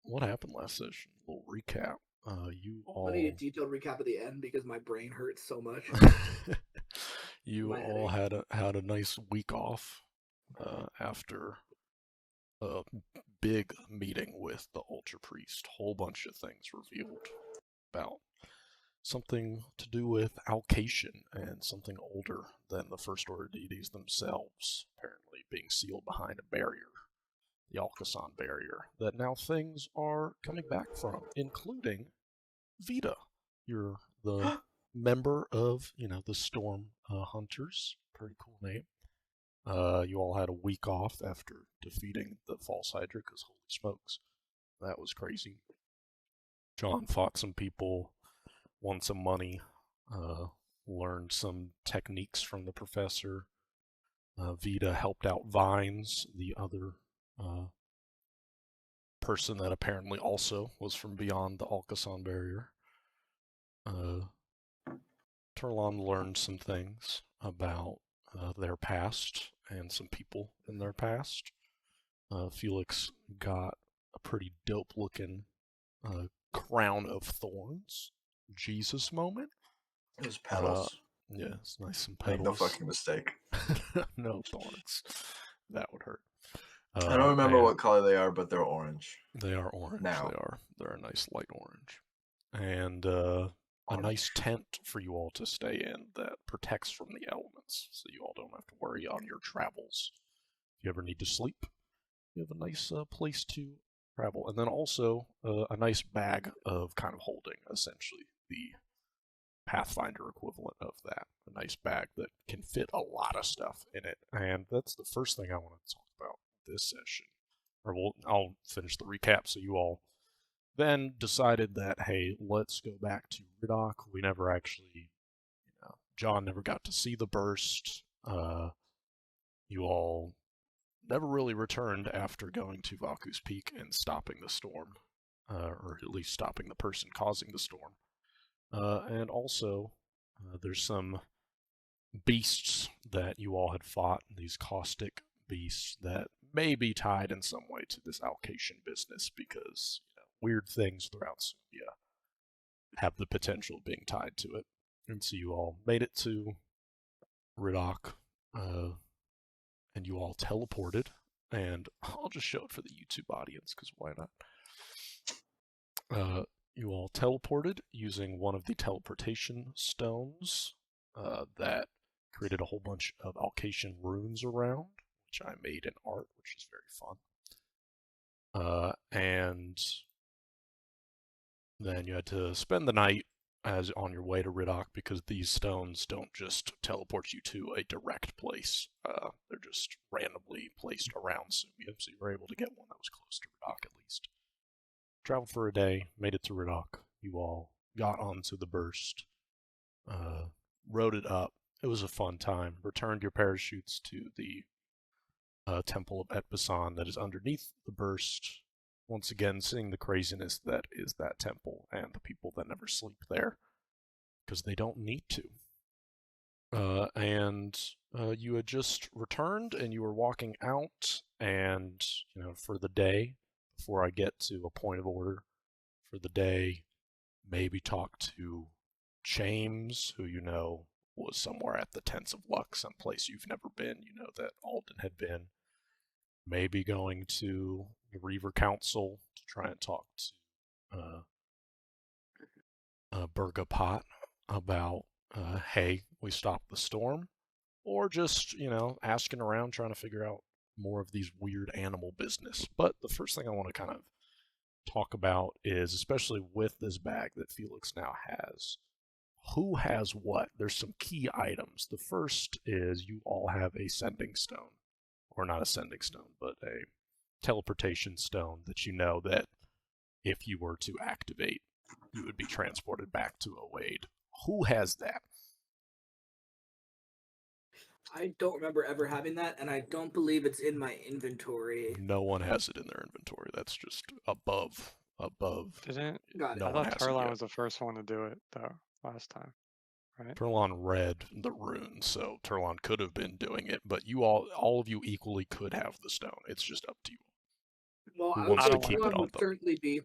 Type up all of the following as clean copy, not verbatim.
what happened last session? A little recap. You I need a all detailed recap of the end because my brain hurts so much. you My all headache. had a nice week off after a big meeting with the Ultra Priest. Whole bunch of things revealed about something to do with Alkasan and something older than the First Order deities themselves, apparently being sealed behind a barrier, the Alkasan Barrier, that now things are coming back from, including Vita. You're the member of, the Storm Hunters. Pretty cool name. You all had a week off after defeating the False Hydra, because holy smokes, that was crazy. John fought some people, won some money, uh, learned some techniques from the professor. Vita helped out Vines, the other uh, person that apparently also was from beyond the Alkasan Barrier. Uh, Turlon learned some things about their past and some people in their past. Felix got a pretty dope looking crown of thorns. Jesus moment. Those Uh, petals. yeah, it's nice and Make no petals. fucking mistake. No thorns. That would hurt. I don't remember And what color they are, but they're orange. they are orange. Now. They're a nice light orange. And a nice tent for you all to stay in that protects from the elements, so you all don't have to worry on your travels. If you ever need to sleep, you have a nice place to travel. And then also a nice bag of kind of holding, essentially, the Pathfinder equivalent of that. A nice bag that can fit a lot of stuff in it. And that's the first thing I want to talk about this session. I'll finish the recap so you all then decided that, hey, let's go back to Riddock. We never actually, John never got to see the burst. You all never really returned after going to Vaku's Peak and stopping the storm, or at least stopping the person causing the storm. And also, there's some beasts that you all had fought, these caustic beasts that may be tied in some way to this Alkasan business because weird things throughout Sumia have the potential of being tied to it. And so you all made it to Riddock, and you all teleported. And I'll just show it for the YouTube audience because why not? You all teleported using one of the teleportation stones that created a whole bunch of Alkasan runes around, which I made in art, which is very fun. And then you had to spend the night as on your way to Riddock because these stones don't just teleport you to a direct place. They're just randomly placed around Sumia, so you were able to get one that was close to Riddock at least. Traveled for a day, made it to Riddock. You all got onto the burst, rode it up. It was a fun time. Returned your parachutes to the Temple of Etbasan that is underneath the burst. Once again, seeing the craziness that is that temple and the people that never sleep there because they don't need to. And you had just returned and you were walking out, and for the day, before I get to a point of order for the day, maybe talk to James, who was somewhere at the Tents of Luck, someplace you've never been. You know that Alden had been. Maybe going to the Reaver Council to try and talk to Burgapot about, hey, we stopped the storm, or just, asking around trying to figure out more of these weird animal business. But the first thing I want to kind of talk about is, especially with this bag that Felix now has, who has what? There's some key items. The first is you all have a sending stone, or not a sending stone, but a teleportation stone that you know that if you were to activate, you would be transported back to Awade. Who has that? I don't remember ever having that, and I don't believe it's in my inventory. No one has it in their inventory. That's just above. Didn't Got it. No I one thought has it Tarlon yet. was the first one to do it though last time, right? Turlon read the rune, so Turlon could have been doing it, but you all of you equally could have the stone. It's just up to you. Well, Who I would wants say to keep it Turlon on would the? certainly be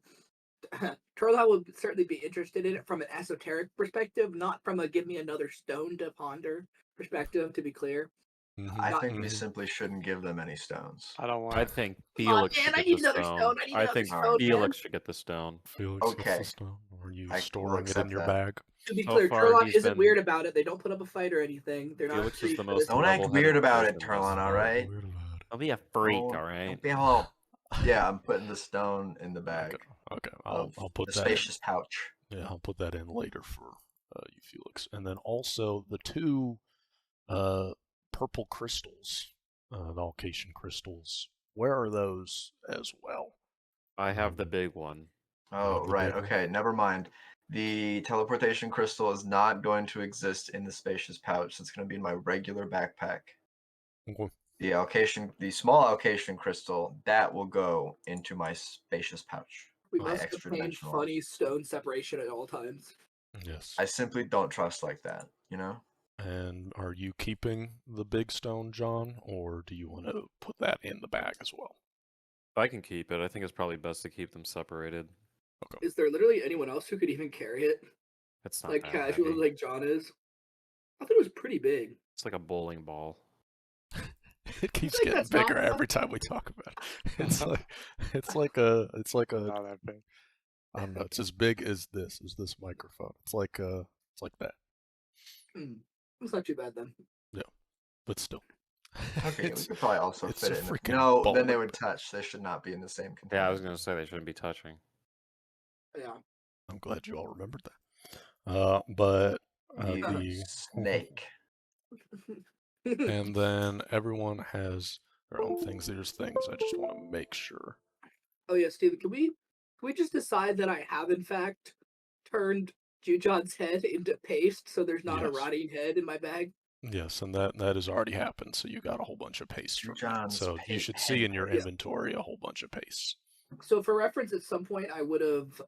Turlon would certainly be interested in it from an esoteric perspective, not from a give me another stone to ponder perspective, to be clear. I Not- think we simply shouldn't give them any stones. I don't want. I think Come on, Felix man, should I get need the another stone. stone. I need I another think stone, Felix man. should get the stone. Felix gets Okay. the stone. Or are you I will storing it accept in your that. bag? To be So clear, far, Turlon he's isn't been- weird about it. They don't put up a fight or anything. They're not. Felix is pretty the sure most this- Don't act level-headed weird about it, person in this. Turlon, alright? Weird about it. Don't be a freak, Don't- alright? don't be all- Yeah, I'm putting the stone in the bag. Okay. of I'll put the that in. spacious pouch. Yeah, I'll put that in later for you, Felix. And then also the two purple crystals, the Alkasan crystals. Where are those as well? I have the big one. Oh, the right. big one. Okay, never mind. The teleportation crystal is not going to exist in the spacious pouch. It's going to be in my regular backpack. Okay. The small Alkasan crystal, that will go into my spacious pouch. We my must extra maintain dimensional. funny stone separation at all times. Yes. I simply don't trust like that, you know? And are you keeping the big stone, John, or do you want to put that in the bag as well? I can keep it. I think it's probably best to keep them separated. Is there literally anyone else who could even carry it? It's not Like that casual, heavy. like John is? I thought it was pretty big. It's like a bowling ball. It keeps think getting that's not bigger enough. every time we talk about it. It's like a Not that big. I don't know. It's as big as this microphone. It's like that, It's not too bad then. but still. Okay, we It's- could probably also it's fit a it in. freaking No, then they bowling would touch. They should not be in the same container. Yeah, I was gonna say they shouldn't be touching. Yeah. I'm glad you all remembered that. But You the snake. and then everyone has their own things. There's things. I just want to make sure. Oh yeah, Steven, can we just decide that I have in fact turned Jujon's head into paste so there's not a Yes. rotting head in my bag? Yes, and that has already happened. So you got a whole bunch of paste from that. John's So you should head see in your paste. inventory a whole bunch of paste. So for reference, at some point I would have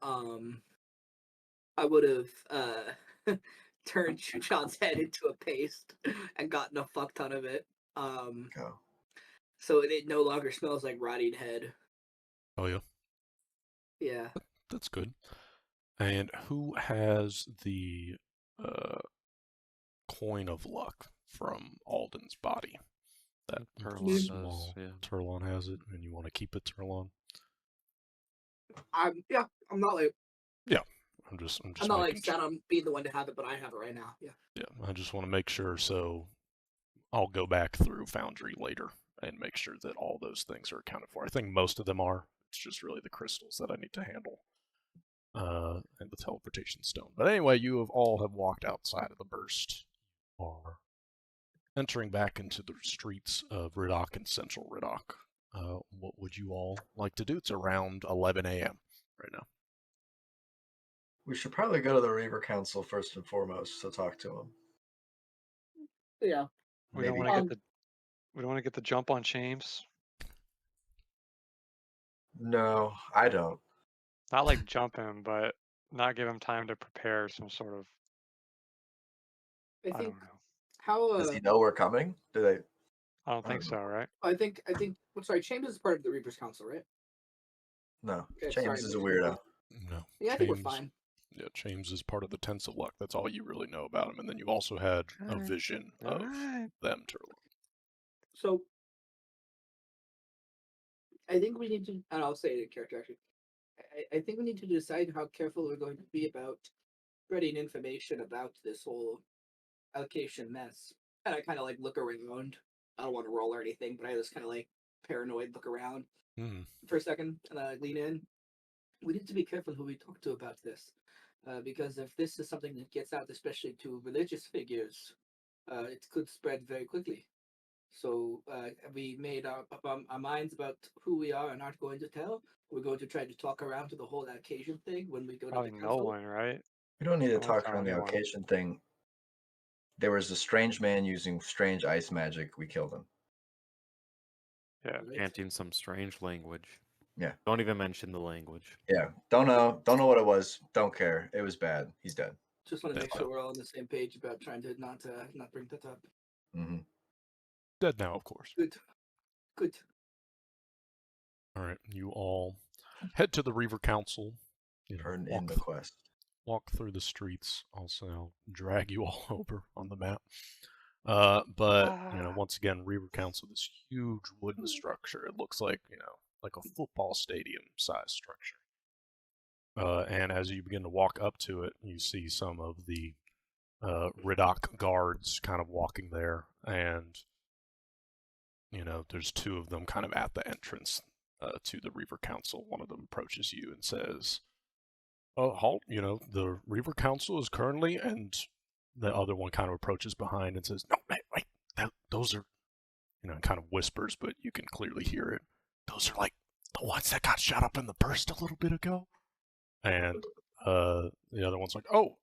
turned Jujon's head into a paste and gotten a fuck ton of it. Go. So it no longer smells like rotting head. Oh yeah, Yeah. that's good. And who has the coin of luck from Alden's body? That Turlon does, small yeah. Turlon has it, and you want to keep it, Turlon? I'm not like I'm just I'm not like making sure. set on being the one to have it, but I have it right now. Yeah. Yeah, I just want to make sure. So I'll go back through Foundry later and make sure that all those things are accounted for. I think most of them are. It's just really the crystals that I need to handle, and the teleportation stone. But anyway, you all have walked outside of the burst. You are entering back into the streets of Riddock and Central Riddock. What would you all like to do? It's around 11 a.m. right now. We should probably go to the Reaver Council first and foremost to talk to him. Yeah. We don't Maybe. want to get the jump on James. No, I don't. Not like jump him, but not give him time to prepare some sort of. I I think don't know. how Does he know we're coming? Do they? I don't think so, right? I think I'm sorry, James is part of the Reapers Council, right? No. Okay, James sorry, is a Mr. weirdo. No. Yeah, I think we're James- fine. Yeah, James is part of the Tents of Luck. That's all you really know about him. And then you also had a Alright. vision of Alright. them, Turlon. So I think we need to, and I'll say it in character actually. I think we need to decide how careful we're going to be about spreading information about this whole allocation mess. And I kind of like look around. I don't want to roll or anything, but I just kind of like paranoid look around for a second, and then I lean in. We need to be careful who we talk to about this, because if this is something that gets out, especially to religious figures, it could spread very quickly. So we made up our minds about who we are and aren't going to tell. We're going to try to talk around to the whole occasion thing when we go Probably to the no council. one, right? We don't need to I won't talk tell around the anyone. occasion thing. There was a strange man using strange ice magic. We killed him. Yeah. Right? Chanting some strange language. Yeah. Don't even mention the language. Yeah. Don't know what it was. Don't care. It was bad. He's dead. Just want to make Yeah. sure we're all on the same page about trying to not bring that up. Mm-hmm. Dead now, of course. Good. All right, you all head to the Reaver Council. Turn in the quest. Walk through the streets. Also, I'll drag you all over on the map. But once again, Reaver Council, this huge wooden structure. It looks like like a football stadium size structure. And as you begin to walk up to it, you see some of the Riddock guards kind of walking there, and there's two of them kind of at the entrance to the Reaver Council. One of them approaches you and says, "Oh, halt! The Reaver Council is currently," and the other one kind of approaches behind and says, "No, wait, those are," kind of whispers, but you can clearly hear it. "Those are like the ones that got shot up in the burst a little bit ago." And the other one's like, "Oh,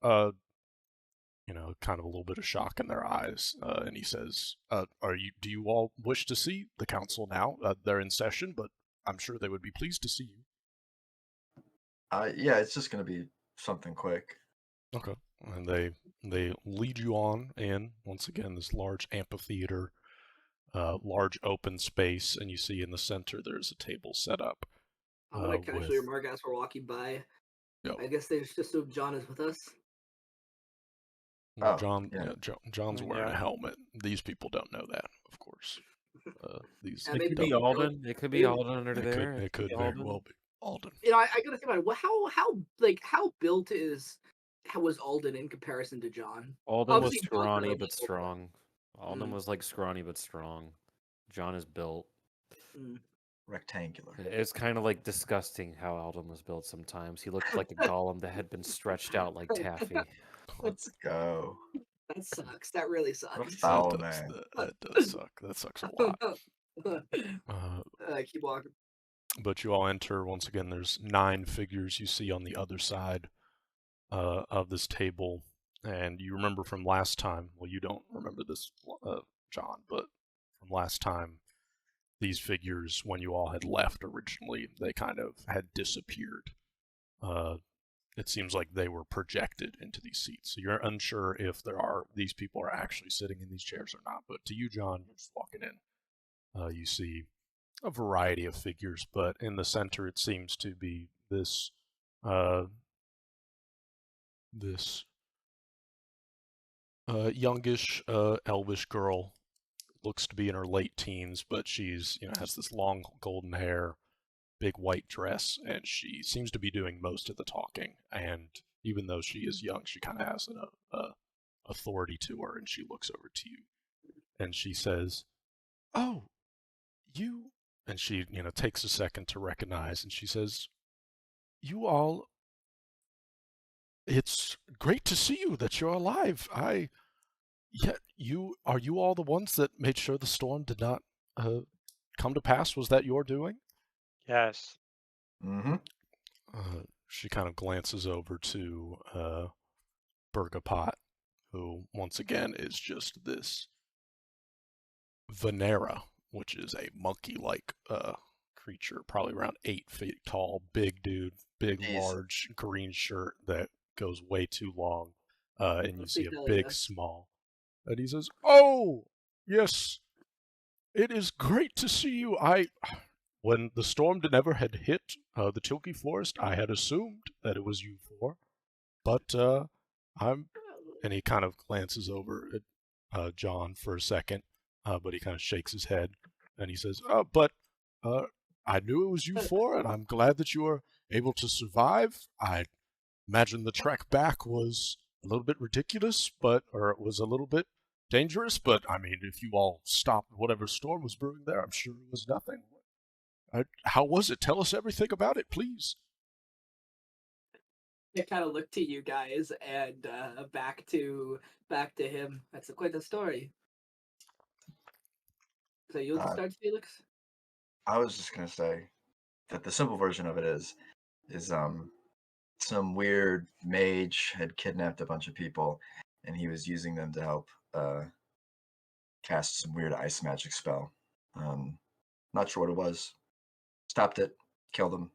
kind of a little bit of shock in their eyes." And he says, do you all wish to see the council now? They're in session, but I'm sure they would be pleased to see you." Yeah, it's just gonna be something quick. Okay. And they lead you on in, once again, this large amphitheater, large open space, and you see in the center there's a table set up. I'm gonna casually remark as we're walking by. Yep. I guess they just assume John is with us. Well, Oh, John, yeah. John's wearing Yeah. a helmet. These people don't know that, of course. These Yeah, It maybe could be don't- Alden. It could be Alden under there. it could be very Alden. well be Alden. I gotta think about it. How built was Alden in comparison to John? Alden was Obviously, John's scrawny really but little, strong. Alden Mm. was like scrawny but strong. John is built. Rectangular. It's kind of like disgusting how Alden was built sometimes. He looked like a golem that had been stretched out like taffy. Let's go. That sucks. That really What a sucks. foul That man. does suck. That sucks a lot. Keep walking. But you all enter, once again, there's 9 figures you see on the other side of this table. And you remember from last time, well, you don't remember this, John, but from last time, these figures, when you all had left originally, they kind of had disappeared. It seems like they were projected into these seats. So you're unsure if these people are actually sitting in these chairs or not. But to you, John, you're just walking in. You see a variety of figures, but in the center it seems to be this youngish elvish girl. Looks to be in her late teens, but she's has this long golden hair, big white dress, and she seems to be doing most of the talking. And even though she is young, she kind of has an authority to her, and she looks over to you and she says, "Oh, you," and she takes a second to recognize, and she says, "You all, it's great to see you, that you're alive. Are you all the ones that made sure the storm did not come to pass? Was that your doing?" Yes. Mm-hmm. She kind of glances over to Bergapot, who once again is just this Venera, which is a monkey-like creature, probably around 8 feet tall, big dude, big, large green shirt that goes way too long, and you see a big small. And he says, "Oh, yes, it is great to see you. When the storm never had hit the Tilky Forest, I had assumed that it was you four, but and he kind of glances over at John for a second, but he kind of shakes his head, and he says, but I knew it was you four, and I'm glad that you were able to survive. I imagine the trek back was a little bit ridiculous, or it was a little bit dangerous, but I mean, if you all stopped whatever storm was brewing there, I'm sure it was nothing. How was it? Tell us everything about it, please." I kind of look to you guys and back to him. That's quite the story. So you want to start, Felix? I was just gonna say that the simple version of it is some weird mage had kidnapped a bunch of people, and he was using them to help cast some weird ice magic spell. Not sure what it was. Stopped it, killed him.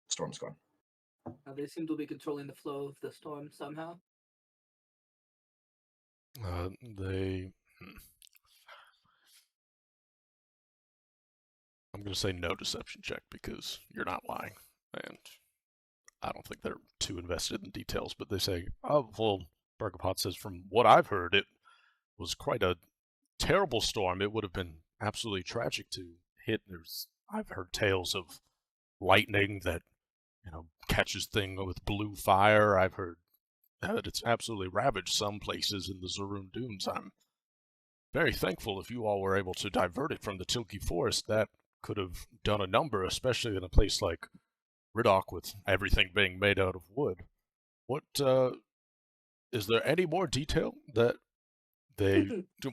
Storm's gone. They seem to be controlling the flow of the storm somehow. They I'm going to say no deception check because you're not lying. And I don't think they're too invested in details, but they say, oh, well, Burgerpot says, from what I've heard, it was quite a terrible storm. It would have been absolutely tragic to hit. I've heard tales of lightning that, catches things with blue fire. I've heard that it's absolutely ravaged some places in the Zaroon Dunes. I'm very thankful if you all were able to divert it from the Tilki Forest. That could have done a number, especially in a place like Riddock with everything being made out of wood. What is there any more detail that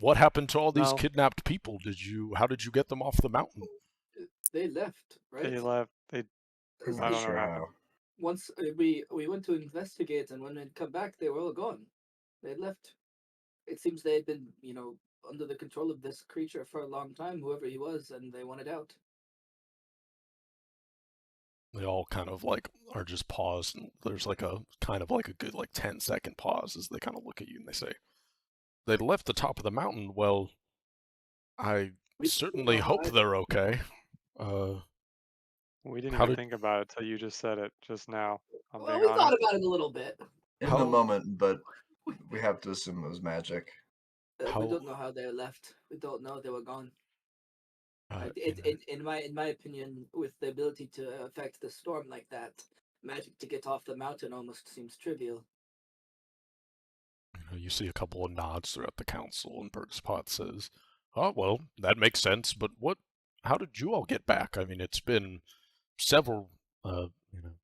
what happened to all these No. kidnapped people? How did you get them off the mountain? They left, right? They left. They. I'm Is I not don't know sure what how. happened. Once we went to investigate, and when they'd come back, they were all gone. They'd left. It seems they had been, under the control of this creature for a long time, whoever he was, and they wanted out. They all kind of like are just paused, and there's like a kind of like a good like 10-second pause as they kind of look at you and they say, "They left the top of the mountain." Well, I We certainly don't know hope either. they're okay. We didn't How even did- think about it till you just said it just now. I'm Well, being we honest. thought about it a little bit. In How- the moment, but we have to assume it was magic. How- We don't know how they left. We don't know they were gone. you know, In my opinion, with the ability to affect the storm like that, magic to get off the mountain almost seems trivial. you see a couple of nods throughout the council, and Bergspot says, "Oh well, that makes sense. But how did you all get back? I mean, it's been several.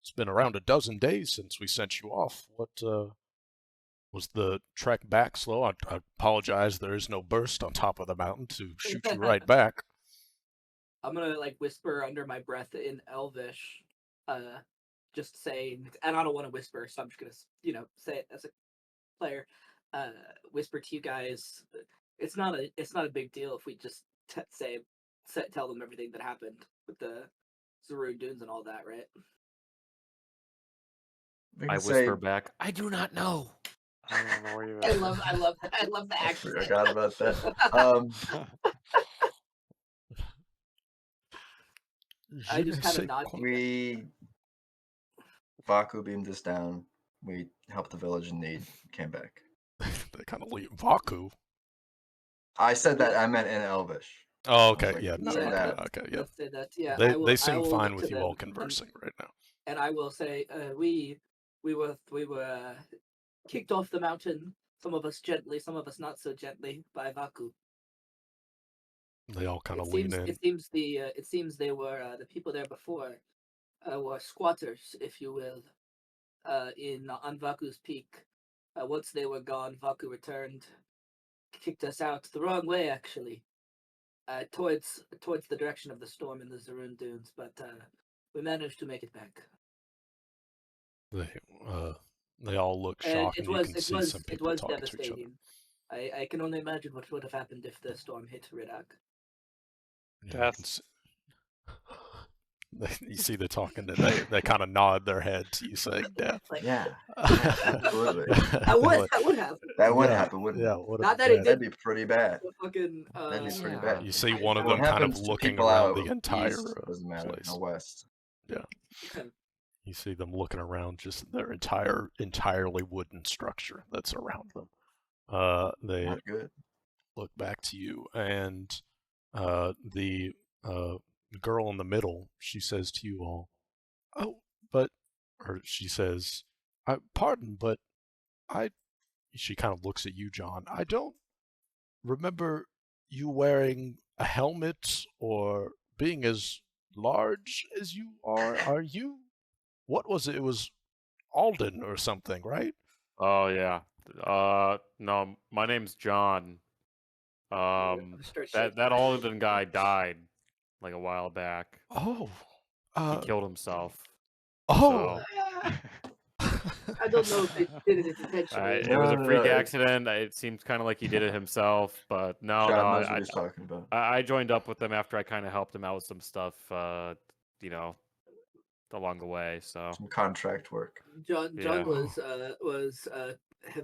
It's been around a dozen days since we sent you off. What was the trek back slow? I apologize. There is no burst on top of the mountain to shoot you right back." I'm gonna like whisper under my breath in Elvish, just saying, and I don't want to whisper, so I'm just gonna, say it as a player, whisper to you guys. It's not a big deal if we just tell them everything that happened with the Zaru Dunes and all that, right? We I can say, whisper back, I do not know. I don't know where you. I love the I accent. forgot about that. I just kind of nod. We Vaku beamed us down. We helped the village in need. Came back. They kind of leave Vaku. I said that. I meant in Elvish. Oh, I okay, was like, yeah, no, say okay, that. okay, yeah. Let's say that. Yeah, They I seem will fine look with to you all them, conversing right now. and I will say, we were kicked off the mountain. Some of us gently, some of us not so gently, by Vaku. They all kind It of lean seems in. it seems they were the people there before were squatters, if you will, on Vaku's peak. Once they were gone, Vaku returned, kicked us out the wrong way, actually, towards the direction of the storm in the Zaroon Dunes. But we managed to make it back. They all look And shocked, and you can see some it people was talking to each other. devastating. I can only imagine what would have happened if the storm hit Riddock. Yeah, you Death. can see- you see they're talking, and they kind of nod their heads. You saying death? Like, Yeah, absolutely. that would happen. That would Yeah, happen, wouldn't yeah, it? would Not have that it been That'd did. be pretty bad. Fucking. That'd be pretty Yeah. bad. You see I- one of I- them What kind of happens to looking people around out the entire east doesn't matter. place. Out west. You see them looking around just their entirely wooden structure that's around them. They Not good. look back to you, and the girl in the middle, she says to you all, "Oh, but," or she says, "Pardon, but I." She kind of looks at you, John. "I don't remember you wearing a helmet or being as large as you are. Are you? What was it? It was Alden or something, right?" Oh yeah. No, my name's John. Start shaking That my head. Alden guy died like a while back. Oh, He killed himself. oh. I don't know if they did it intentionally. It was a No, freak no. accident. It seems kind of like he did it himself, but no, John no. knows what he's talking about. I joined up with them after I kind of helped him out with some stuff, along the way. So Some contract work. John Yeah. was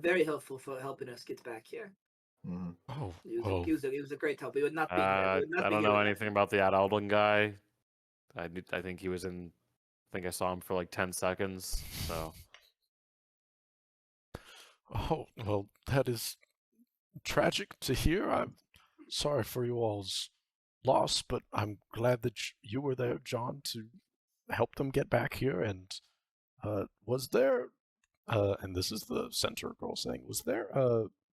very helpful for helping us get back here. Mhm. Oh, He was, well, he was a great help. He would not be here. He would not I be don't here know without anything you. about the Adalden guy. I think he was in. I think I saw him for like 10 seconds. So oh, well, that is tragic to hear. I'm sorry for you all's loss, but I'm glad that you were there, John, to help them get back here. And was there, and this is the center girl saying, was there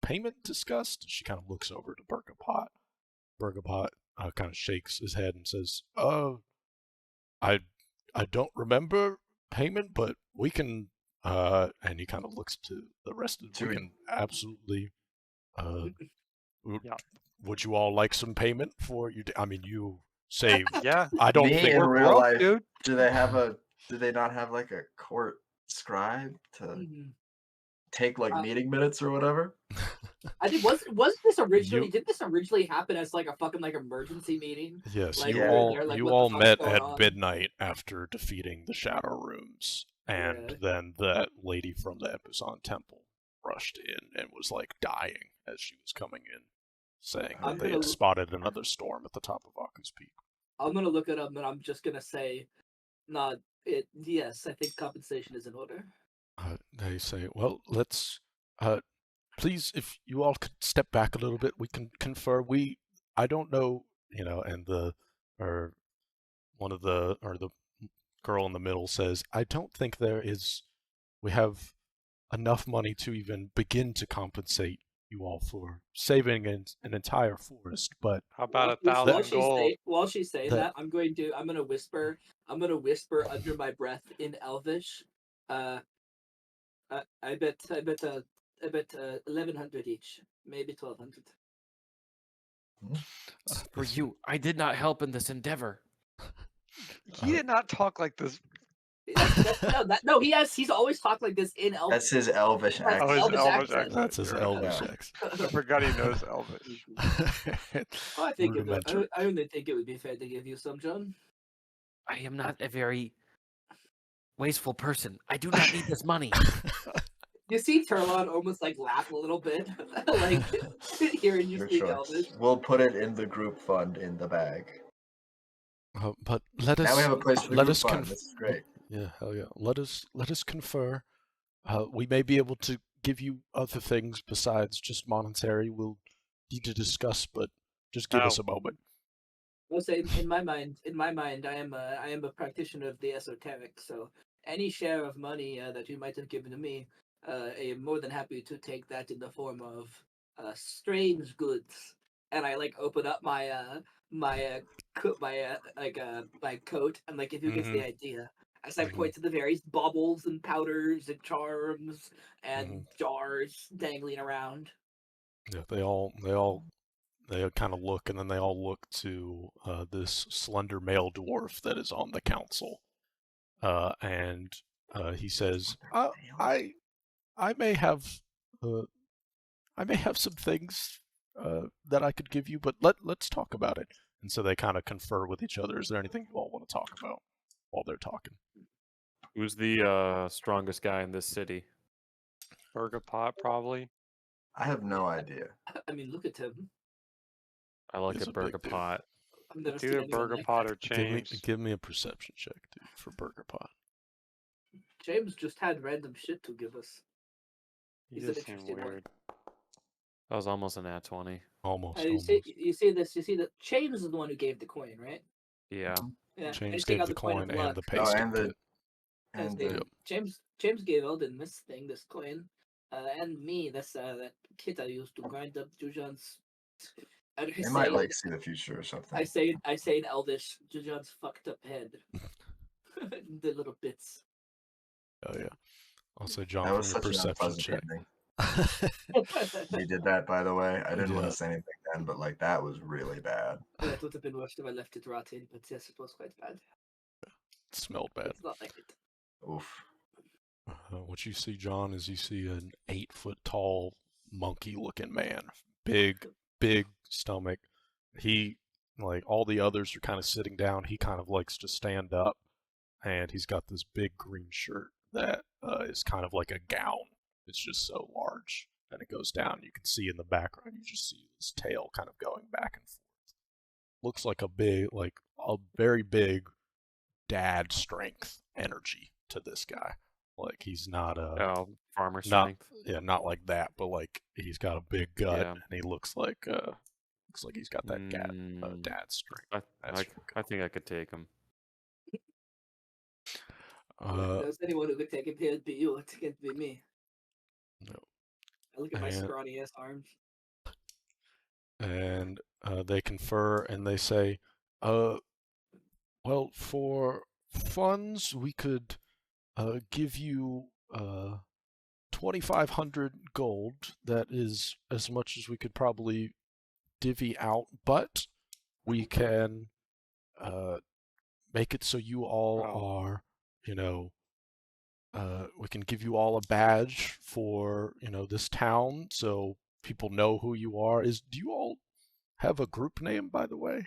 payment discussed? She kind of looks over to Burgapot. Burgapot kind of shakes his head and says, I I don't remember payment, but we can, and he kind of looks to the rest of Do we we- can absolutely, uh, Yeah. would you all like some payment for you? I mean, you say, Yeah. I don't Me think in We're real broke, life, dude. do they not have like a court scribe to Mhm. take like Uh, meeting minutes or whatever? I think was this originally You- did this originally happen as like a fucking like emergency meeting? yes, Like, you Yeah. all they're like, you what the all fuck's met going at on? midnight after defeating the Shadow Rooms, and Yeah. then that lady from the Ebusan Temple rushed in and was like dying as she was coming in, saying I'm that they gonna had spotted another storm at the top of Aku's Peak. I'm gonna look it up and I'm just gonna say, not it. Yes, I think compensation is in order. They say, well, let's, please, if you all could step back a little bit, we can confer. I don't know, and or one of or the girl in the middle says, I don't think we have enough money to even begin to compensate you all for saving an entire forest, but How about a While 1,000 gold? while she's saying that- that, I'm gonna whisper under my breath in Elvish. Uh, I bet 1,100 each, maybe 1,200. for you, I did not help in this endeavor. He did not talk like this. No, he's always talked like this in Elvish. That's his elvish That's Oh, his accent. Elvish Elvish accent. accent. That's his You're right. Elvish Yeah. accent. I forgot he knows Elvish. I think Rudimentary. I only think it would be fair to give you some, John. I am not a very wasteful person. I do not need this money. You see Turlon almost like laugh a little bit, like hearing you Your speak choice. Elvish. We'll put it in the group fund in the bag. But let us Now we have a place for the let group us fund. This is great. Yeah, hell yeah. Let us confer. We may be able to give you other things besides just monetary. We'll need to discuss, but just give us a moment. I'll say in my mind, I am a practitioner of the esoteric. So any share of money that you might have given to me, I am more than happy to take that in the form of strange goods. And I like open up my my coat and like if you get the idea. As I point to the various baubles and powders and charms and jars dangling around. Yeah, they kind of look, and then they all look to this slender male dwarf that is on the council, and he says, I may have some things that I could give you, but let's talk about it." And so they kind of confer with each other. Is there anything you all want to talk about while they're talking? Who's the strongest guy in this city? Burgapot, probably. I have no idea. I mean, look at him. I like He's a a big dude. Burgapot. I've never It's seen either anyone like Burgapot that. or Give me James. a perception check, dude, for Burgerpot. James just had random shit to give us. He He's an just seemed interesting one. weird. That was almost an at 20. Almost. You see that James is the one who gave the coin, right? Yeah. Yeah. James anything gave on the coin of coin and luck. the pasting and the kit. and They- the James gave Eldon this coin, and me that kit I used to grind up Jujan's. And they might like see the future or something. I say in Elvish, Jujan's fucked up head. The little bits. Oh yeah. I'll say John That was from your such an perception unpleasant check. ending. We did that, by the way. I didn't want Yeah. to say anything then, but like that was really bad. That would have been worse if I left it rotting, but yes, it was quite bad. It smelled bad. It's not like it. Oof. What you see, John, is you see an 8-foot tall, monkey-looking man, big stomach. He, like all the others, are kind of sitting down. He kind of likes to stand up, and he's got this big green shirt that is kind of like a gown. It's just so large, and it goes down. You can see in the background, you just see his tail kind of going back and forth. Looks like a very big dad strength energy to this guy. Like he's not farmer not strength. not like that, but like he's got a big gut Yeah. and he looks like he's got that dad strength. I think I could take him. If there's anyone who could take him here, it'd be you. It can't be me. No. I look at my scrawny ass arms. And they confer and they say, well, for funds, we could give you 2,500 gold. That is as much as we could probably divvy out, but we can make it so you all are, we can give you all a badge for, this town, so people know who you are. Do you all have a group name, by the way?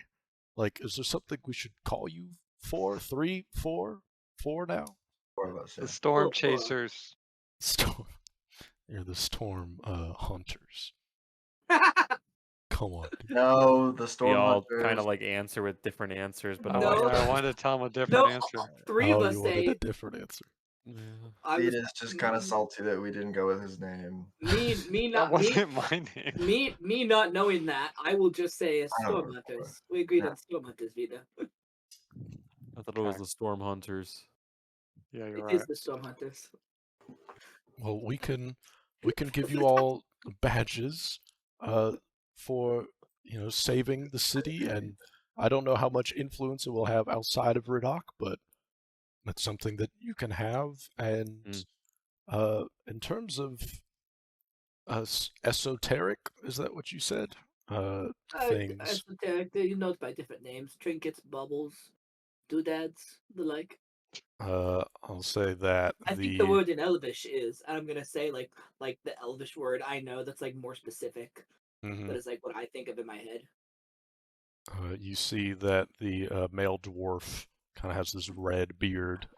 Like, is there something we should call you for? 3, 4 now? 4 of us. The Yeah. Storm Chasers. You're the Storm Hunters. Come on, dude. No, the We Storm all Hunters. kind of like answer with different answers, but No. I wanted to tell him a different answer. Three of us you wanted say a different answer. I was Peter's just kind of salty that we didn't go with his name. me That not me wasn't my name. me not knowing that. I will just say I don't Storm know. Hunters. We agreed Yeah. on Storm Hunters, Vita. I thought it was the Storm Hunters. Yeah, It you're is right. the Storm Hunters. Well, we can give you all badges for saving the city, and I don't know how much influence it will have outside of Riddock, but that's something that you can have. And in terms of esoteric, is that what you said? Things. Esoteric, you know it by different names. Trinkets, bubbles, doodads, the like. I'll say that I think the word in Elvish is, I'm gonna say like the Elvish word I know that's like more specific. That is like what I think of in my head. You see that the male dwarf kind of has this red beard,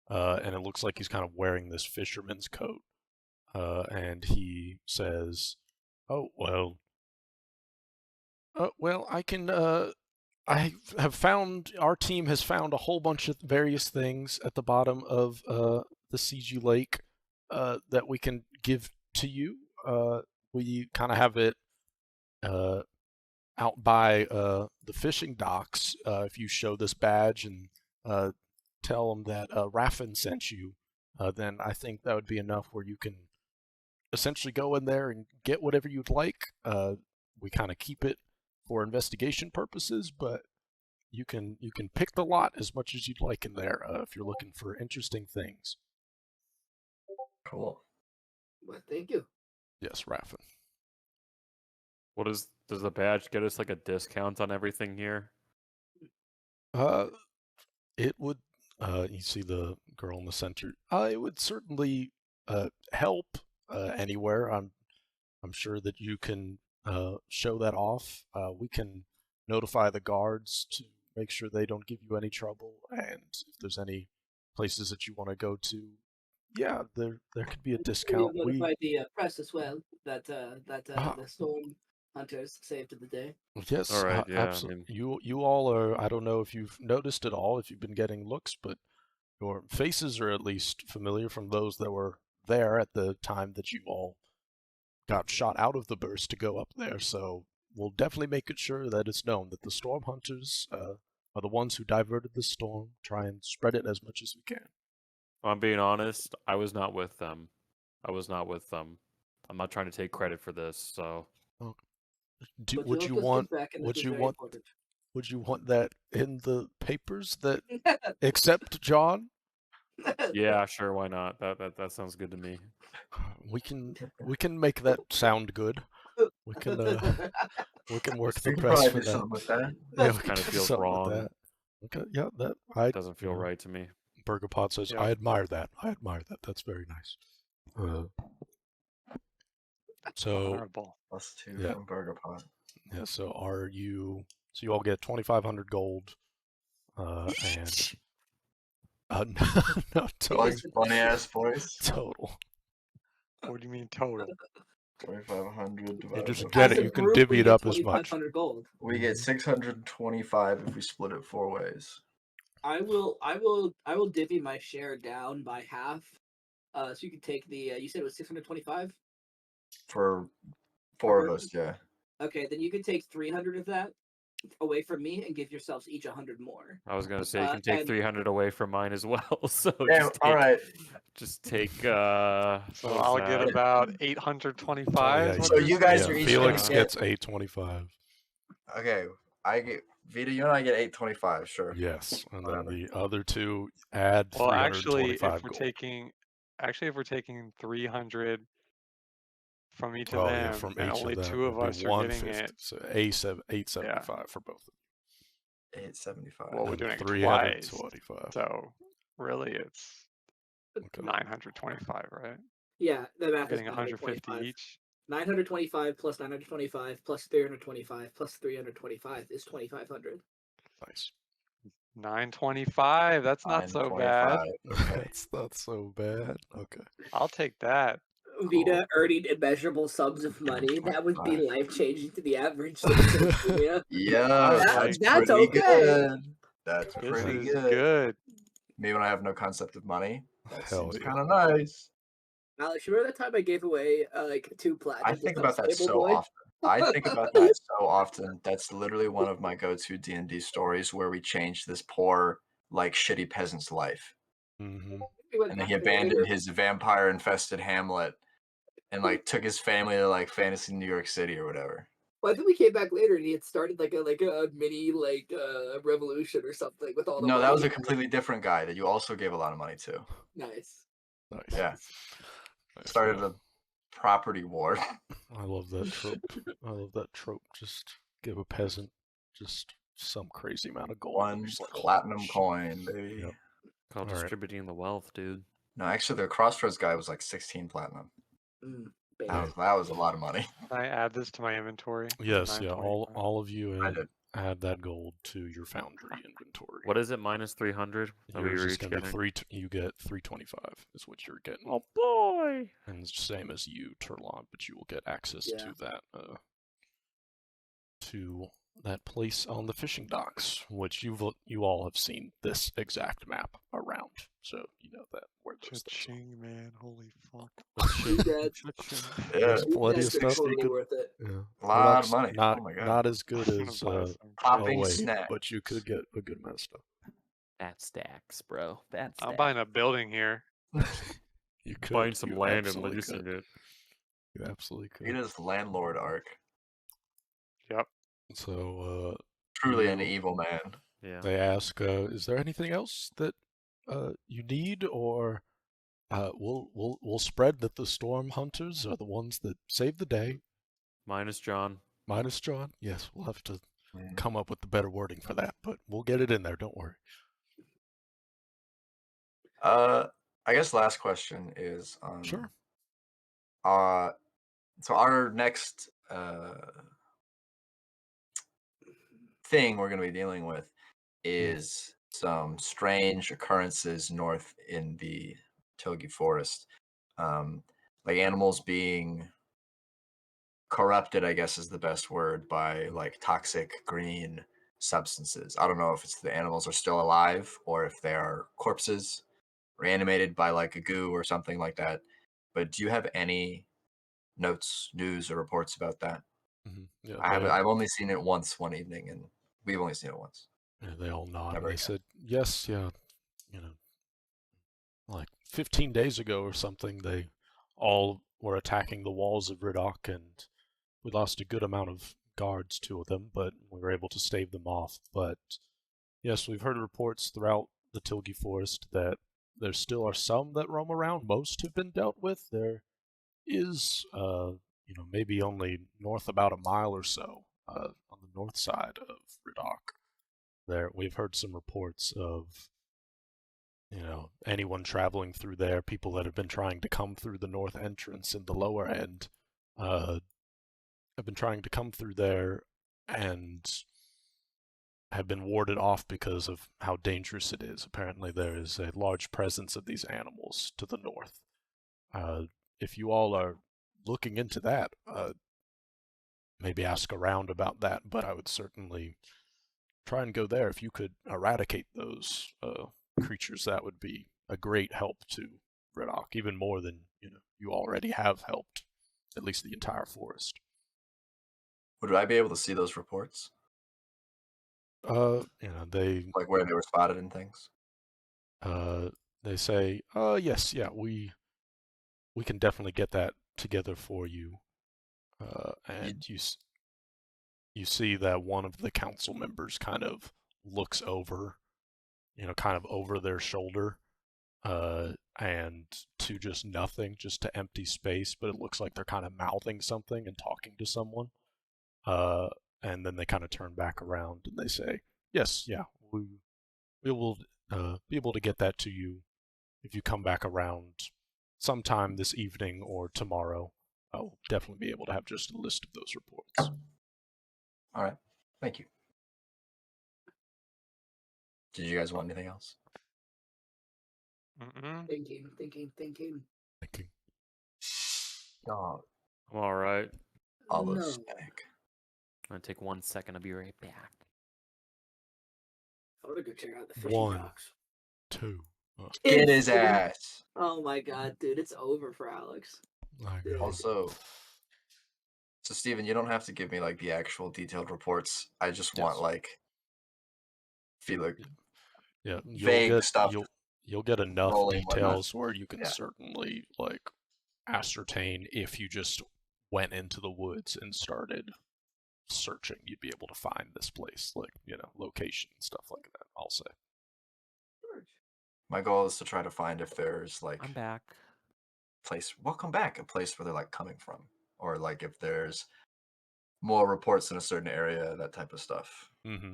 and it looks like he's kind of wearing this fisherman's coat. And he says, "Oh well, I can. I have found our team has found a whole bunch of various things at the bottom of the CG Lake that we can give to you. We kind of have it out by the fishing docks. If you show this badge and tell them that Raffin sent you, then I think that would be enough where you can essentially go in there and get whatever you'd like. We kind of keep it for investigation purposes, but you can pick the lot as much as you'd like in there if you're looking for interesting things." Cool. Well, thank you. Yes, Raffin. Does the badge get us like a discount on everything here? It would. You see the girl in the center. It would certainly help anywhere. I'm sure that you can show that off. We can notify the guards to make sure they don't give you any trouble, and if there's any places that you want to go to, yeah, there could be a discount. We notify the press as well that the Storm Hunters saved the day. Yes, All right, yeah, absolutely. You all are. I don't know if you've noticed at all, if you've been getting looks, but your faces are at least familiar from those that were there at the time that you all got shot out of the burst to go up there. So we'll definitely make it sure that it's known that the Storm Hunters are the ones who diverted the storm. Try and spread it as much as we can. If I'm being honest, I was not with them. I'm not trying to take credit for this, so. Would you want that in the papers that except John? Yeah, sure, why not? That sounds good to me. We can make that sound good. We can work the press for that. Something with that. Yeah, It kind of feels wrong. Okay, yeah, It doesn't feel right to me. Burgerpot says, Yeah. I admire that. That's very nice. So Honorable. +2 Yeah. from Burgerpot. yeah, so you all get 2,500 gold, and no total. Funny ass voice. Total. What do you mean total? 2,500 You divided just by get As it. a You can group, divvy we it get up as much. 2,500 gold. We get 625 if we split it 4 ways. I will divvy my share down by half. So you can take the. You said it was 625. For 4 of person? us, yeah. Okay, then you can take 300 of that away from me and give yourselves each 100 more. I was gonna say you can take and- 300 away from mine as well. So Damn, just take, alright. just take. So what was I'll get that? about So, 825. yeah, is what So you're you guys saying? are each Felix gonna get- gets 825. Okay, I get Vita, you and I get 825, sure. Yes, and Whatever. then the other two add Well, actually, 325 if we're gold. taking 300 from each of Oh them, yeah, from then each only of them 2 of it'll be us are getting 150. it. So 875 for both of 875. Well, we're and doing it 325. twice. So really, it's Okay. 925, right? Yeah, the math Getting is 150 925. each. 925 plus 925 plus 325 plus 325 is 2,500. Nice. 925. That's not so bad. 925. Okay. That's not so bad. Okay. I'll take that. Vita earning immeasurable sums of money, that would be 25. life changing to the average citizen. Yeah. Yeah, was that's like, that's pretty okay. good. That's This pretty is good. good. Me when I have no concept of money. That Hell seems yeah. kind of nice. Alex, you remember that time I gave away like 2 platinum? I think to about that Stable so Boy? often. I think about that so often. That's literally one of my go-to D&D stories where we changed this poor, like, shitty peasant's life. Mm-hmm. We went And then back he abandoned later. his vampire-infested hamlet and, like, took his family to, like, fantasy New York City or whatever. Well, I think we came back later and he had started like a mini revolution or something with all the No, money that was he a had. completely different guy that you also gave a lot of money to. Nice. Nice. Yeah. Nice, Started yeah. a property war. I love that trope. I love that trope. Just give a peasant just some crazy amount of gold. One Just like, oh, platinum shit. coin, baby. Yep. Called All right. distributing the wealth, dude. No, actually, the Crossroads guy was like 16 platinum. Baby. That was a lot of money. Can I add this to my inventory? Yes, yeah. All 925. of you I did. add that gold to your foundry inventory. What is it? Minus 300. That we Yours were is each going to be getting? you get 325 is what you're getting. Oh boy. And it's the same as you, Turlon, but you will get access Yeah. to that place on the fishing docks, which you all have seen this exact map around, so you know that where those things Cha-ching, man. Holy fuck. are. That's Cha-ching. Yeah, There's plenty of that's stuff you totally could. worth it. Yeah, a lot of Murdoch's money. Not Oh my god. not as good I'm gonna as buy some. Popping wait, snack. but you could get a good amount of stuff. Fat stacks, bro. Fat stacks. I'm buying a building here. You could Buying some you land and absolutely leasing could. it. You absolutely could. Vita's landlord arc. Yep. So Truly an You- evil man. Yeah. they ask, is there anything else that you need, or we'll spread that the storm hunters are the ones that save the day. Minus John. Minus John? Yes, we'll have to Mm. come up with the better wording for that, but we'll get it in there, don't worry. I guess last question is Sure. So our next thing we're going to be dealing with is some strange occurrences north in the Togi Forest, like animals being corrupted, I guess is the best word, by like toxic green substances. I don't know if it's the animals are still alive or if they are corpses reanimated by like a goo or something like that. But do you have any notes, news, or reports about that? Yeah, I've only seen it once one evening, and we've only seen it once. yeah, they all nod. Never And they again. said, yes, yeah, like 15 days ago or something, they all were attacking the walls of Riddock, and we lost a good amount of guards to them, but we were able to stave them off. But yes, we've heard reports throughout the Tilgi Forest that there still are some that roam around. Most have been dealt with. There is, maybe only north about a mile or so on the north side of Riddock. There, we've heard some reports of, anyone traveling through there, people that have been trying to come through the north entrance in the lower end, have been trying to come through there and have been warded off because of how dangerous it is. Apparently there is a large presence of these animals to the north. If you all are looking into that. Maybe ask around about that, but I would certainly try and go there. If you could eradicate those creatures, that would be a great help to Reddock, even more than you already have helped at least the entire forest. Would I be able to see those reports? They Like where they were spotted and things? they say, yes, yeah, we can definitely get that together for you. And you see that one of the council members kind of looks over, kind of over their shoulder, and to just nothing, just to empty space, but it looks like they're kind of mouthing something and talking to someone. And then they kind of turn back around and they say, yes, yeah, we will be able to get that to you if you come back around sometime this evening or tomorrow. I'll definitely be able to have just a list of those reports. All right. Thank you. Did you guys want anything else? Thinking. Thinking. No. I'm all right. Olive No. snack. I'm gonna take 1 second. I'll be right back. I want to go check out the fishing One. docks. 2. Get his ass. Oh my god, dude, it's over for Alex. Dude. Also, so Steven, you don't have to give me like the actual detailed reports. I just want Yes. like feel like Yeah, vague stuff. You'll get enough rolling, details where you can Yeah. certainly like ascertain if you just went into the woods and started searching, you'd be able to find this place, like, location and stuff like that, I'll say. My goal is to try to find if there's like I'm back. welcome back, a place where they're like coming from, or like if there's more reports in a certain area, that type of stuff. Mm-hmm.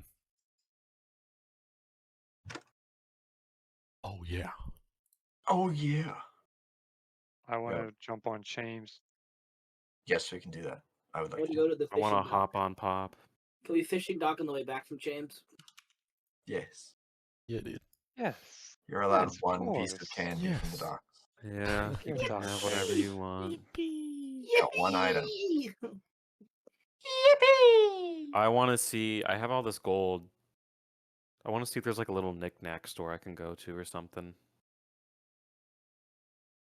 Oh yeah. Oh yeah. I want to Yep. jump on James. Yes, we can do that. I would I like want to to. go to the I fishing want to dock. hop on pop. Can we fishing dock on the way back from James? Yes. Yeah, dude. Yes. You're allowed Yes, of one piece of course. candy from the Yes. dock. Yeah, you Yes, can I'm have whatever you want. Got one item. I want to see. I have all this gold. I want to see if there's like a little knick-knack store I can go to or something.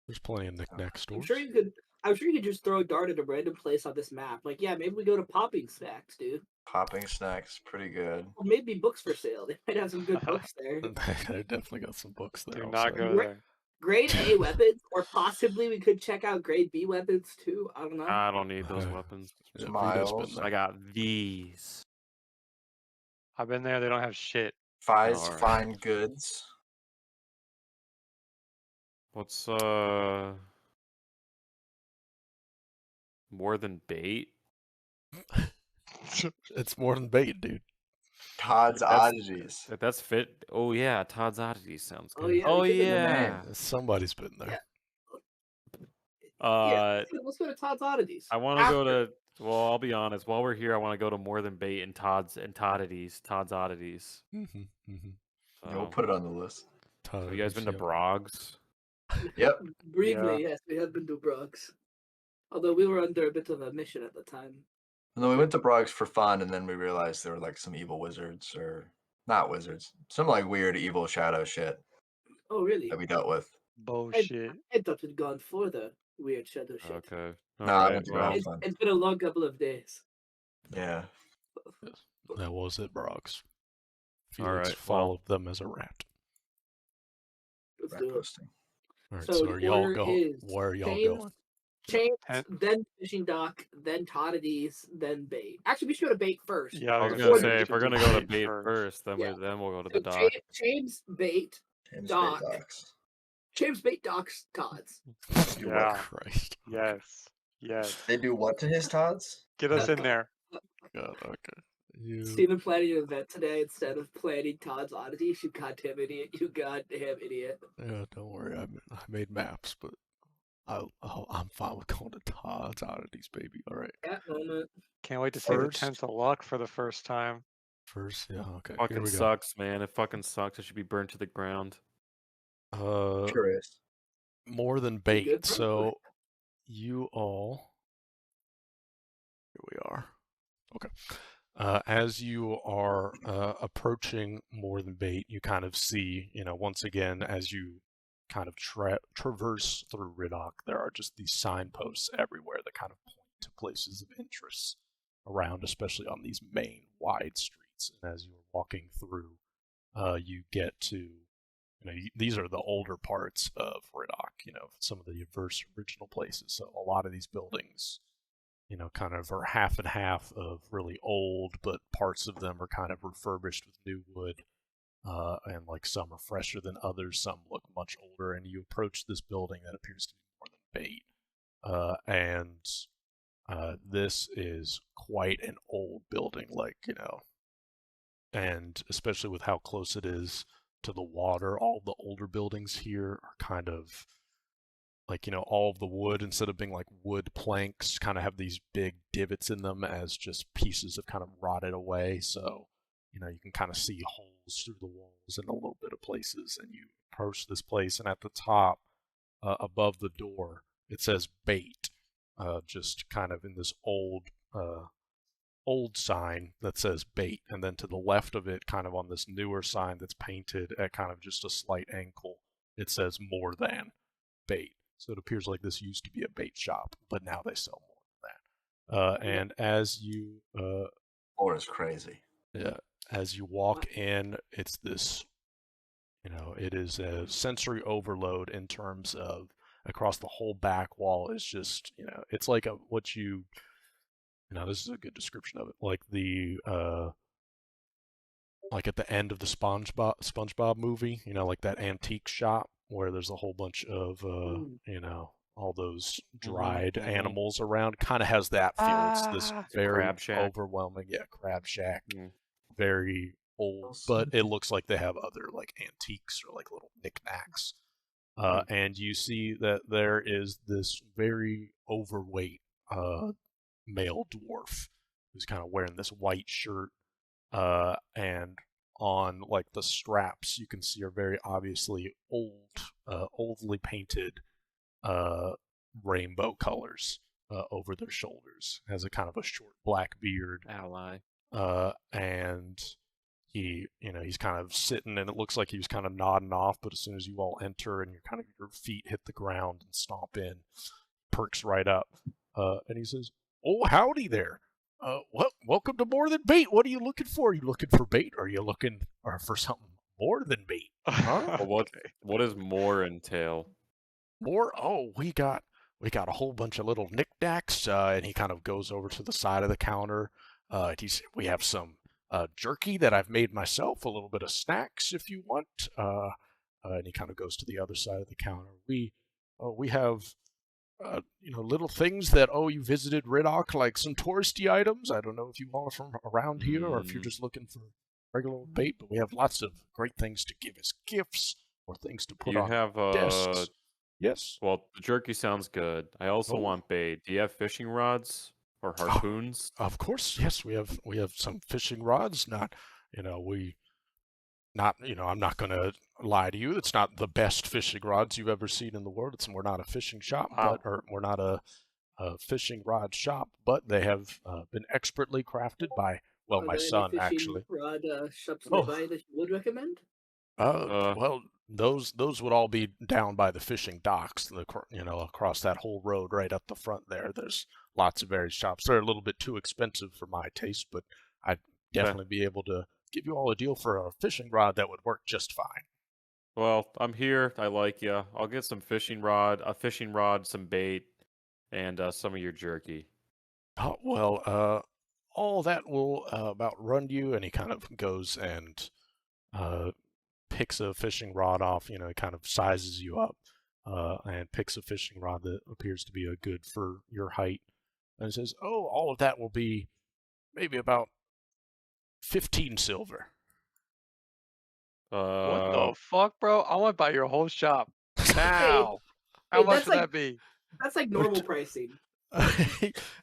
There's plenty of knick-knack I'm stores. sure you could just throw a dart at a random place on this map. Like, yeah, maybe we go to Popping Snacks, dude. Popping snacks, pretty good. Or maybe books for sale. They might have some good books there. They definitely got some books there. Do I'll not say. go there. Grade A weapons, or possibly we could check out grade B weapons too. I don't know. I don't need those weapons. Yeah, Vito's Miles. been there. I got these. I've been there. They don't have shit. Fi's Alright. fine goods. What's more than bait? It's more than bait, dude. Todd's That's- Oddities. If that's fit. Oh yeah, Todd's Oddities sounds Oh, good. yeah, Oh we could- yeah. Somebody's been there. Yeah, let's go to Todd's Oddities. I want to go to. Well, I'll be honest. While we're here, I want to go to More Than Bait and Todd's Oddities. Todd's Oddities. Mm-hmm, mm-hmm. Yeah, we'll put it on the list. Have you guys been to Broggs? Yep. Briefly, yes, we have been to Brooks. Although we were under a bit of a mission at the time. And then we went to Broggs for fun, and then we realized there were like some evil wizards, or not wizards, some like weird evil shadow shit Oh, really? that we dealt with. Bullshit. I thought we'd gone for the weird shadow shit. Okay. No, I went to well, Broggs. Fun. It's been a long couple of days. Yeah. That was it, Broggs. Felix Alright, followed them as a rat. Let's Rat do it. posting. All right, So so the are y'all order go? is Where are y'all James- going? Chains, Tent. then fishing dock, then Toddities, then bait. Actually, we should go to bait first. Yeah, I was Before gonna we say get if we're to gonna go to bait. bait first, then Yeah. then we'll go to So the dock. James bait, James Doc. Bait Docks. James bait docks Todd's. Yeah. Christ. Yes. Yes. They do what to his Todd's? Get us in there. God, okay. You. Steven planning an event today instead of planning Todd's Oddities. You goddamn idiot. You goddamn idiot. Yeah, don't worry. I made maps, but I'm fine with going to Todd's Oddities, baby. All right. That moment. Can't wait to see the First- tents of luck for the first time. First, yeah, okay. Here Fucking we go. sucks, man. It fucking sucks. It should be burnt to the ground. Curious. More than good, bait. bro? So, you all we are. Okay. As you are approaching More Than Bait, you kind of see, once again, as you kind of traverse through Riddock, there are just these signposts everywhere that kind of point to places of interest around, especially on these main wide streets. And as you're walking through, you get to, these are the older parts of Riddock, some of the original places. So a lot of these buildings, kind of are half and half of really old, but parts of them are kind of refurbished with new wood. And like some are fresher than others, some look much older, and you approach this building that appears to be More Than Bait. This is quite an old building, and especially with how close it is to the water, all the older buildings here are kind of all of the wood, instead of being like wood planks, kind of have these big divots in them as just pieces have kind of rotted away. So, you can kind of see holes through the walls in a little bit of places. And you approach this place, and at the top, above the door, it says Bait, just kind of in this old sign that says Bait. And then to the left of it, kind of on this newer sign that's painted at kind of just a slight angle, it says More Than Bait. So it appears like this used to be a bait shop, but now they sell more than that. And as you Or is crazy. Yeah, as you walk in, it's this, it is a sensory overload in terms of across the whole back wall is just, it's like this is a good description of it, like like at the end of the SpongeBob movie, like that antique shop where there's a whole bunch of, all those dried animals around. Kind of has that feel. It's this very Crab Shack. overwhelming, Crab Shack. Very old, but it looks like they have other like antiques or like little knickknacks. And you see that there is this very overweight male dwarf who's kind of wearing this white shirt, and on like the straps you can see are very obviously oldly painted rainbow colors over their shoulders. Has a kind of a short black beard. Ally. And he's kind of sitting, and it looks like he was kind of nodding off, but as soon as you all enter and your feet hit the ground and stomp in, perks right up, and he says, "Oh, howdy there. Welcome to More Than Bait. What are you looking for? Are you looking for bait? Or are you looking for something more than bait? Huh? Well, what does more entail? More? Oh, we got a whole bunch of little knickknacks." And he kind of goes over to the side of the counter. We have some jerky that I've made myself. A little bit of snacks if you want. And he kind of goes to the other side of the counter. We have little things that, you visited Riddock, like some touristy items. I don't know if you want from around here or if you're just looking for regular bait, but we have lots of great things to give as gifts or things to put on desks. Yes. Well, the jerky sounds good. I also want bait. Do you have fishing rods or harpoons? Of course, yes. We have some fishing rods. I'm not going to lie to you. It's not the best fishing rods you've ever seen in the world. We're not a fishing shop, or we're not a fishing rod shop, but they have been expertly crafted by, my son, actually. Rod shops nearby that you would recommend? Well, those would all be down by the fishing docks, across that whole road right up the front there. There's lots of various shops. They're a little bit too expensive for my taste, but I'd definitely be able to give you all a deal for a fishing rod that would work just fine. Well, I'm here. I like you. I'll get some fishing rod, some bait, and some of your jerky. Oh, well, all that will about run you. And he kind of goes and picks a fishing rod off, he kind of sizes you up, and picks a fishing rod that appears to be a good for your height, and says, "Oh, all of that will be maybe about 15 silver." What the fuck, bro? I want to buy your whole shop now. How much would that be? That's like normal pricing.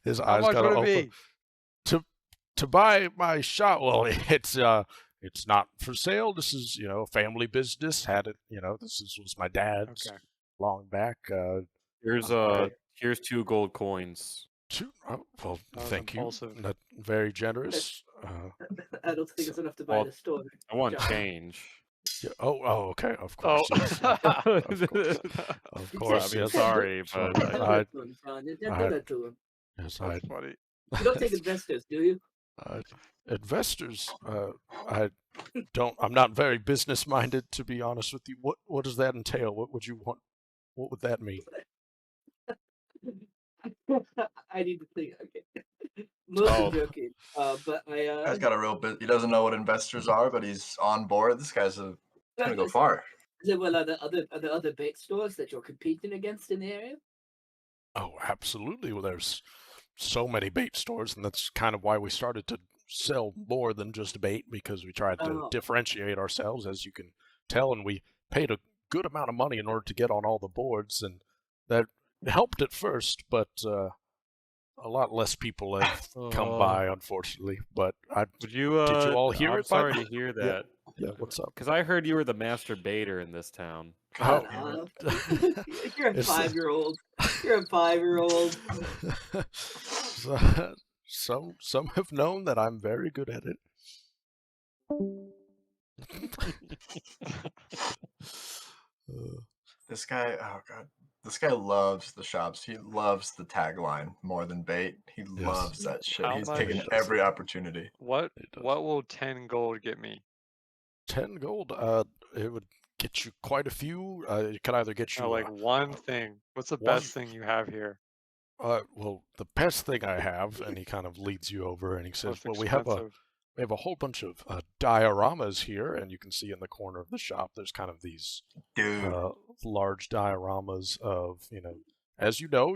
His How eyes much got would it open. be? To buy my shop, well, it's not for sale. This is, family business. Had it, was my dad's Okay. long back. Here's 2 gold coins. Well, That was thank you. impulsive. That's very generous. I don't think it's enough to buy Well, the store. I want John. change. Yeah, okay. Of Oh. course, yes. Of course, of You course, take- I mean, yes. sorry, So, but Don't do I, it to him, John. Don't I- do that to him. yes, That's funny. You don't take investors, do you? investors. I'm not very business minded, to be honest with you. What does that entail? What would you want? What would that mean? I need to think. Okay. Mostly Oh. joking. But Guy's got a real bit. He doesn't know what investors are, but he's on board. This guy's gonna go far. Well, are there other bait stores that you're competing against in the area? Oh, absolutely. Well, there's so many bait stores, and that's kind of why we started to sell more than just bait, because we tried to Oh. differentiate ourselves, as you can tell, and we paid a good amount of money in order to get on all the boards, and that helped at first, but a lot less people have come by, unfortunately. But Would you? did you all hear I'm it? by sorry the- to hear Yeah. that. Yeah, what's up? Because I heard you were the master baiter in this town. Shut Oh. up. You're a It's- 5-year-old. You're a 5-year-old. Some have known that I'm very good at it. This guy, oh god, this guy loves the shops. He loves the tagline more than bait. He Yes. loves that shit. How He's much? taking He does. every opportunity. What It does. what will 10 gold get me? 10 gold. It would get you quite a few. It could either get you No, like one thing. What's the one- best thing you have here? well, the best thing I have, and he kind of leads you over, and he says, Most "Well, expensive. we have a whole bunch of dioramas here, and you can see in the corner of the shop, there's kind of these Dude, large dioramas of, as you know,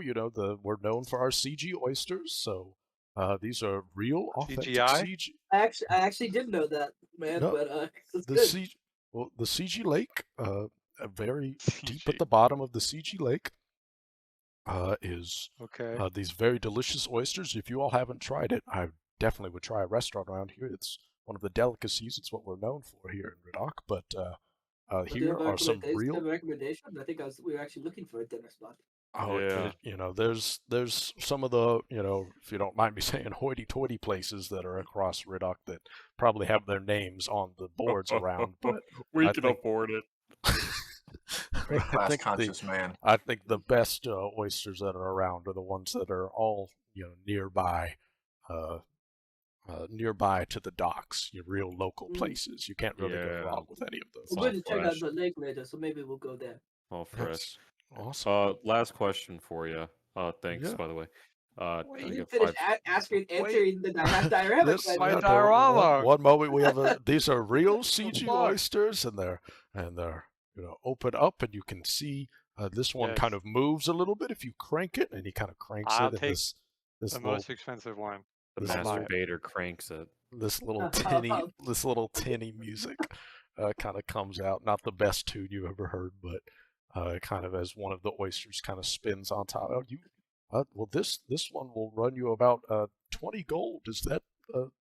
we're known for our CG oysters, so these are real authentic CGI? CG. I actually did know that, man. No, But it's The good. the CG lake, very deep at CG. the bottom of the CG lake, is Okay. these very delicious oysters. If you all haven't tried it, I definitely would try a restaurant around here. It's one of the delicacies. It's what we're known for here in Ridoc. But Do you here have a are some recommendation- real. have a recommendation? I think we were actually looking for a dinner spot. Oh, Yeah. there's some of the, if you don't mind me saying, hoity-toity places that are across Ridoc that probably have their names on the boards around, but we I can think- afford it. very I class think conscious man. I think the best oysters that are around are the ones that are all nearby, nearby to the docks. Your real local Mm. places. You can't really Yeah. go wrong with any of those. We're going to check out fresh. the lake later, so maybe we'll go there. All fresh. Awesome. Last question for you. Thanks, Yeah. by the way. Wait, I you didn't get finish 5. answering the diorama This- question. My yeah, diorama! one moment we have these are real CG fuck? oysters, and they're open up, and you can see this one kind Yes. of moves a little bit if you crank it, and he kind of cranks I'll it, and take this The little most expensive one. The this I'll master buy it. baiter cranks it. this little tinny music kind of comes out. Not the best tune you ever heard, but kind of as one of the oysters kind of spins on top. Oh, well, this one will run you about 20 gold. Is that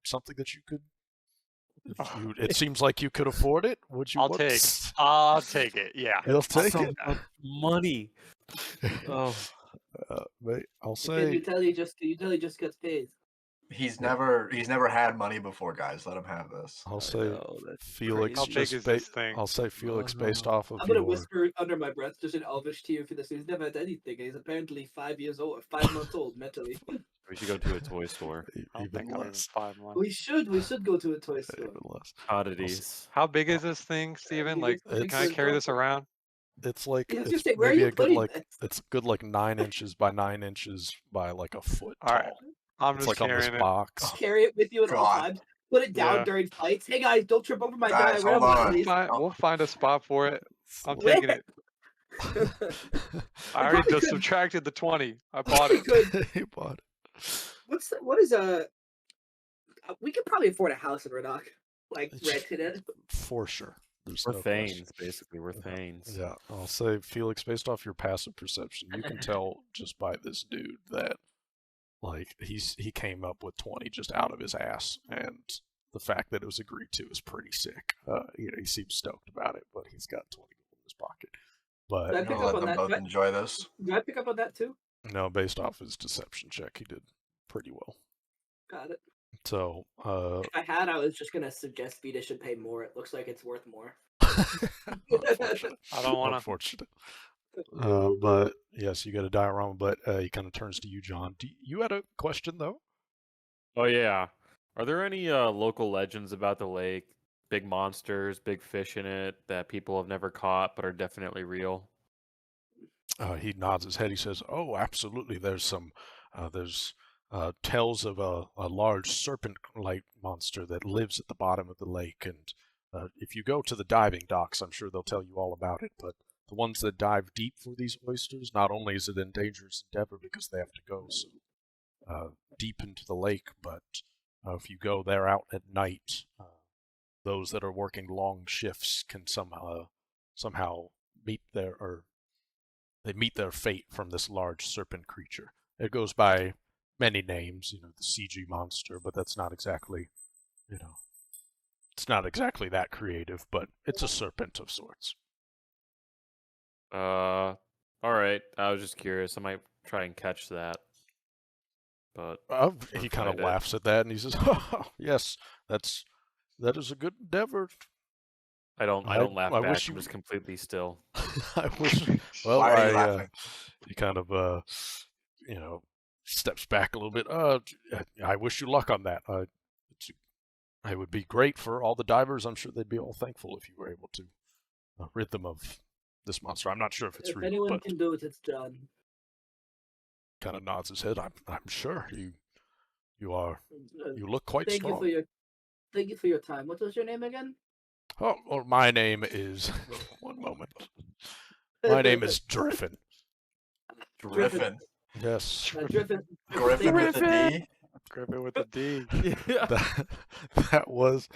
something that you could? It seems like you could afford it. Would you? I'll take it. Yeah. You'll take So it. much money. Oh, Mate, I'll Because say. utility just gets paid. He's never had money before, guys. Let him have this. I'll I say know, that's Felix. How crazy. big Just is this thing? I'll say Felix, Uh-huh. based off of I'm gonna your. whisper under my breath just in Elvish to you for this. He's never had anything. He's apparently 5 years old, 5 months old mentally. We should go to a toy store. I don't Even think I'm even less. 5 months. We should go to a toy store. Even less. Oddities. How big is this thing, Steven? Like, It's- can I carry this around? It's like Yeah, I was it's gonna say, where are maybe you a good putting like this? it's good like 9 inches by 9 inches by like a foot All right. tall. I'm It's just like on this carrying it. box. Carry it with you at all God. times. Put it down Yeah. during fights. Hey guys, don't trip over my Guys, hold diorama, on. please. We'll find a spot for it. I'm Where? taking it. I already probably just could- subtracted the 20. I bought it. Good. He bought What is we could probably afford a house in Redoc, like It's- rented it. for sure. There's We're no question. Thanes, basically. We're Thanes. Yeah, I'll say Felix, based off your passive perception, you can tell just by this dude that like he came up with 20 just out of his ass, and the fact that it was agreed to is pretty sick. He seems stoked about it, but he's got 20 in his pocket. But That- I'm pick gonna up let on them that, both but- enjoy this. Do I pick up on that too? No, based off his deception check, he did pretty well. Got it. So, If I had, I was just gonna suggest Vita should pay more. It looks like it's worth more. unfortunate. I don't want to. Unfortunate. But yes, you got a diorama, but he kind of turns to you, John. You had a question, though? Oh yeah. Are there any local legends about the lake? Big monsters, big fish in it that people have never caught but are definitely real? He nods his head. He says, "Oh, absolutely. There's some. There's tells of a large serpent-like monster that lives at the bottom of the lake. And if you go to the diving docks, I'm sure they'll tell you all about it. But the ones that dive deep for these oysters, not only is it a dangerous endeavor because they have to go so deep into the lake, but if you go there out at night, those that are working long shifts can somehow meet they meet their fate from this large serpent creature. It goes by many names, the CG monster, but that's not exactly, it's not exactly that creative, but it's a serpent of sorts." All right. I was just curious. I might try and catch that. But He kind of find it. laughs at that and he says, "Oh, yes, that is a good endeavor." I don't I laugh I back. wish I'm you- just completely still. I wish. Well, Why are you laughing? He kind of steps back a little bit. I wish you luck on that. It would be great for all the divers. I'm sure they'd be all thankful if you were able to rid them of this monster. I'm not sure if it's If real, anyone but can do it, it's John. kind of nods his head. I'm sure you are. Uh, You look quite thank strong. Thank you for your time. What was your name again? Oh, well, my name is. One moment. My name is Driffin. Griffin. Yes. Griffin. Griffin with a D. Griffin with a D. Yeah. That was.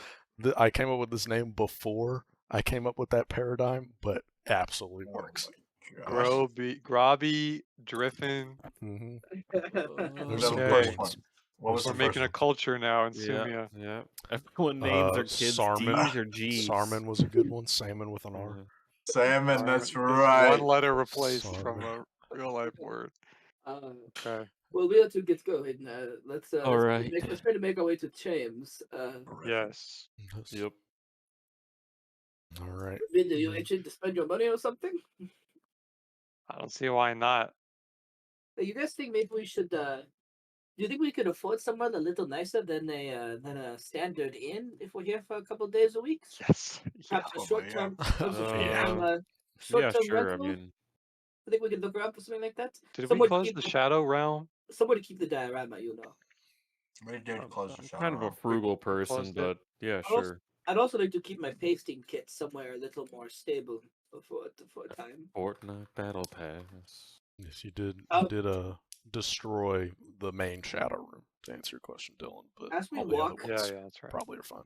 I came up with this name before I came up with that paradigm, but absolutely works. Oh Grobby, Driffin. hmm my There's gosh. some The good first ones. one. What was We're the making first a one? culture now in Yeah. Sumia. Yeah. Everyone names their kids Sarmin. D's or G's. Sarmin was a good one. Salmon with an R. Yeah. Salmon, that's Just right. one letter replaced from Sarmin. a real life word. Okay. Well, we have to get going. Let's All right. let's try to make our way to James. Yes. Yes. Yep. All right. Vin, do you itching to spend your money on something? I don't see why not. You guys think maybe we should? Do you think we could afford somewhere a little nicer than a standard inn if we're here for a couple of days a week? Yes. Yeah. Perhaps a Probably, short term, Yeah. Yeah, sure. rental. I mean, I think we could look around for something like that. Did we Somewhere to close keep the Shadow Realm? somewhere to keep the diorama, We did close the I'm shop. kind of a frugal we person, closed it. but yeah, I'd also- sure. I'd also like to keep my pasting kit somewhere a little more stable for a time. Fortnite Battle Pass. Yes, you did. Oh. You did destroy the main shadow room to answer your question, Dylan. But As we all the other walk- ones Yeah, that's right. probably are fine.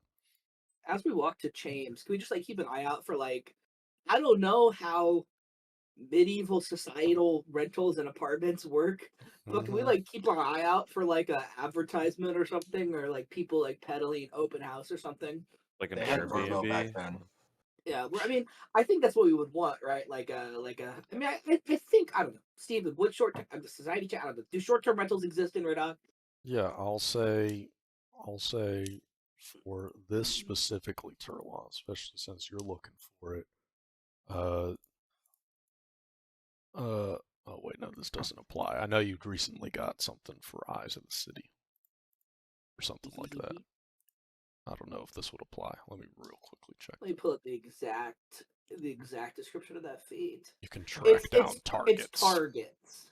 As we walk to James, can we just keep an eye out for I don't know how medieval societal rentals and apartments work, but can we Mhm. keep our eye out for a advertisement or something, or people peddling open house or something? Like an They had Virgo back Airbnb. then. Yeah, I think that's what we would want, right? I mean, I think I don't know, Steven. What short term the society chat? I don't know. Do short term rentals exist in Redon? Yeah, I'll say for this specifically, Turlon, especially since you're looking for it. Oh wait, no, this doesn't apply. I know you'd recently got something for Eyes of the City or something like that. I don't know if this would apply. Let me real quickly check. Let me pull up the exact description of that feed. You can track down targets. It's targets.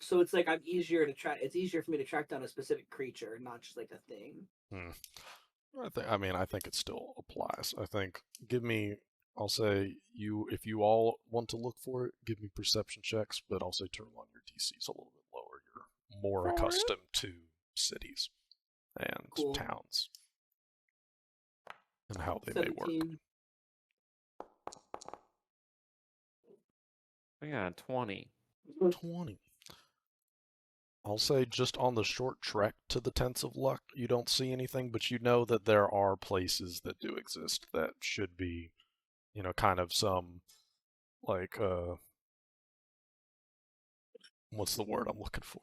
So it's I'm easier to track. It's easier for me to track down a specific creature, not just a thing. I think it still applies. I think I'll say if you all want to look for it, give me perception checks, but I'll say Turlon, your DC is a little bit lower. You're more accustomed to cities and towns and how they may work. 17. Yeah, 20. 20. I'll say just on the short trek to the Tents of Luck, you don't see anything, but you know that there are places that do exist that should be, kind of some what's the word I'm looking for?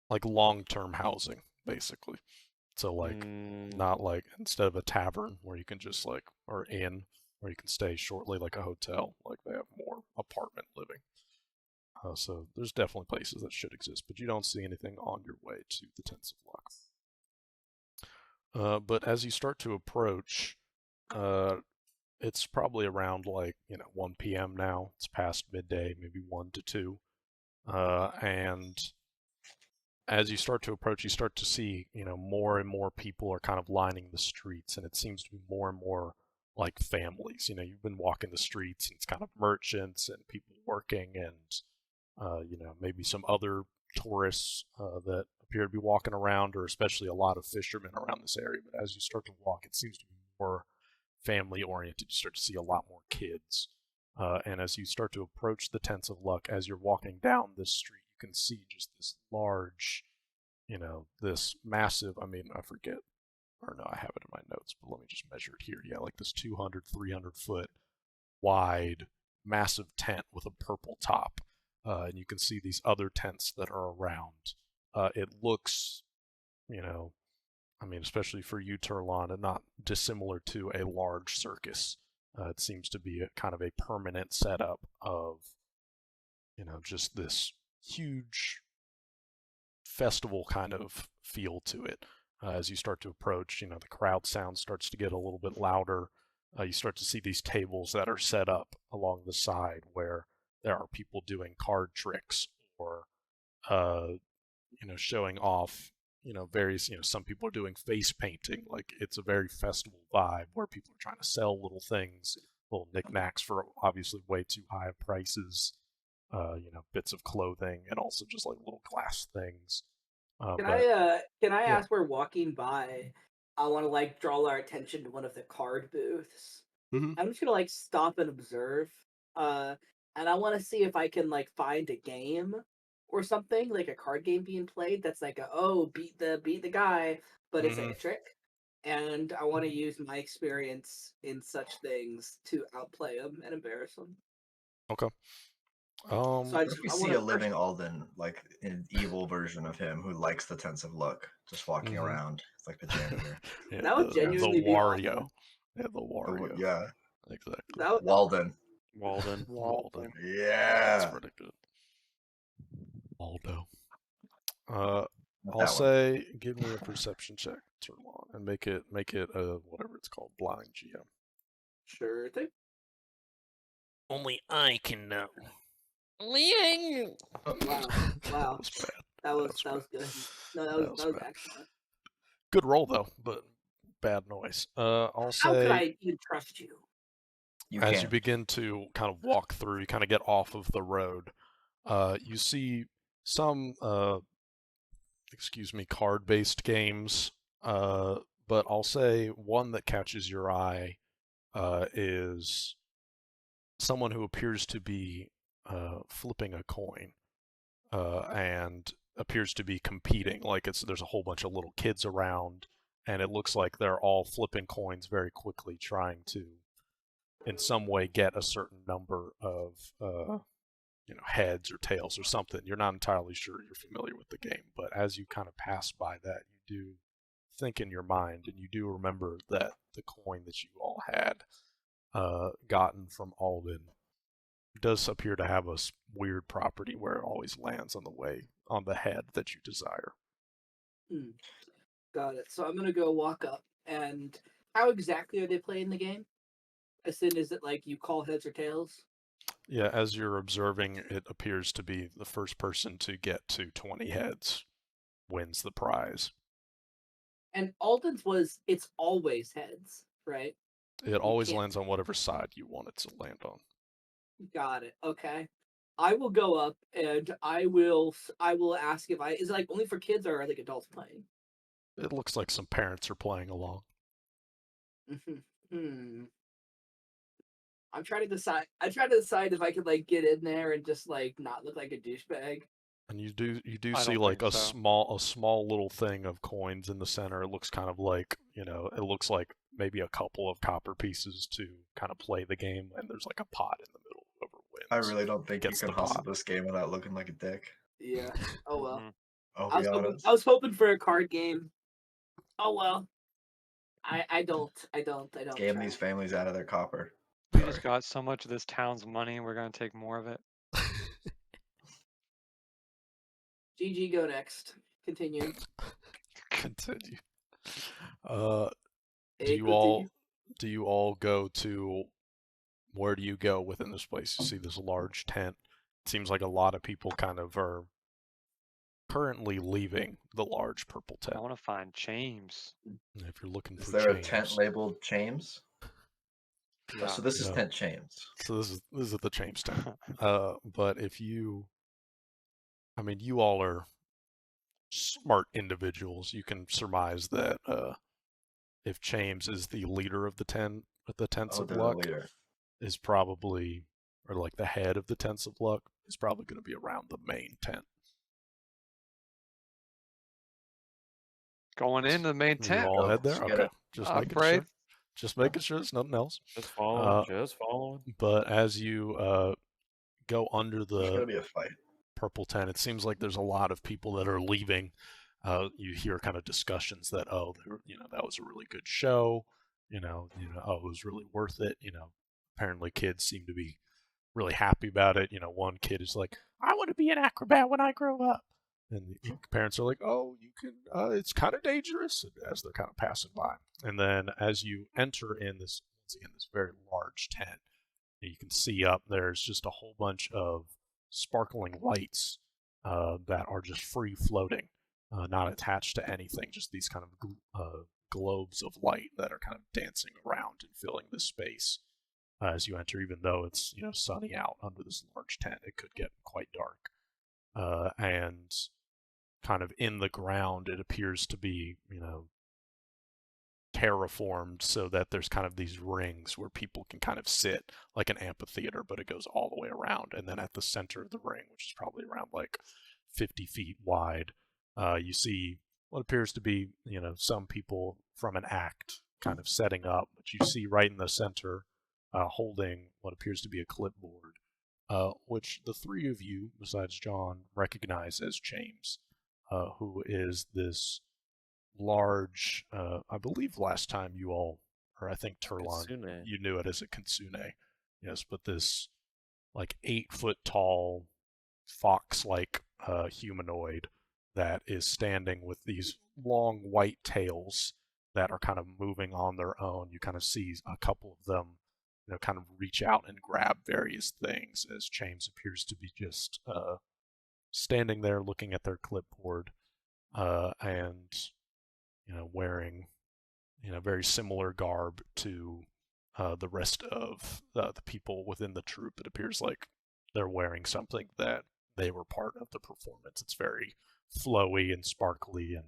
Like long-term housing, basically. So like not like instead of a tavern where you can just like or inn where you can stay shortly like a hotel, like they have more apartment living. So there's definitely places that should exist, but you don't see anything on your way to the Tents of Luck. But as you start to approach, it's probably around like 1 p.m. now. It's past midday, maybe 1 to 2, and as you start to approach, you start to see more and more people are kind of lining the streets, and it seems to be more and more like families. You've been walking the streets, and it's kind of merchants and people working, and maybe some other tourists that appear to be walking around, or especially a lot of fishermen around this area. But as you start to walk, it seems to be more family oriented. You start to see a lot more kids. And as you start to approach the Tents of Luck, as you're walking down this street, you can see just this large, this massive, I forget, or no, I have it in my notes, but let me just measure it here. Yeah, like this 200, 300 foot wide, massive tent with a purple top. And you can see these other tents that are around. It looks, especially for you, Turlon, not dissimilar to a large circus. It seems to be a kind of a permanent setup of, just this huge festival kind of feel to it. As you start to approach, the crowd sound starts to get a little bit louder. You start to see these tables that are set up along the side where there are people doing card tricks or, showing off, various, some people are doing face painting. Like it's a very festival vibe where people are trying to sell little things, little knickknacks for obviously way too high of prices, bits of clothing and also just like little glass things. Can But I yeah. ask, we're walking by, I want to like draw our attention to one of the card booths. Mhm. I'm just gonna like stop and observe, and I want to see if I can like find a game or something like a card game being played that's like beat the guy, but it's like a trick. And I want to use my experience in such things to outplay him and embarrass him. Okay. So What if we I see want a to living Alden, like an evil version of him who likes the Tents of Luck, just walking Mhm. around? It's like the janitor. Yeah, That would the genuinely be Wario. awesome. Yeah, the Wario. Yeah, Exactly. That would, Walden. Walden. Walden. That's Yeah, pretty good. Waldo. not I'll that one. say, give me a perception check, Turlon, and make it whatever it's called, blind GM. sure thing. Only I can know. Wow, That wow, was bad. that was bad. good. No, that was bad. excellent. Good roll though, but bad noise. I'll How could say I even trust you? You as can. you begin to kind of walk through, you kind of get off of the road. You see some card-based games. But I'll say one that catches your eye is someone who appears to be flipping a coin and appears to be competing. Like there's a whole bunch of little kids around, and it looks like they're all flipping coins very quickly, trying to, in some way, get a certain number of heads or tails or something. You're not entirely sure. You're familiar with the game, but as you kind of pass by that, you do think in your mind, and you do remember that the coin that you all had gotten from Alden does appear to have a weird property where it always lands on the head that you desire. Got it. So I'm gonna go walk up, and how exactly are they playing the game? As in, is it like you call heads or tails? Yeah, as you're observing, it appears to be the first person to get to 20 heads wins the prize. And Alden's it's always heads, right? It always lands on whatever side you want it to land on. Got it. Okay. I will go up and I will ask if is it like only for kids or are like adults playing? It looks like some parents are playing along. I'm trying to decide. I try to decide if I could like get in there and just like not look like a douchebag. And you do I see don't like think a so. small little thing of coins in the center. It looks kind of like, it looks like maybe a couple of copper pieces to kind of play the game, and there's like a pot in the middle, whoever I really don't think you Gets can the hustle pot. this game without looking like a dick. Yeah. Oh well. Mhm. I'll I be was hoping, honest. I was hoping for a card game. Oh well. I don't Scam try. these families out of their copper. We Sorry. just got so much of this town's money. We're gonna take more of it. GG, go next. Continue. Continue. Do Hey, you all go to, where do you go within this place? You see this large tent. It seems like a lot of people kind of are currently leaving the large purple I tent. want to find James. If you're looking Is for there a James. tent labeled Chames? Yeah. Oh, so this is No. tent Chames. So this is the James tent. But if you, I mean, you all are smart individuals. You can surmise that if James is the leader of the tents Oh, of they're the luck, leader. is probably, or like the head of the tents of luck, is probably going to be around the main tent. Going into the main You tent. all Go, head there? let's get Okay. it. Just I'm making brave. sure. Just making sure there's nothing else. Just following. But as you go under There's gonna the be a fight. purple tent, it seems like there's a lot of people that are leaving. You hear kind of discussions that, oh, that was a really good show. Oh, it was really worth it. Apparently kids seem to be really happy about it. One kid is like, I want to be an acrobat when I grow up. And the parents are like, oh, you can, it's kind of dangerous, as they're kind of passing by. And then as you enter in this very large tent, you can see up there's just a whole bunch of sparkling lights that are just free floating, not attached to anything, just these kind of globes of light that are kind of dancing around and filling this space. As you enter, even though it's sunny out under this large tent, it could get quite dark. And kind of in the ground, it appears to be terraformed so that there's kind of these rings where people can kind of sit, like an amphitheater, but it goes all the way around. And then at the center of the ring, which is probably around like 50 feet wide, you see what appears to be some people from an act kind of setting up, but you see right in the center, holding what appears to be a clipboard, which the three of you, besides John, recognize as James, who is this large, I believe last time you all, or I think Turlon, Kitsune. you knew it as a kitsune. Yes, but this like 8 foot tall fox-like humanoid that is standing with these long white tails that are kind of moving on their own. You kind of see a couple of them kind of reach out and grab various things, as James appears to be just standing there looking at their clipboard, and wearing very similar garb to the rest of the people within the troupe. It appears like they're wearing something that they were part of the performance. It's very flowy and sparkly, and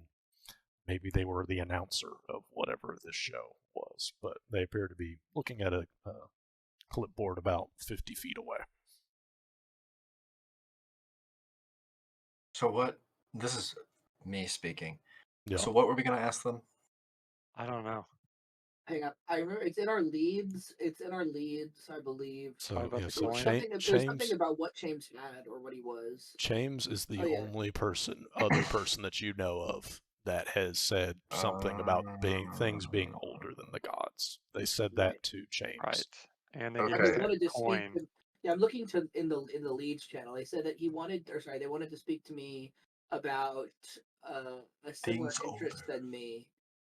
maybe they were the announcer of whatever this show was, but they appear to be looking at a clipboard about 50 feet away. So what? This is me speaking. Yeah. So what were we gonna ask them? I don't know. Hang on. I remember it's in our leads. I believe. So Probably about yeah, the so coin. There's something about what James had or what he was. James is the Oh, yeah. only other person that you know of that has said something about things being older than the gods. They said that Right. to James. Right. And they Okay. gave us They that wanted to coin. speak. Yeah, I'm looking to in the leads channel. They said that they wanted to speak to me about a similar Things interest older. than me,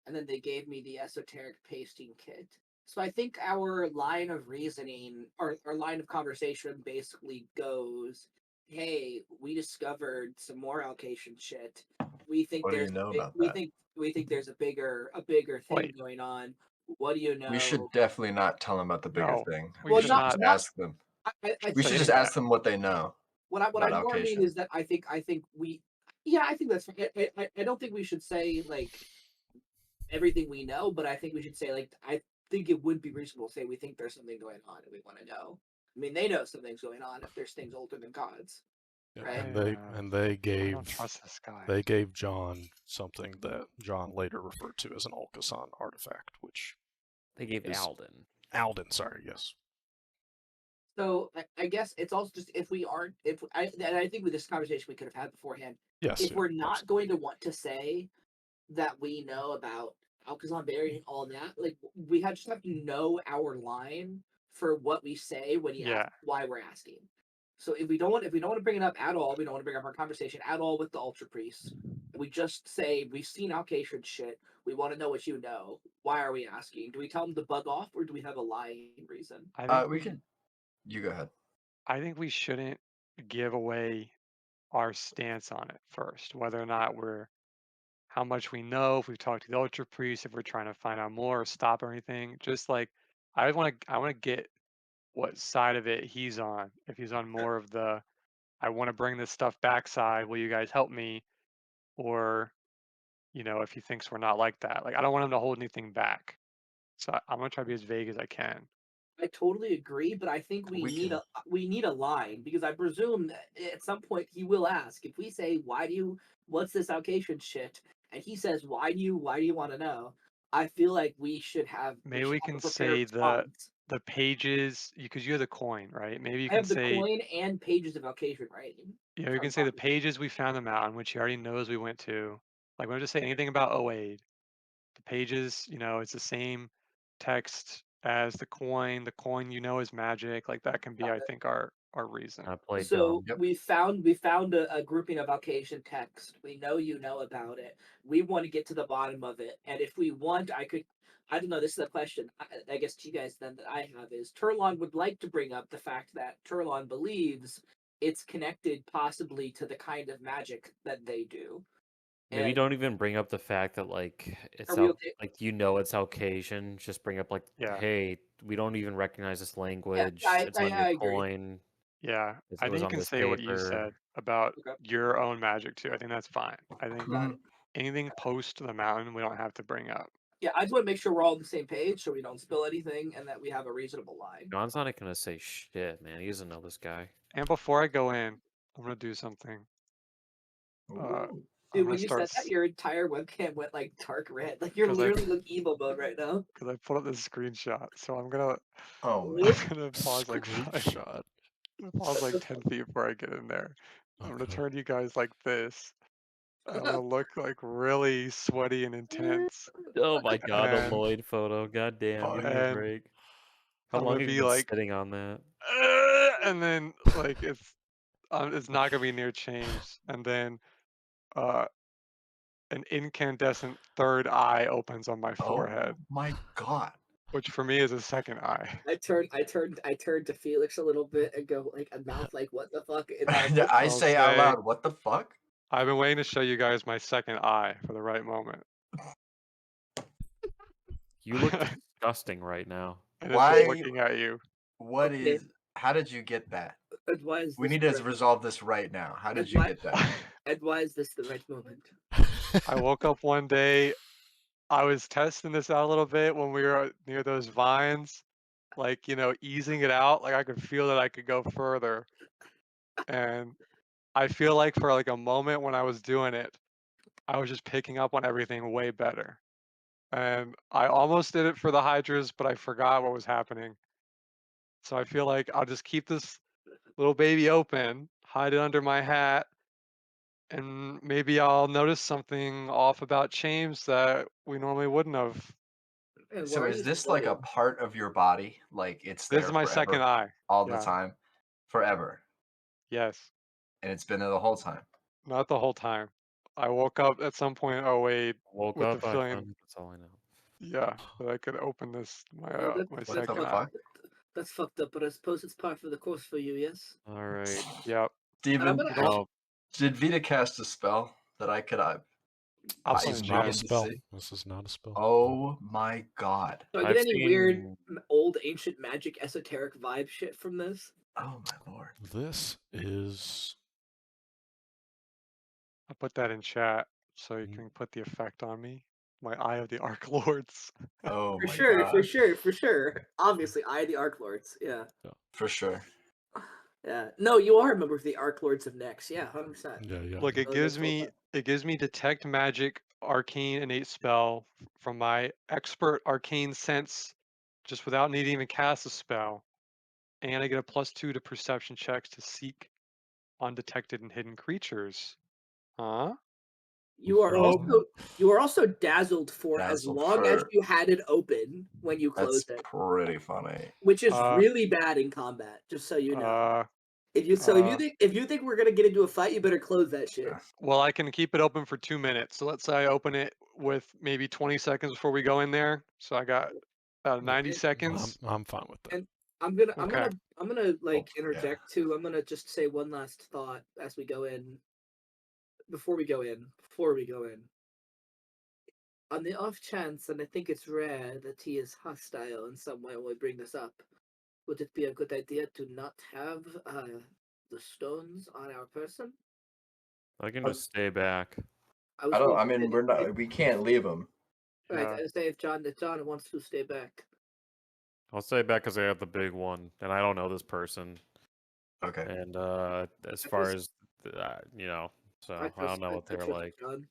and then they gave me the esoteric pasting kit. So I think our line of reasoning, or our line of conversation, basically goes, "Hey, we discovered some more Alkasan shit. We think What do there's you know a big, about that? we think there's a bigger thing Wait. going on. What do you know?" We should definitely not tell them about the bigger No, thing. we Well, should not just not ask them. I We should say just that. ask them what they know. what I about more mean Alkasan. is that I think we, yeah, I think that's I don't think we should say like everything we know, but I think we should say like I think it would be reasonable to say we think there's something going on and we want to know. I mean, they know something's going on if there's things older than gods, Yeah, right? and they I gave don't trust this guy. they gave John something that John later referred to as an Alkasan artifact, which They gave is- Alden. Alden, sorry, yes. So I guess it's also just if we aren't, if and I think with this conversation we could have had beforehand. Yes. If Yeah, we're not going to want to say that we know about Alkasan Barrier and all that, like just have to know our line for what we say when he Yeah. asks why we're asking. So if we don't want to bring it up at all, we don't want to bring up our conversation at all with the Ultra Priests. We just say we've seen Alkation shit. We want to know what you know. Why are we asking? Do we tell them to bug off, or do we have a lying reason? I think We can. You go ahead. I think we shouldn't give away our stance on it first, whether or not how much we know, if we've talked to the Ultra Priest, if we're trying to find out more or stop or anything. Just like I want to get what side of it he's on. If he's on more of the I want to bring this stuff back side, will you guys help me? Or, if he thinks we're not like that. Like I don't want him to hold anything back. So I'm gonna try to be as vague as I can. I totally agree, but I think we need a line because I presume that at some point he will ask. If we say, what's this Alkation shit? And he says, why do you want to know? I feel like we should have Maybe we a can prepared say response. the pages because you have the coin, right? Maybe you I can have the say coin and pages of Alkation writing. you can say the pages we found them out on, which he already knows we went to. Like we don't just say anything about 08. The pages, it's the same text as the coin. The coin, is magic. Like that can be, I think, our reason. I played So dumb. Yep. we found a grouping of Alkation text. We know you know about it. We want to get to the bottom of it, and if we want, I don't know. This is a question. I guess to you guys then that I have is Turlon would like to bring up the fact that Turlon believes it's connected possibly to the kind of magic that they do. Maybe And don't even bring up the fact that like are it's we out okay? like it's Caucasian. Just bring up like, Yeah. hey, we don't even recognize this Yeah, language. It's on your I agree. coin. Yeah. It I was think you on can this say what you paper. said about Okay. your own magic too. I think that's fine. I think Mhm. anything post the mountain we don't have to bring up. Yeah, I just want to make sure we're all on the same page so we don't spill anything and that we have a reasonable line. John's not gonna say shit, man. He doesn't know this guy. And before I go in, I'm gonna do something. I'm Dude, gonna when you start said that, your entire webcam went like dark red. Like you're 'cause I literally like evil mode right now. because I pulled up this screenshot. So I'm gonna Oh What? man. I'm gonna pause like Screenshot. 10 feet before I get in there. I'm gonna Okay. turn you guys like this. I'm gonna look like really sweaty and intense. Oh my god, the And Lloyd photo. God damn, give me a and break. How I'm long gonna have you be been like sitting on that? and then like it's not gonna be near change. And then uh an incandescent third eye opens on my forehead, Oh my god. which for me is a second eye. I turned to Felix a little bit and go like a mouth like what the fuck in that Yeah, I I'll say out say loud, what the fuck? I've been waiting to show you guys my second eye for the right moment. You look disgusting right now. And it's just Why? looking at you. What Okay. is? How did you get that? And why is We this need the to right, resolve this right now. How did and you why get that? and why is this the right moment? I woke up one day, I was testing this out a little bit when we were near those vines, like, easing it out. Like I could feel that I could go further. And I feel like for like a moment when I was doing it, I was just picking up on everything way better. And I almost did it for the hydras, but I forgot what was happening. So I feel like I'll just keep this little baby open, hide it under my hat, and maybe I'll notice something off about James that we normally wouldn't have. And why So are is you this like a sweating? part of your body? Like it's This there is my second forever, eye. all the Yeah. time, forever, Yes. and it's been there the whole time. Not the whole time. I woke up at some point in 08 Woke with the up, I feeling, found it. That's all I know. yeah, that I could open Well, my What that's the second fucked. eye. fuck, That's fucked up, but I suppose it's par for the course for you. Yes. All right. Yep. And I'm Steven? gonna You don't. Well, Did Vita cast a spell that I could I'll This play is in not chat. a begin to spell. see? This is not a spell. Oh my god. Do I get I've any weird seen old ancient magic esoteric vibe shit from this? Oh my lord. This is. I'll put that in chat so you can put the effect on me. My Eye of the Arc Lords. Oh For my sure, god. for sure. Obviously, I the Arc Lords. Yeah. For sure. Yeah. No, you are a member of the Arc Lords of Nyx. Yeah, 100%. Yeah, yeah. Look, it gives me detect magic, arcane, innate spell from my expert arcane sense, just without needing to even cast a spell. and I get a +2 to perception checks to seek undetected and hidden creatures. Huh? You are Oh. also dazzled for as Dazzled long as for- you had it open when you That's closed it, pretty funny. which is Uh, really bad in combat. Just so you know. If you uh, think we're gonna get into a fight, you better close that shit. Yeah. Well, I can keep it open for 2 minutes. So let's say I open it with maybe 20 seconds before we go in there. So I got about 90 And- seconds. I'm fine with that. And I'm gonna Okay. like yeah. interject too. I'm gonna just say one last thought as we go in. Before we go in. On the off chance, and I think it's rare that he is hostile in some way when we bring this up, would it be a good idea to not have the stones on our person? I can just stay back. I don't. I mean, we're not. We can't leave him. Right, Yeah. I say if John wants to stay back. I'll stay back because I have the big one, and I don't know this person. Okay. And as I far trust- as so I don't know what I they're trust like. John.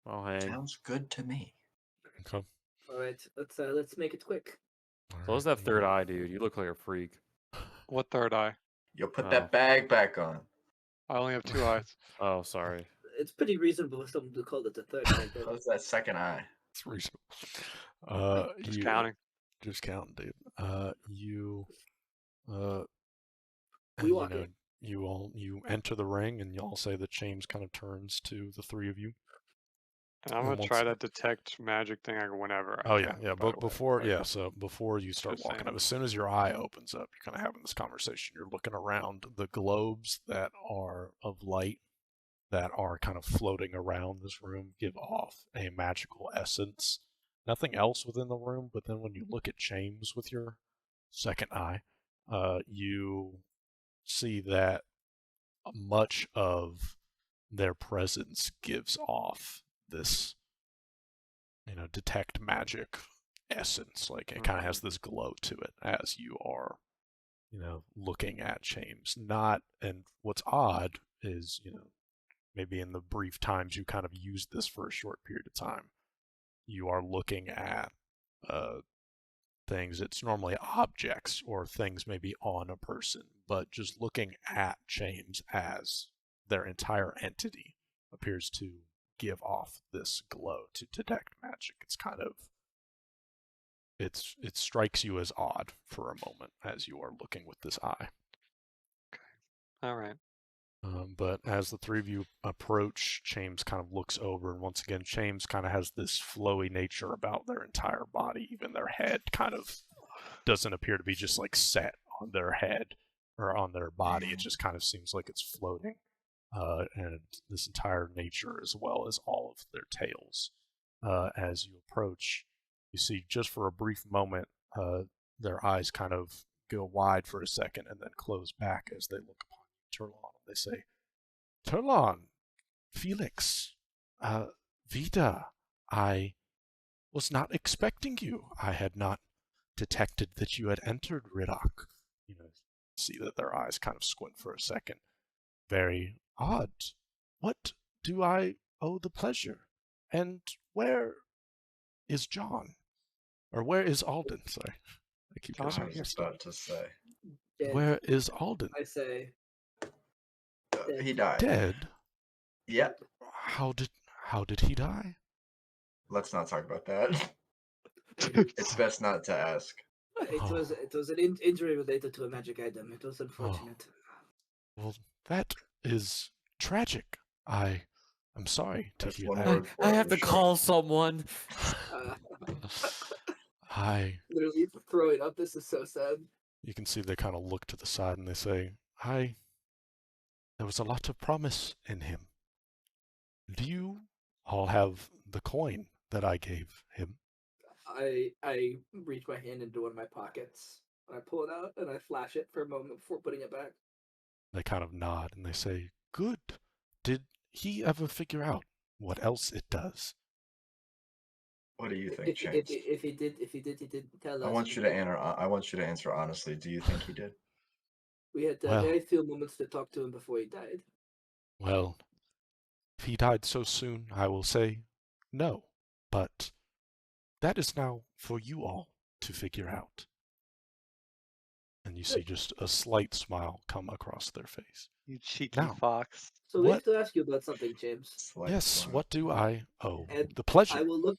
I'll hang. Sounds good to me. Okay. All right, let's make it quick. Close that third eye, dude. You look like a freak. What third eye? You'll put Oh. that bag back on. I only have 2 eyes. Oh, sorry. It's pretty reasonable for someone to call it the third eye. though. Close that second eye. It's reasonable. Just You counting. just counting, dude. You We and walk in. you enter the ring, and you all say that James kind of turns to the three of you. And I'm And gonna try once- that detect magic thing whenever. I Oh yeah, can, yeah. by the But way. before, Like, yeah. So before you start just walking saying. up, as soon as your eye opens up, you're kind of having this conversation. You're looking around. The globes that are of light that are kind of floating around this room give off a magical essence. Nothing else within the room, but then when you look at James with your second eye, you see that much of their presence gives off this, detect magic essence. Like it kind of has this glow to it as you are, looking at James. Not, and what's odd is, maybe in the brief times you kind of used this for a short period of time, you are looking at things. It's normally objects or things maybe on a person, but just looking at James as their entire entity appears to give off this glow to detect magic. It's kind of it strikes you as odd for a moment as you are looking with this eye. All right. But as the three of you approach, James kind of looks over, and once again, James kind of has this flowy nature about their entire body. Even their head kind of doesn't appear to be just like set on their head or on their body. It just kind of seems like it's floating. And this entire nature, as well as all of their tails. As you approach, you see just for a brief moment, their eyes kind of go wide for a second and then close back as they look upon you, Turlon. They say, Turlon, Felix, Vida, I was not expecting you. I had not detected that you had entered Riddock. See that their eyes kind of squint for a second. Very odd. What do I owe the pleasure? And where is John? Or where is Alden? Sorry. I keep John's I getting was about to say. Dead, Where is Alden? I say. He died. Dead? Yep. How did he die? Let's not talk about that. It's best not to ask. It was an injury related to a magic item. It was unfortunate. Well, that is tragic. I'm sorry to That's hear one that. word for I it, have for to sure. call someone. Literally throwing up. This is so sad. You can see they kind of look to the side and they say, there was a lot of promise in him. Do you all have the coin that I gave him? I reach my hand into one of my pockets and I pull it out and I flash it for a moment before putting it back. They kind of nod and they say, good. Did he ever figure out what else it does? What do you think, If James? he did, he didn't tell us. I want you to answer honestly. Do you think he did? We had Well- very few moments to talk to him before he died. Well, if he died so soon, I will say no. But that is now for you all to figure out. And you see just a slight smile come across their face. You cheeky Now, fox. So we have what? to ask you about something, James. Slight Yes, smile. what do I owe? And The pleasure. I will look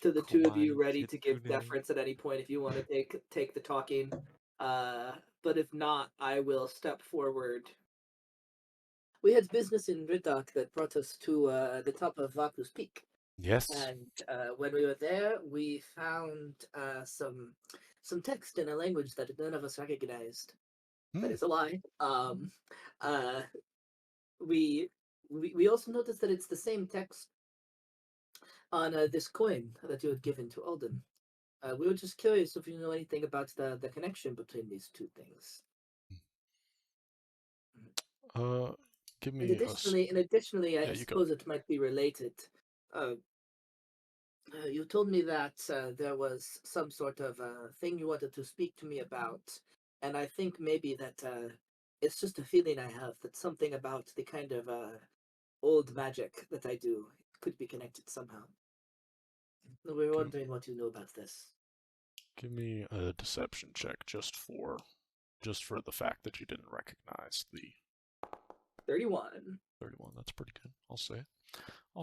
to the two of you Kawaii ready to give kitsune. deference at any point if you want to take the talking. But if not, I will step forward. We had business in Ridak that brought us to the top of Vaku's Peak. Yes. And when we were there, we found some text in a language that none of us recognized. That is a lie. We also noticed that it's the same text on this coin that you had given to Alden. We were just curious if you know anything about the connection between these two things. Give And me additionally, I Yeah, you go. suppose it might be related. You told me that there was some sort of thing you wanted to speak to me about, and I think maybe that it's just a feeling I have that something about the kind of old magic that I do could be connected somehow. We were wondering what you know about this. Give me a deception check just for the fact that you didn't recognize the 31. 31. That's pretty good. I'll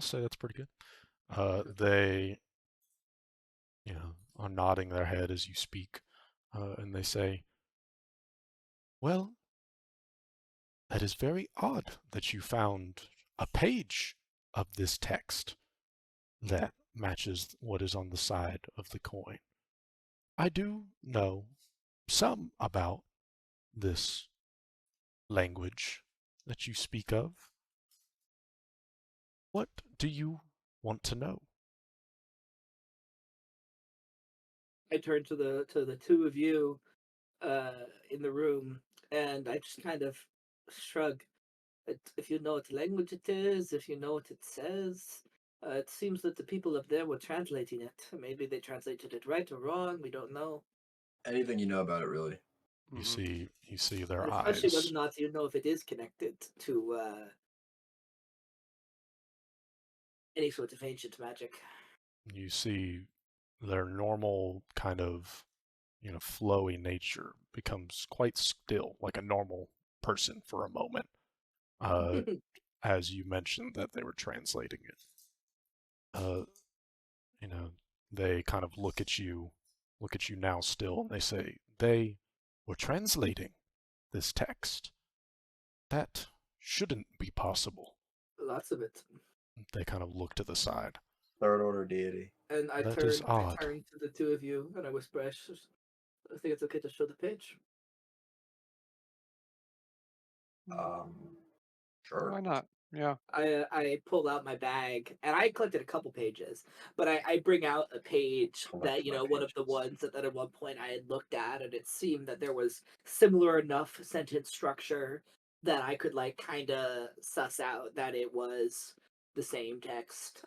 say that's pretty good. They, are nodding their head as you speak, and they say, "Well, that is very odd that you found a page of this text that matches what is on the side of the coin. I do know some about this language that you speak of. What do you want to know?" I turn to the two of you in the room, and I just kind of shrug. If you know what language it is, if you know what it says, it seems that the people up there were translating it. Maybe they translated it right or wrong. We don't know. Anything you know about it, really. You see their And especially whether eyes. or not you know if it is connected to any sort of ancient magic. You see their normal kind of, flowy nature becomes quite still, like a normal person for a moment, as you mentioned that they were translating it. You know, they kind of look at you now still, and they say, they were translating this text. That shouldn't be possible. Lots of it. They kind of look to the side. Third order deity. And I That turn is odd. to the two of you and I whisper, I think it's okay to show the page. Sure. Why not? Yeah. I pull out my bag and I collected a couple pages, but I bring out a page that, Collected my one of the pages. ones that at one point I had looked at, and it seemed that there was similar enough sentence structure that I could like kind of suss out that it was the same text.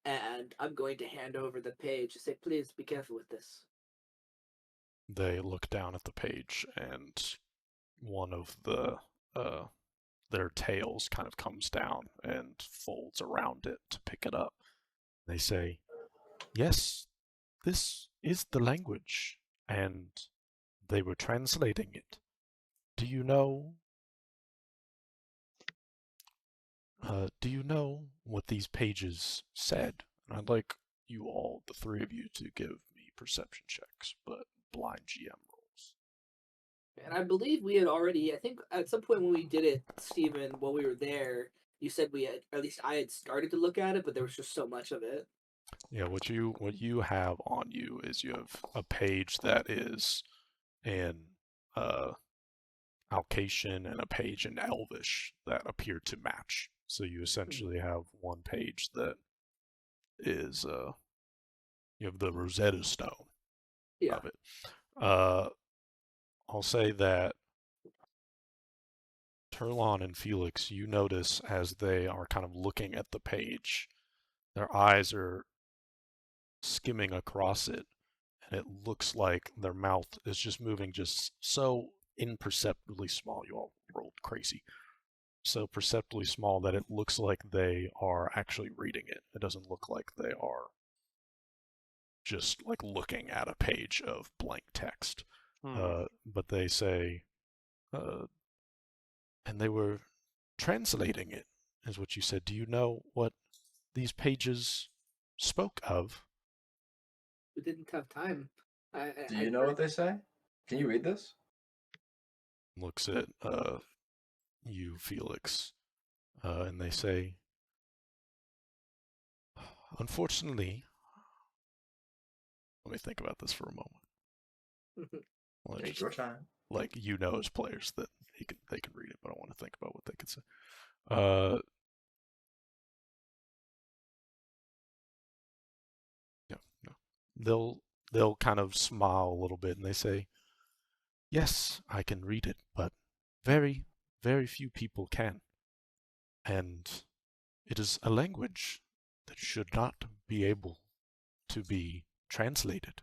And I'm going to hand over the page and say, please be careful with this. They look down at the page, and one of their tails kind of comes down and folds around it to pick it up. They say, "Yes, this is the language, and they were translating it. Do you know what these pages said?" And I'd like you all, the three of you, to give me perception checks, but blind GM rolls. And I believe we had already, I think at some point when we did it, Stephen, while we were there, you said we had, at least I had started to look at it, but there was just so much of it. Yeah, what you have on you is you have a page that is in Alkasan and a page in Elvish that appear to match. So you essentially have one page that is you have the Rosetta Stone Yeah. of it. I'll say that Turlon and Felix, you notice as they are kind of looking at the page, their eyes are skimming across it, and it looks like their mouth is just moving just so imperceptibly small. You all rolled crazy. So perceptibly small that it looks like they are actually reading it. It doesn't look like they are just like looking at a page of blank text. But they say, and they were translating it, is what you said. Do you know what these pages spoke of? We didn't have time. Do you know what they say? Can you read this? Looks at you, Felix, and they say, unfortunately, let me think about this for a moment. Well, Take just, your time. like, you know, as players that they can read it, but I want to think about what they could say. No. They'll kind of smile a little bit and they say, yes, I can read it, but very, very few people can. And it is a language that should not be able to be translated.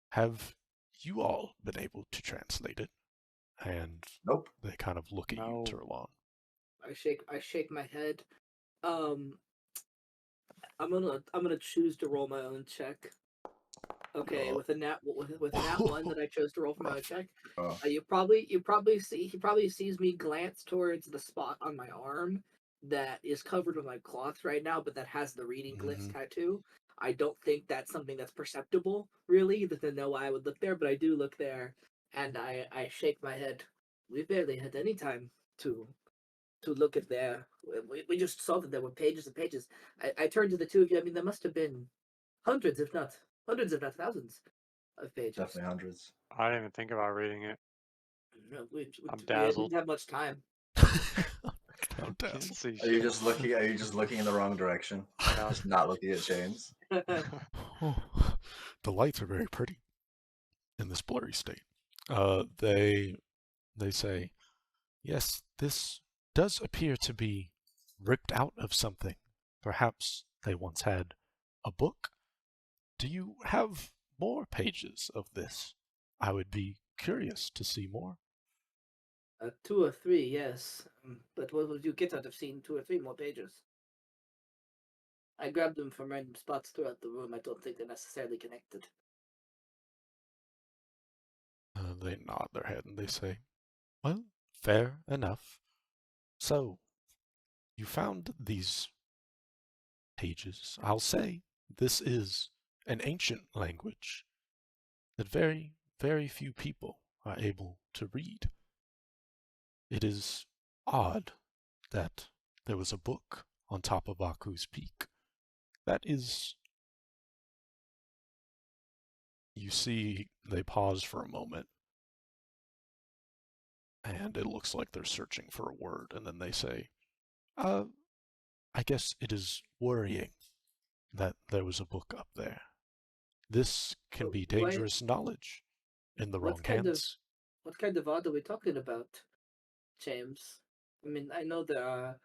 Have you all been able to translate it? And Nope. they kind of look at you, Turlon. I shake my head. I'm gonna choose to roll my own check. Okay, with a nat 1 that I chose to roll for my own check. Oh. He probably sees me glance towards the spot on my arm that is covered with my cloth right now, but that has the reading glyphs tattoo. I don't think that's something that's perceptible, really, that to know why I would look there, but I do look there, and I shake my head. We barely had any time to look at there. We just saw that there were pages and pages. I turned to the two of you. I mean, there must have been hundreds, if not thousands of pages. Definitely hundreds. I didn't even think about reading it. No, I'm we dazzled. didn't have much time. I'm Can't dazzled. see Are you shit. just looking in the wrong direction? Yeah. Just not looking at James. Oh, the lights are very pretty in this blurry state. They say, yes, this does appear to be ripped out of something. Perhaps they once had a book. Do you have more pages of this? I would be curious to see more. 2 or 3, yes. But what would you get out of seeing 2 or 3 more pages? I grabbed them from random spots throughout the room. I don't think they're necessarily connected. They nod their head and they say, well, fair enough. So, you found these pages. I'll say this is an ancient language that very, very few people are able to read. It is odd that there was a book on top of Aku's Peak. That is... You see, they pause for a moment, and it looks like they're searching for a word, and then they say, I guess it is worrying that there was a book up there. This can be dangerous knowledge in the wrong hands. What kind of odd are we talking about, James? I mean, I know there are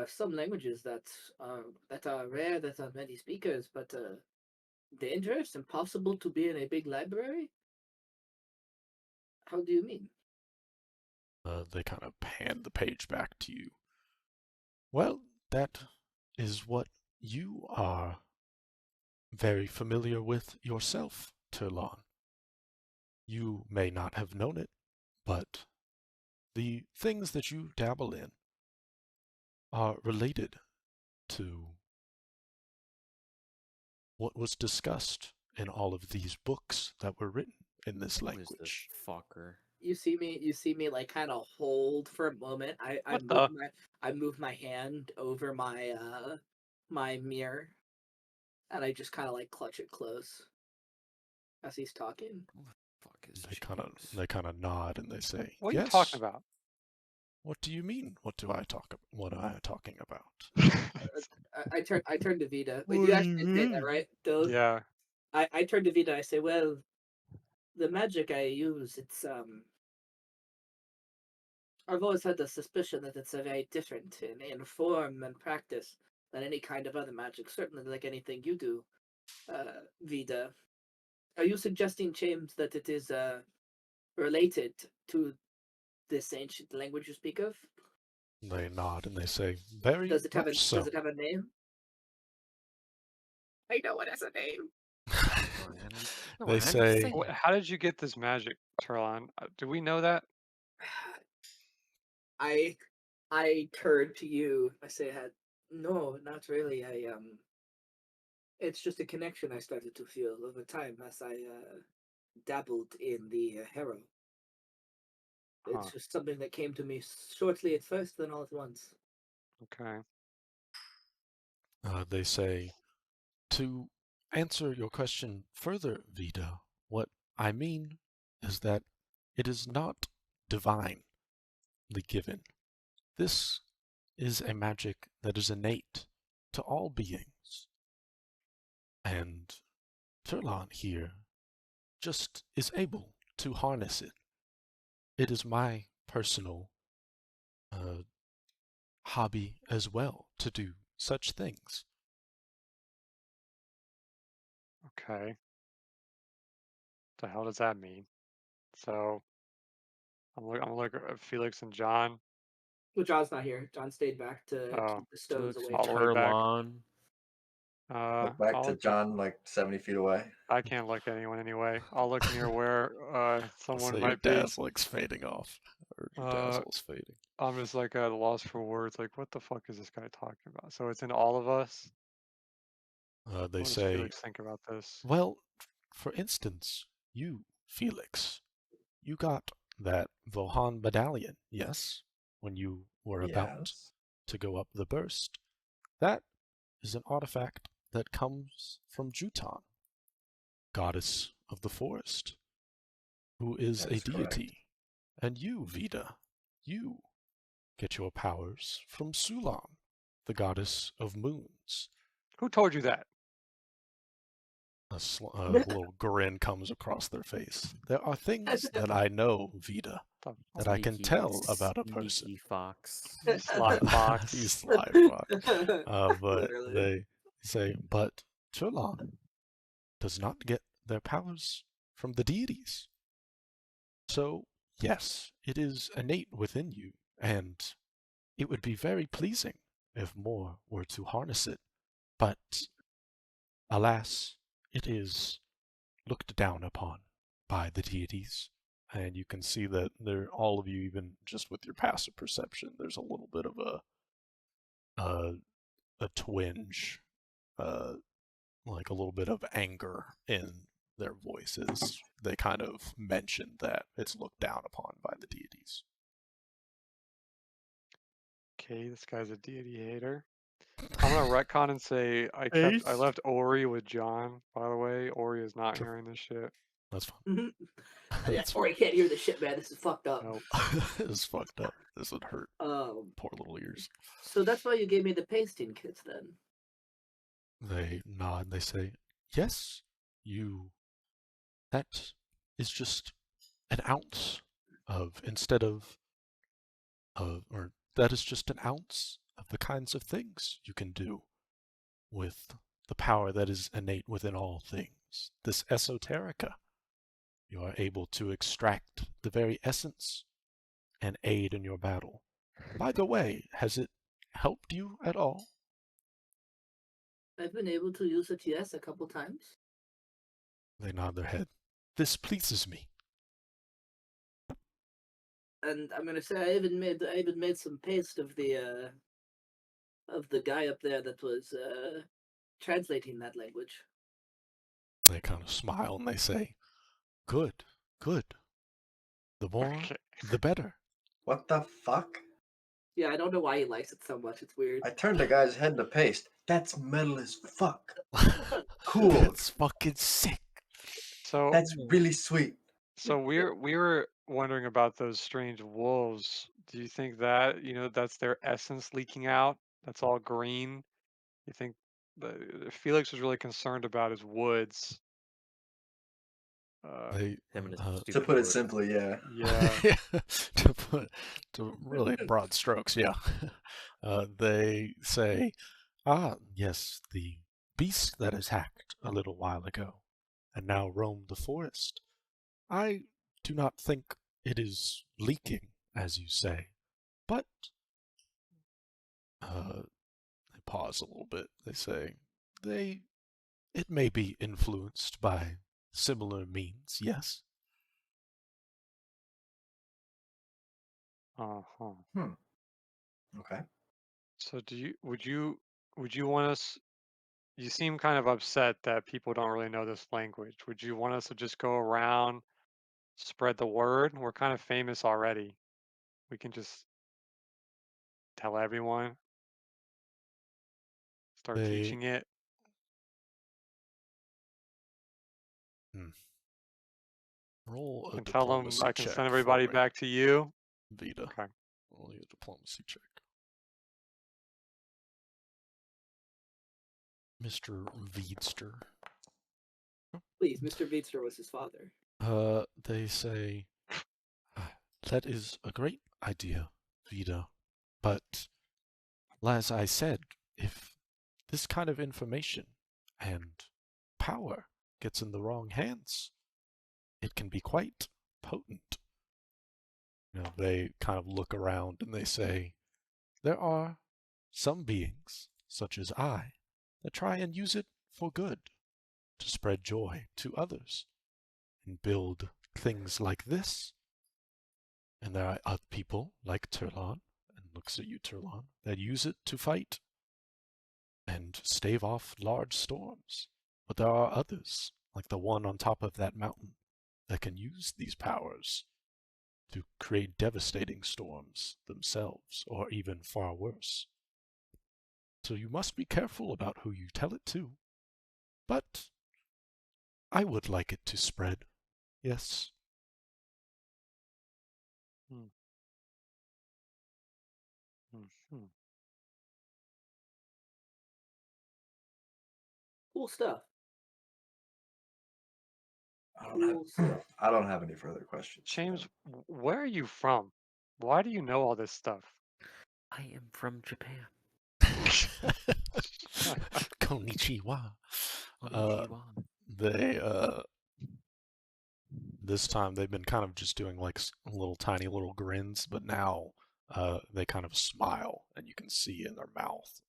some languages that are rare, that have many speakers, but dangerous, impossible to be in a big library? How do you mean? They kind of hand the page back to you. Well, that is what you are very familiar with yourself, Turlon. You may not have known it, but the things that you dabble in are related to what was discussed in all of these books that were written in this Who is language. this fucker? You see me like kind of hold for a moment. I move my hand over my my mirror, and I just kind of like clutch it close as he's talking. Fuck is They kind of nod and they say, What are yes. you talking about? What do you mean? What am I talking about? I turn to Vita. Wait, What you do actually you say that, mean? right? Dylan? Yeah. I turn to Vita. I say, well, the magic I use, it's I've always had the suspicion that it's a very different in form and practice than any kind of other magic. Certainly, like anything you do, Vida. Are you suggesting, James, that it is related to this ancient language you speak of? They nod and they say, very Does it have much so. Does it have a name? I know it has a name. They say, How did you get this magic, Turlon? Do we know that? I turn to you. I say, no, not really. It's just a connection I started to feel over time as I dabbled in the harrow. It's Huh. just something that came to me shortly at first, then all at once. Okay. they say, to answer your question further, Vida, what I mean is that it is not divinely given. This is a magic that is innate to all beings. And Turlon here just is able to harness it. It is my personal hobby as well to do such things. Okay. The hell does that mean? So I'm looking at Felix and John. Well, John's not here. John stayed back to Oh. keep the stones away. all the way back. Turlon. Look back I'll to look- John, like 70 feet away. I can't look at anyone anyway. I'll look near where someone So your might be. dazzling's fading off. Or your dazzle's fading. I'm just like at a loss for words. Like, what the fuck is this guy talking about? So it's in all of us. They What does say, Felix think about this? well, for instance, you, Felix, you got that Vohan medallion, yes? When you were about Yes. to go up the burst. That is an artifact that comes from Juton, goddess of the forest, who is That a is correct. deity. And you, Vida, you get your powers from Sulam, the goddess of moons. Who told you that? A little grin comes across their face. There are things that I know, Vida, that I can Sneaky, tell about a person. sneaky fox. Sly fox. You sly fox. But Literally. they say, but Turlon does not get their powers from the deities. So, yes, it is innate within you, and it would be very pleasing if more were to harness it. But, alas, it is looked down upon by the deities. And you can see that there, all of you, even just with your passive perception, there's a little bit of a twinge, like a little bit of anger in their voices. They kind of mention that it's looked down upon by the deities. Okay, this guy's a deity hater. I'm gonna retcon and say I Ace? left Ori with John. By the way, Ori is not hearing this shit. That's fine. Mhm. Yeah, That's or I can't hear this shit, man. This is fucked up. Nope. It's fucked up. This would hurt. Poor little ears. So that's why you gave me the pasting kits then. They nod. They say, yes, you. That is just an ounce of, instead of, or that is just an ounce of the kinds of things you can do with the power that is innate within all things. This esoterica. You are able to extract the very essence and aid in your battle. By the way, has it helped you at all? I've been able to use it, yes, a couple times. They nod their head. This pleases me. And I'm gonna say I even made some paste of the guy up there that was translating that language. They kind of smile and they say, good, good. The more, Okay. the better. What the fuck? Yeah, I don't know why he likes it so much. It's weird. I turned the guy's head to paste. That's metal as fuck. Cool. That's fucking sick. So That's really sweet. So we were wondering about those strange wolves. Do you think that, that's their essence leaking out? That's all green. You think Felix was really concerned about his woods? They, Him and his uh, To stupid put it wood. simply, yeah. Yeah. to really broad strokes, yeah. They say, yes, the beast that is hacked a little while ago and now roam the forest. I do not think it is leaking, as you say, but they pause a little bit. They say, it may be influenced by similar means, yes. Uh-huh. Okay. So would you want us, you seem kind of upset that people don't really know this language. Would you want us to just go around, spread the word? We're kind of famous already. We can just tell everyone, start They teaching it. roll a And tell them diplomacy I can check send for everybody me, back to you. Vita. Okay. Roll a diplomacy check. Mr. Veedster. Please, Mr. Veedster was his father. They say, that is a great idea, Vida. But, as I said, if this kind of information and power gets in the wrong hands, it can be quite potent. They kind of look around and they say, there are some beings, such as I, that try and use it for good, to spread joy to others, and build things like this. And there are other people, like Turlan, and looks at you, Turlan, that use it to fight and stave off large storms. But there are others, like the one on top of that mountain, that can use these powers to create devastating storms themselves, or even far worse. So you must be careful about who you tell it to. But I would like it to spread, yes. Mm-hmm. Cool stuff. I don't have any further questions. James, where are you from? Why do you know all this stuff? I am from Japan. Konnichiwa. Konnichiwa. They this time they've been kind of just doing like little tiny little grins, but now they kind of smile, and you can see in their mouth.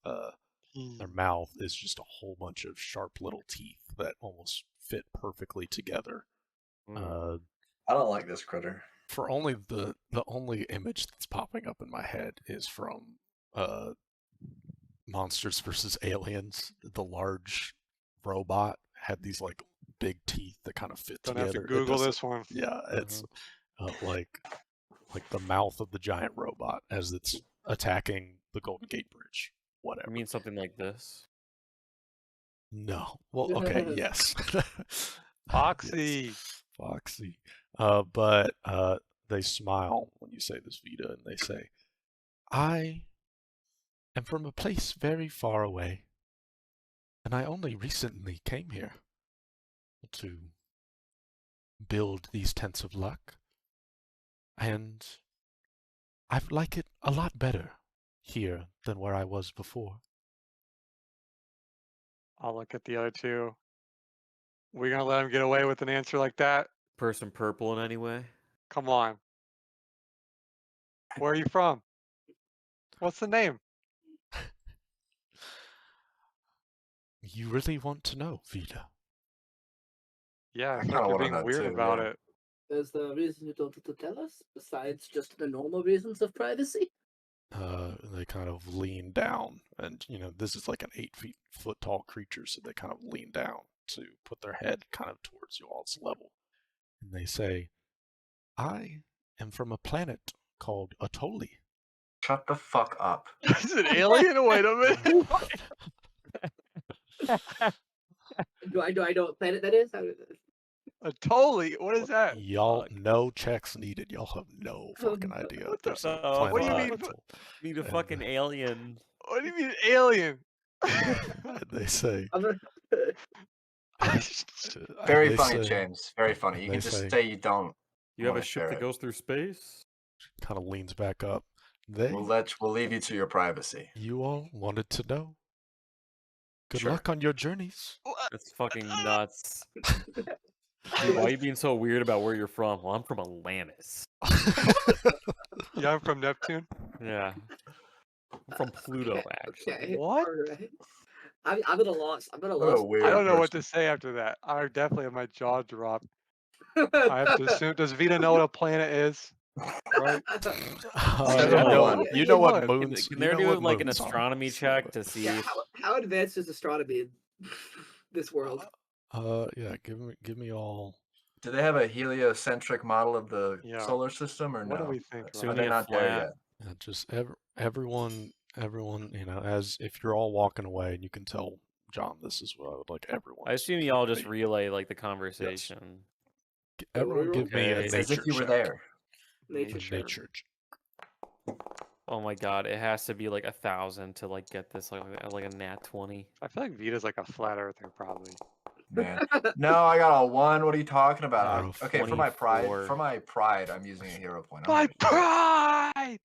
Their mouth is just a whole bunch of sharp little teeth that almost fit perfectly together. I don't like this critter. For only the only image that's popping up in my head is from Monsters vs. Aliens. The large robot had these like big teeth that kind of fit Don't together. have to Google this one. Yeah, it's like the mouth of the giant robot as it's attacking the Golden Gate Bridge. Whatever. You mean something like this? No. Well, okay, yes. Foxy. Yes. Foxy. But they smile when you say this, Vita, and they say, I am from a place very far away, and I only recently came here to build these tents of luck, and I like it a lot better here than where I was before. I'll look at the other two. We're gonna let him get away with an answer like that? Person purple in any way? Come on. Where are you from? What's the name? You really want to know, Vita? Yeah, I it's kinda like you're wanna being know weird too, about yeah. it. There's the reason you don't want to tell us, besides just the normal reasons of privacy? They kind of lean down, and this is like an 8 foot tall creature, so they kind of lean down to put their head kind of towards you all's level, and they say, I am from a planet called Atoli. Shut the fuck up. Is it alien? Wait a minute. Do I know what planet that is? Totally. What is that? Y'all, Fuck. no checks needed. Y'all have no fucking idea. What the There's a fuck? planet What do you called mean? Atol. Need a And, fucking alien. What do you mean alien? and they say, Very they funny, say- James. Very funny. You they can just say- say you don't. You have a wanna ship share that it. goes through space? kind of leans back up. We'll Leave you to your privacy. You all wanted to know. Good Sure. luck on your journeys. That's fucking nuts. Dude, why are you being so weird about where you're from? Well, I'm from Atlantis. Yeah, I'm from Neptune. Yeah. I'm from Pluto, actually. Okay, What? alright. I'm at a loss. I'm at a What a loss. weird I don't know what to person. say after that. I definitely have my jaw dropped. I have to assume. Does Vita know what a planet is? Right? Seven I to don't- one. You know what What? moons? Can you they know do what like an moons are, astronomy so, check to see? Yeah, how advanced is astronomy in this world? yeah. Give me all. Do they have a heliocentric model of the Yeah. solar system or What no? do we think? Are Ryan? they Sumia not there flat. yet? Just everyone. You know, as if you're all walking away, and you can tell John, this is what I would like everyone. I assume y'all just relay like the conversation. Everyone, give me a Okay. It's nature as if you were check. there. Nature A check. nature check. Oh my god, it has to be like 1,000 to like get this like a nat 20. I feel like Vita's like a flat earther, probably. Man. No, I got a 1. What are you talking about? Out of Okay, for my 24. pride, I'm using a hero point. I don't My give a shit. pride!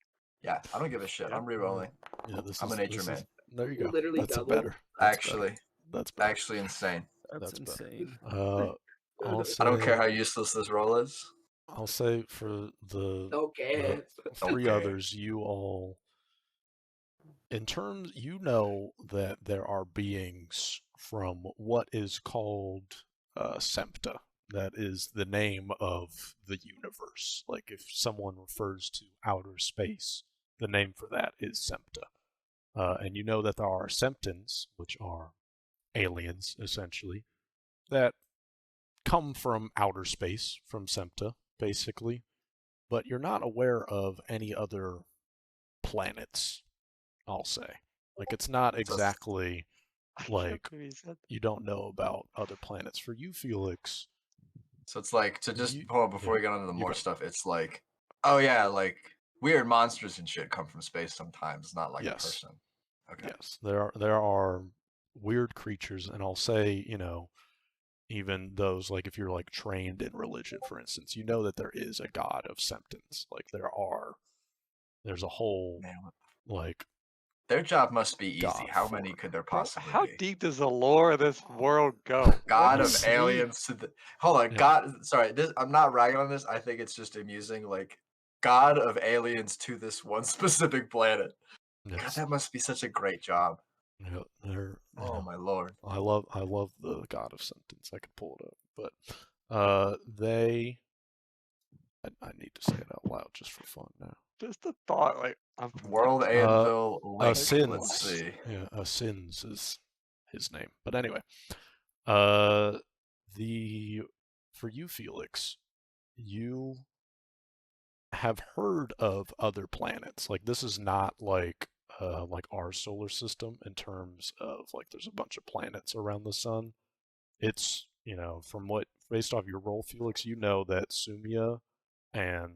Yeah, I don't give a shit. Yep. I'm re-rolling. Yeah, this I'm is a nature man. There you go. Literally That's double. a better. That's Actually, better. That's better. actually insane. That's That's better. insane. I'll say, I don't care how useless this roll is. I'll say for the Okay. three Okay. others, you all, in terms, you know that there are beings from what is called Sempta. That is the name of the universe. Like if someone refers to outer space, the name for that is Sempta. And you know that there are Semtans, which are aliens, essentially, that come from outer space, from Sempta, basically, but you're not aware of any other planets, I'll say. Like, it's not exactly I can't like believe he said you don't know about other planets. For you, Felix, So it's like, to just hold on before yeah, we get on to the you more got it. stuff, it's like, oh yeah, like weird monsters and shit come from space sometimes, not like a Yes. person. Okay. Yes, there are weird creatures, and I'll say, you know, even those, like if you're like trained in religion, for instance, you know that there is a god of Semtans. Like there's a whole Man, like their job must be easy. God How for many it. could there Bro, possibly how be? deep does the lore of this world go? God Well, of see- aliens to the hold on, Yeah. God. Sorry, I'm not ragging on this. I think it's just amusing. Like God of aliens to this one specific planet. God, Yes. that must be such a great job. Yeah, they're, you Oh know, my lord. I love the God of Sentence. I could pull it up, but they. I need to say it out loud just for fun now. Just the thought, like, I'm from World Anvil Link. Sins. Let's see. Yeah, Sins is his name. But anyway, the for you, Felix, you have heard of other planets. Like this is not like our solar system in terms of like there's a bunch of planets around the sun. It's, you know, from what based off your role, Felix, you know that Sumia and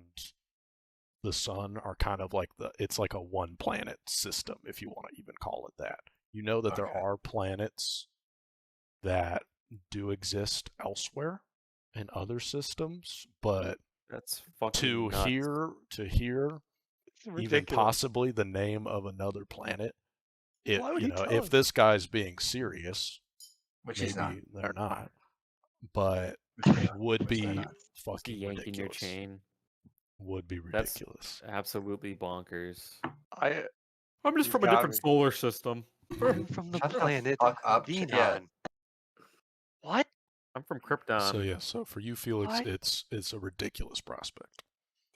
the sun are kind of like it's like a one planet system, if you want to even call it that. You know that there Okay. are planets that do exist elsewhere in other systems, but That's fucking to nuts. hear It's even ridiculous. possibly the name of another planet, Why would you he know, tell if us? this guy's being serious, Which he's not. maybe they're not, but would Which they're be not. Just fucking yanking your ridiculous. chain. Would be That's ridiculous. absolutely bonkers. I'm I'm just You from a got different me. solar system. from the Shut the planet fuck up. Venon. Yeah. What? I'm from Krypton. So yeah, so for you, Felix, What? it's a ridiculous prospect.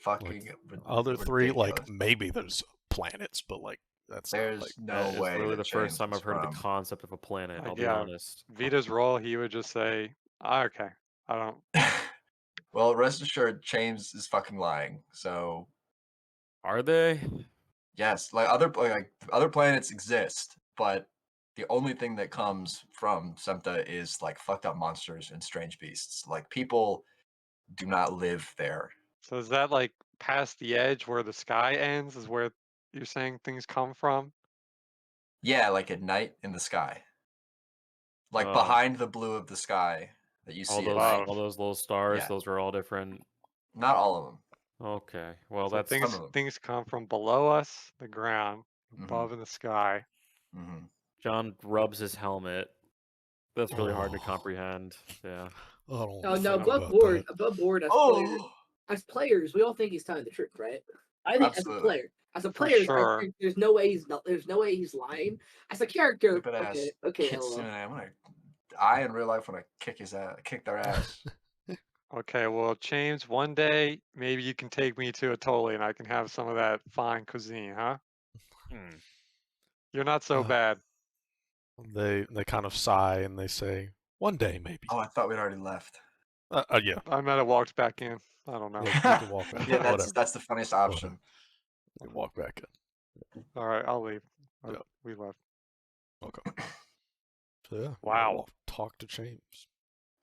Fucking Other three, like ridiculous. maybe there's planets, but like that's There's not like no It's way. literally that the first James time was I've heard of from- the concept of a planet, I'll be Yeah. honest. Vita's role, he would just say, okay, I don't. Well, rest assured, James is fucking lying. So Are they? yes, like other planets exist, but the only thing that comes from Semta is like fucked up monsters and strange beasts. Like people do not live there. So is that like past the edge where the sky ends? Is where you're saying things come from? Yeah, like at night in the sky, like Oh. behind the blue of the sky that you All see at those, night. all those little stars, Yeah. those are all different. Not all of them. Okay, well So that's some things of 'em. things come from below us, the ground, Mhm. above in the sky. Mm-hmm. John rubs his helmet. That's really hard to Oh. comprehend. Yeah. I don't No, think above about board, that. above board as players. Oh, As players, we all think he's telling the truth, right? I think as a Absolutely. player, As a For player, sure. there's no way he's lying. As a character, Stupid ass okay, Kitsune. LOL. I in real life want to kick their ass. Okay, well, James, one day maybe you can take me to Atoli and I can have some of that fine cuisine, huh? Hmm. You're not so bad. They kind of sigh and they say, "One day, maybe." Oh, I thought we'd already left. Yeah. I might have walked back in. I don't know. Yeah, you can walk back. Yeah, Whatever. that's the funniest option. You can walk back in. All right, I'll leave. Yeah. We left. Okay. So yeah. Wow. We'll talk to James.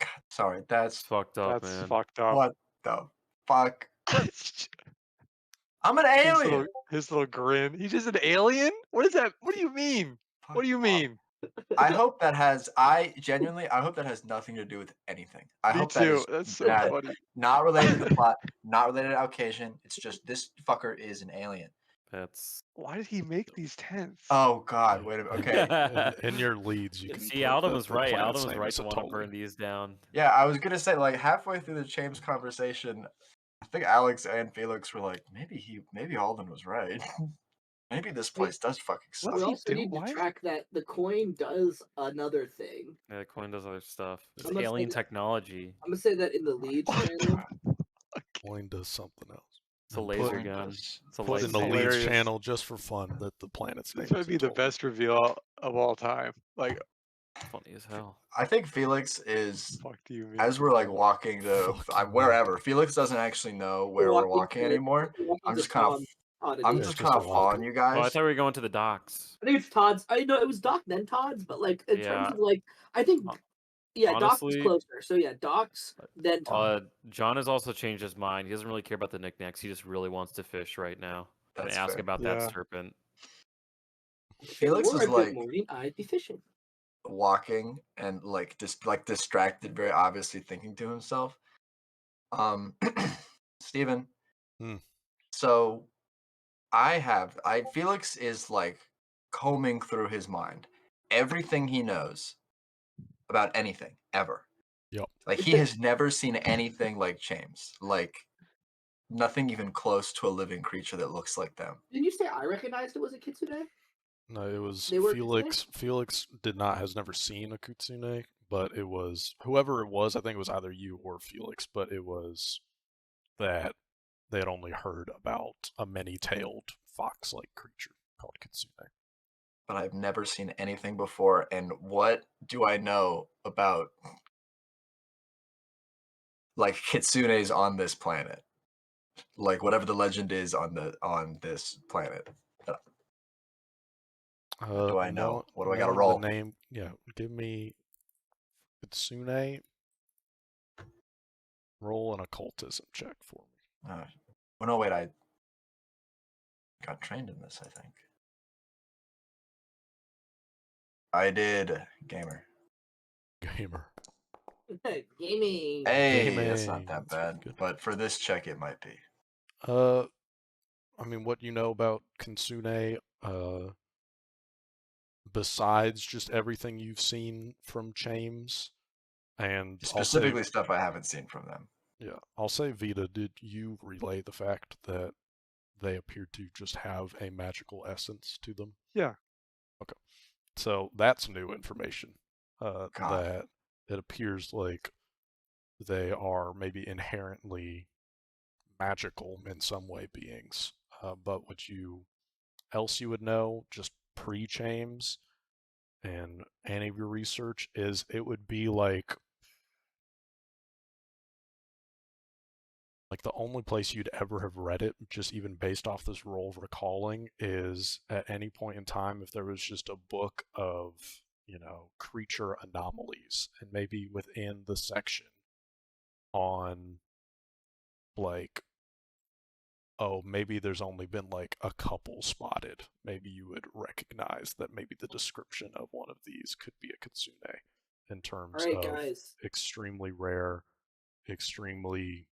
God, sorry, It's that's fucked up, That's man. fucked up. what the fuck. I'm an alien. His little grin. He's just an alien? What is that? What do you mean? What do you Fuck off. mean? I hope that has. I hope that has nothing to do with anything. I Me hope too. that is That's so funny. not related to the plot, not related to occasion. It's just this fucker is an alien. That's Why did he make these tents? Oh God, wait a minute. Okay, In your leads, you can See, put Alden that was the right. planet's Alden was name right is to want to Atoli. burn these down. yeah, I was gonna say like halfway through the James conversation, I think Alex and Felix were like, maybe Alden was right. Maybe this place does fucking suck. We he also do? need to Why is track that the coin does another thing. Yeah, the coin does other stuff. It's I'm gonna say alien that- technology. I'm gonna say that in the leads channel. Coin does something else. It's a And laser put- gun. It's a Put in laser the gun. leads hilarious. channel just for fun that the planet's name This might is be the Atoli. best reveal of all time. Like, Funny as hell. I think Felix is fuck do you mean? as we're like walking to Fuck you, wherever. Felix doesn't actually know where we're walking anymore. I'm just kind of Yeah, just a following you Oh, I guys. thought we were going to the docks. I think it's Todd's. I know it was Doc then Todd's, but like in terms Yeah. of like, I think Doc was Honestly, closer. So yeah, Doc's then Todd. John has also changed his mind. He doesn't really care about the knickknacks. He just really wants to fish right now. That's And ask fair. about Yeah. that serpent. Felix Or is a like good morning, I'd be fishing. walking and like just like distracted, very obviously thinking to himself. Steven. Hmm. So Felix is like combing through his mind everything he knows about anything ever. Yep. Like he has never seen anything like James. Like nothing even close to a living creature that looks like them. Didn't you say I recognized it was a kitsune? No, it was They were Felix. Felix has never seen a kitsune, but it was whoever it was. I think it was either you or Felix, but it was that they had only heard about a many-tailed fox-like creature called kitsune. But I've never seen anything before. And what do I know about like kitsunes on this planet? Like whatever the legend is on this planet. What do I know? What do I gotta knowing roll? The name, yeah. Give me kitsune. Roll an occultism check for me. Oh no, wait, I got trained in this, I think. I did gamer. Gamer. Gaming. Hey, that's not Gaming, that that's pretty bad. good. But for this check, it might be. I mean, what you know about kitsune, besides just everything you've seen from James, and Specifically stuff I haven't seen from them. Yeah, I'll say Vita, did you relay the fact that they appeared to just have a magical essence to them? Yeah. Okay. So that's new information. God. That it appears like they are maybe inherently magical in some way beings. But what else you would know, just pre-James and any of your research, is it would be like the only place you'd ever have read it, just even based off this roll of recalling, is at any point in time if there was just a book of, creature anomalies, and maybe within the section on like, oh, maybe there's only been like a couple spotted. Maybe you would recognize that maybe the description of one of these could be a kitsune in terms All right, of guys. extremely rare, extremely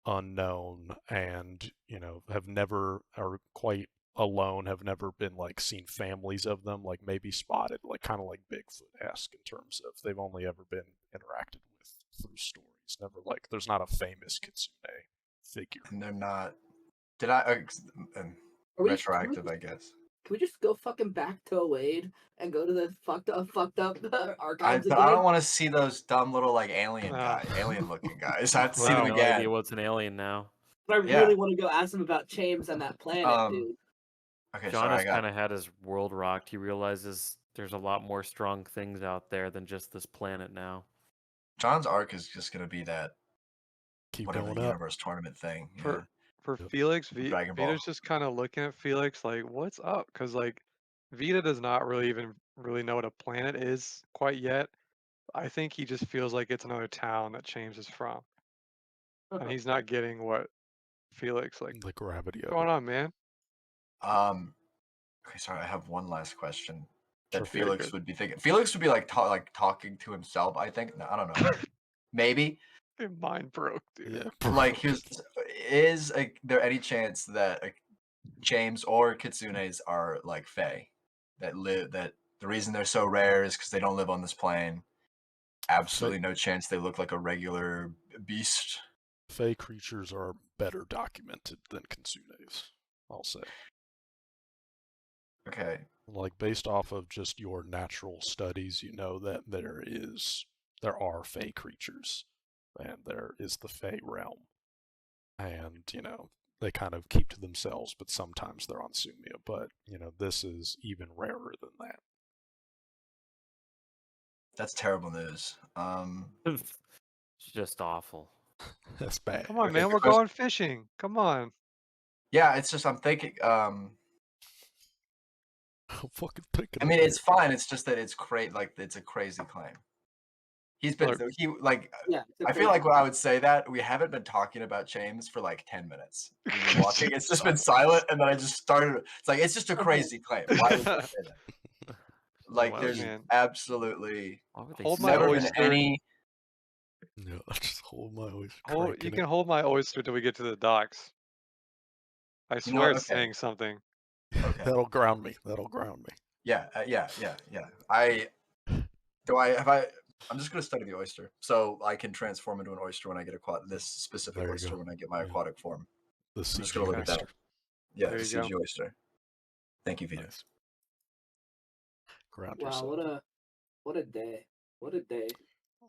unknown, and have never, or quite alone, have never been like seen families of them, like maybe spotted, like kind of like Bigfoot-esque in terms of they've only ever been interacted with through stories. Never like there's not a famous kitsune figure. And they're not Did I? Are we- Retroactive, I guess. Can we just go fucking back to Wade and go to the fucked up archives But again? I don't want to see those dumb little like alien Ah. looking guys. I have to I see have them no again. idea what's an alien now. But I Yeah. really want to go ask them about James and that planet, dude. Okay, John sorry, has kind of had his world rocked. He realizes there's a lot more strong things out there than just this planet now. John's arc is just gonna be that Keep whatever going the up. universe tournament thing. For Yep. Felix, Dragon Ball. Vita's just kind of looking at Felix like, "What's up?" Because like, Vita does not really know what a planet is quite yet. I think he just feels like it's another town that James is from, and he's not getting what Felix like. The gravity What's of going it. on, man? Okay, sorry, I have one last question Sure. that Yeah, Felix good. would be thinking. Felix would be like talking to himself. I think. No, I don't know. Maybe. Your mind broke, dude. Yeah. Like, is there any chance that James or Kitsunes are like Fae that live? That the reason they're so rare is because they don't live on this plane. Absolutely no chance they look like a regular beast. Fey creatures are better documented than Kitsunes, I'll say. Okay. Like, based off of just your natural studies, you know that there are Fey creatures, and there is the Fey realm. And, they kind of keep to themselves, but sometimes they're on Sumia. But, this is even rarer than that. That's terrible news. It's just awful. That's bad. Come on, Okay, man. good We're question. going fishing. Come on. Yeah, it's just I'm thinking. I'm fucking picking I mean, up it's fine. It's just that it's it's a crazy claim. He's been Look. Yeah, it's a I feel crazy like when I claim. would say that, we haven't been talking about James for like 10 minutes. We've been It's walking. just It's just been silence. silent, and then I just started. It's like it's just a crazy claim. Why would you say that? Like, Why there's would- Man. absolutely why would they Hold say my never that? been oyster. any. No, just hold my voice. You can hold my oyster till we get to the docks. I You swear know what? it's Okay. saying something. Okay. That'll ground me. That'll ground me. Yeah. I'm just gonna study the oyster, so I can transform into an oyster when I get this specific There you oyster go. when I get my Yeah. aquatic form. The I'm just CG gonna look at that. oyster. Yeah, There the you go. CG oyster. Thank you, Vito. Nice. Ground Wow, yourself. what a day. What a day.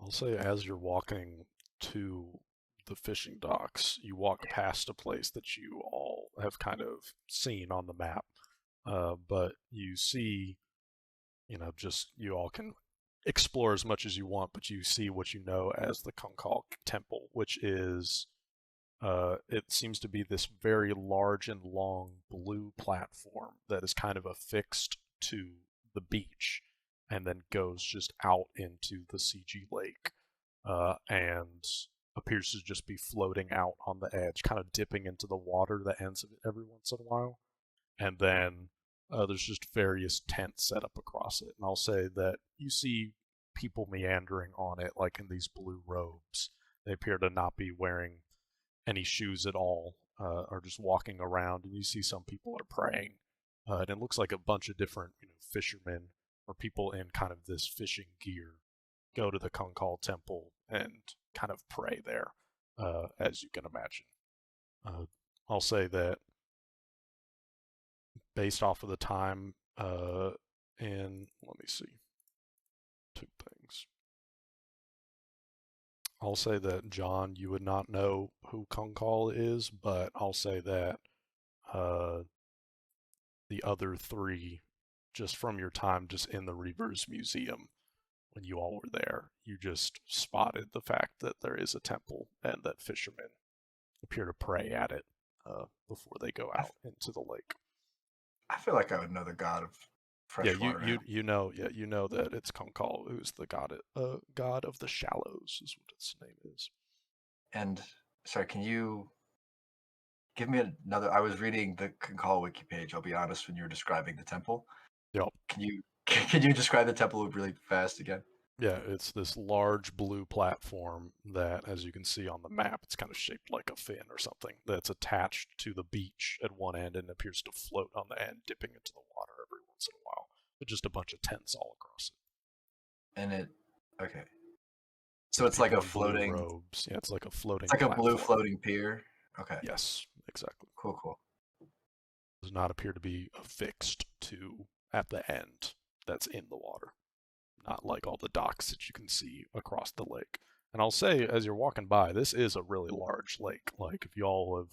I'll say as you're walking to the fishing docks, you walk past a place that you all have kind of seen on the map. But you see, just you all can explore as much as you want, but you see what you know as the Kunkal Temple, which is, it seems to be this very large and long blue platform that is kind of affixed to the beach and then goes just out into the CG lake, and appears to just be floating out on the edge, kind of dipping into the water, the ends of it every once in a while. And then there's just various tents set up across it. And I'll say that you see people meandering on it, like in these blue robes. They appear to not be wearing any shoes at all, or just walking around. And you see some people are praying. And it looks like a bunch of different, fishermen or people in kind of this fishing gear go to the Kunkal Temple and kind of pray there, as you can imagine. I'll say that based off of the time, and let me see, two things. I'll say that, John, you would not know who Kunkal is, but I'll say that the other three, just from your time just in the Reavers Museum, when you all were there, you just spotted the fact that there is a temple and that fishermen appear to pray at it before they go out into the lake. I feel like I would know the god of fresh water. You know that it's Kunkal, who's the god of the shallows, is what its name is. And sorry, can you give me another? I was reading the Kunkal wiki page. I'll be honest, when you were describing the temple. Yep. Can you describe the temple really fast again? Yeah, it's this large blue platform that, as you can see on the map, it's kind of shaped like a fin or something, that's attached to the beach at one end and appears to float on the end, dipping into the water every once in a while, with just a bunch of tents all across it. Okay. So it's like a People in blue floating robes. Yeah, it's like a floating. It's like a blue platform. floating pier. Okay. Yes, exactly. Cool. Does not appear to be affixed to at the end that's in the water. Not like all the docks that you can see across the lake. And I'll say, as you're walking by, this is a really large lake. Like, if y'all have,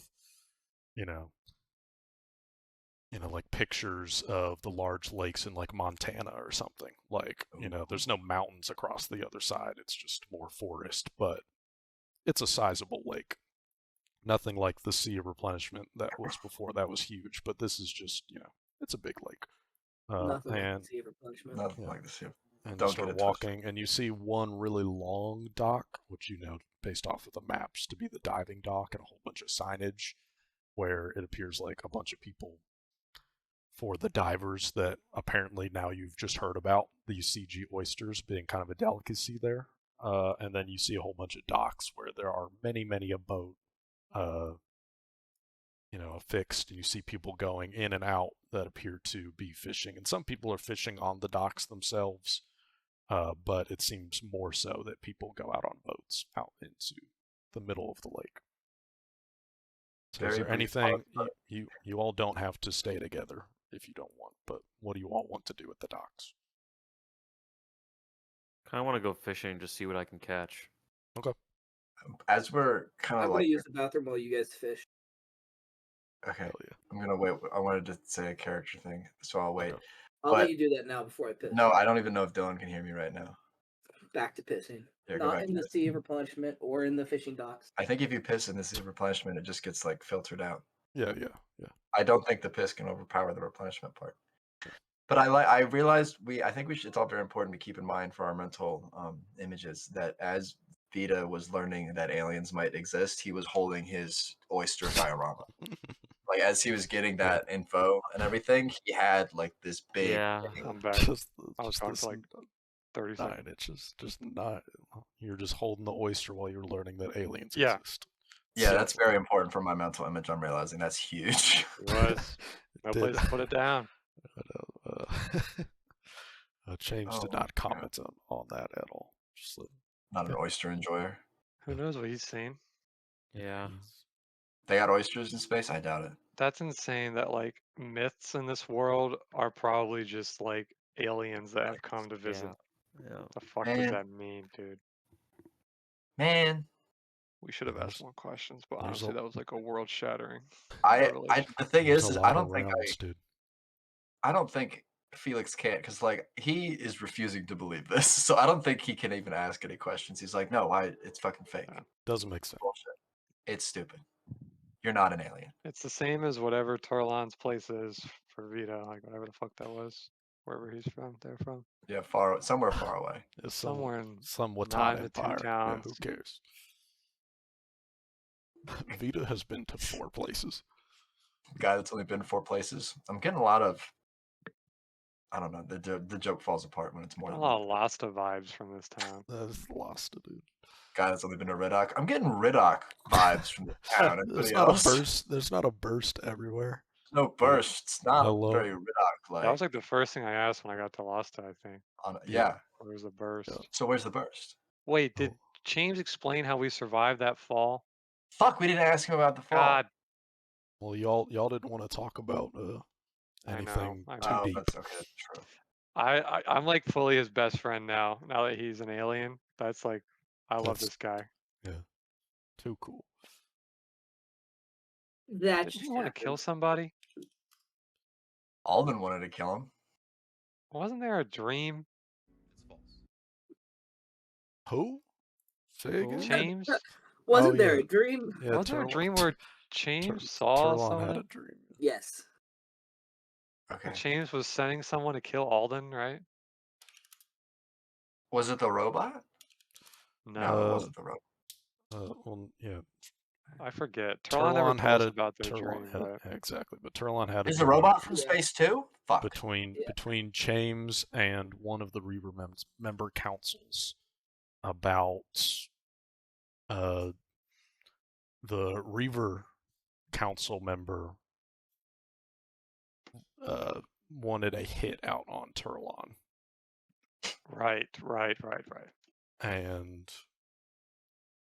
like pictures of the large lakes in like Montana or something. Like, there's no mountains across the other side. It's just more forest, but it's a sizable lake. Nothing like the Sea of Replenishment that was before. That was huge, but this is just, it's a big lake. Nothing like and the Sea of Replenishment. Nothing like this here. and you Don't start get it twisted. walking, and you see one really long dock, which you know based off of the maps to be the diving dock, and a whole bunch of signage where it appears like a bunch of people for the divers that apparently now you've just heard about, these CG oysters being kind of a delicacy there. And then you see a whole bunch of docks where there are many a boat affixed, and you see people going in and out that appear to be fishing. And some people are fishing on the docks themselves, but it seems more so that people go out on boats out into the middle of the lake. So is Very there brief anything pause, you all don't have to stay together if you don't want, but what do you all want to do at the docks? Kind of want to go fishing, just see what I can catch. Okay. As we're kind I'm of gonna like, use the bathroom while you guys fish. okay, Hell yeah. I'm gonna wait. I wanted to say a character thing, so I'll wait. Okay. I'll But- let you do that now before I piss. No, I don't even know if Dylan can hear me right now. Back to pissing. Yeah, go Not back in to the pissing. Sea of Replenishment or in the fishing docks. I think if you piss in this replenishment, it just gets like filtered out. Yeah. I don't think the piss can overpower the replenishment part. But I realized I think it's all very important to keep in mind for our mental images that as Vita was learning that aliens might exist, he was holding his oyster diorama. Like as he was getting that info and everything, he had like this big Yeah. I'm back. Just I was gone this for like 30 seconds. 9 inches. Just not. You're just holding the oyster while you're learning that aliens Yeah. exist. Yeah, that's very important for my mental image. I'm realizing that's huge. It was. No place to put it down. James did Oh, not God. comment on that at all. Just Not an oyster enjoyer. Who knows what he's seen? Yeah. They got oysters in space? I doubt it. That's insane that like myths in this world are probably just like aliens that have come to visit. Yeah. The fuck Man. does that mean, dude? Man, We should have There's- asked more questions, but there's honestly, a- that was like a world shattering. the thing there's is a I lot don't of think realms, dude. I don't think Felix can't because like he is refusing to believe this, so I don't think he can even ask any questions. He's like, no, it's fucking fake. Yeah. Doesn't make sense. Bullshit. It's stupid. You're not an alien. It's the same as whatever Torlan's place is for Vita, like whatever the fuck that was, wherever he's from. They're from Yeah, somewhere far away. It's somewhere in some Watan not in the two Empire. Yeah, towns. who cares? Vita has been to 4 places. Guy that's only been 4 places. I'm getting a lot of. I don't know. The joke falls apart when it's more a than lot of Lasta vibes from this town. That's lost, dude. guy that's only been to Riddock. I'm getting Riddock vibes from the town. There's Everybody not else. a burst. There's not a burst everywhere. No bursts. Not Hello. very Riddock like. That was like the first thing I asked when I got to Lasta, I think. Yeah. Where's the burst? Yeah. So where's the burst? Wait, did Oh. James explain how we survived that fall? Fuck, we didn't ask him about the fall. God, Well, y'all didn't want to talk about I know, anything I too know. Oh, deep. that's okay. That's true. I'm like fully his best friend now. Now that he's an alien, that's like I love That's- this guy. Too cool. That Didn't just you want to happened. kill somebody? Alden wanted to kill him. Wasn't there a dream? Who? Say again. Who? James? Wasn't Oh, there yeah. a dream? Yeah, Wasn't there a dream where James saw Turlon had a someone? dream. Yes. Okay. James was sending someone to kill Alden, right? Was it the robot? No, No, it Uh, wasn't the robot. Well, yeah. I forget. Turlon never Turlon told had us a about their Turlon dream, had but yeah, exactly, but Turlon had a Is the dream robot from Yeah. space too? Fuck. between James and one of the Reaver member councils about the Reaver council member wanted a hit out on Turlon, right. and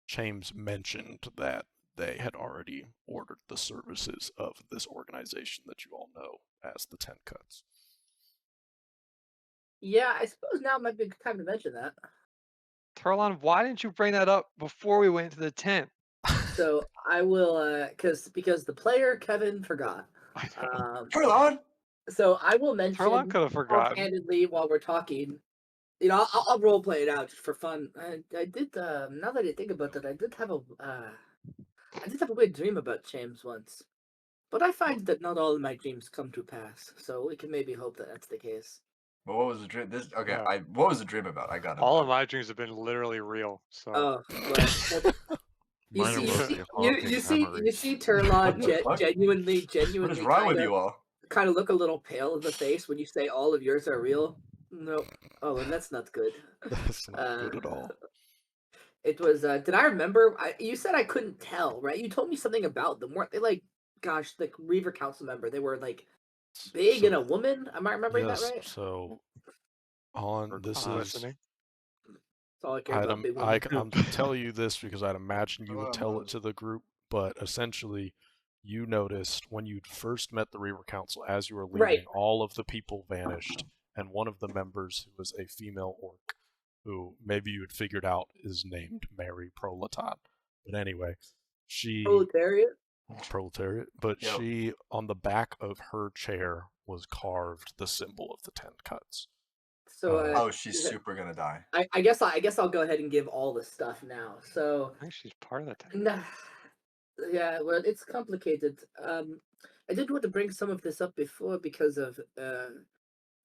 James mentioned that they had already ordered the services of this organization that you all know as the 10 Cuts. Yeah, I suppose now might be a good time to mention that. Turlon, why didn't you bring that up before we went to the tent? So I will, because the player Kevin forgot. I know. Turlon! So I will mention Turlon could have forgotten. offhandedly while we're talking. You know, I'll role play it out just for fun. I did. Now that I think about it, I did have a weird dream about James once. But I find that not all of my dreams come to pass, so we can maybe hope that that's the case. But what was the dream? Yeah. What was the dream about? I got it. All of my dreams have been literally real. So Oh, well, that's- you Mine are see, mostly you haunting see, you memories. see, Turlon What? genuinely What is wrong with you all? kind of look a little pale in the face when you say all of yours are real. No, oh, and that's not good. That's not good at all. It was. Did I remember? You said I couldn't tell, right? You told me something about them. Weren't they like, gosh, the Reaver Council member? They were like big and a woman. Am I remembering that Yes, right? so on this I'm is listening. That's all I care about. Big women. I'm going to tell you this because I'd imagine you would Hello, tell Mom. it to the group, but essentially, you noticed when you'd first met the Reaver Council, as you were leaving, Right. all of the people vanished, and one of the members, who was a female orc, who maybe you had figured out is named Mary Proletat. But anyway, she Proletariat. but Yep. she, on the back of her chair, was carved the symbol of the 10 Cuts. So Oh, she's super gonna die. I guess I'll go ahead and give all the stuff now. So I think she's part of the tent. nah, yeah, well, it's complicated. I did want to bring some of this up before because of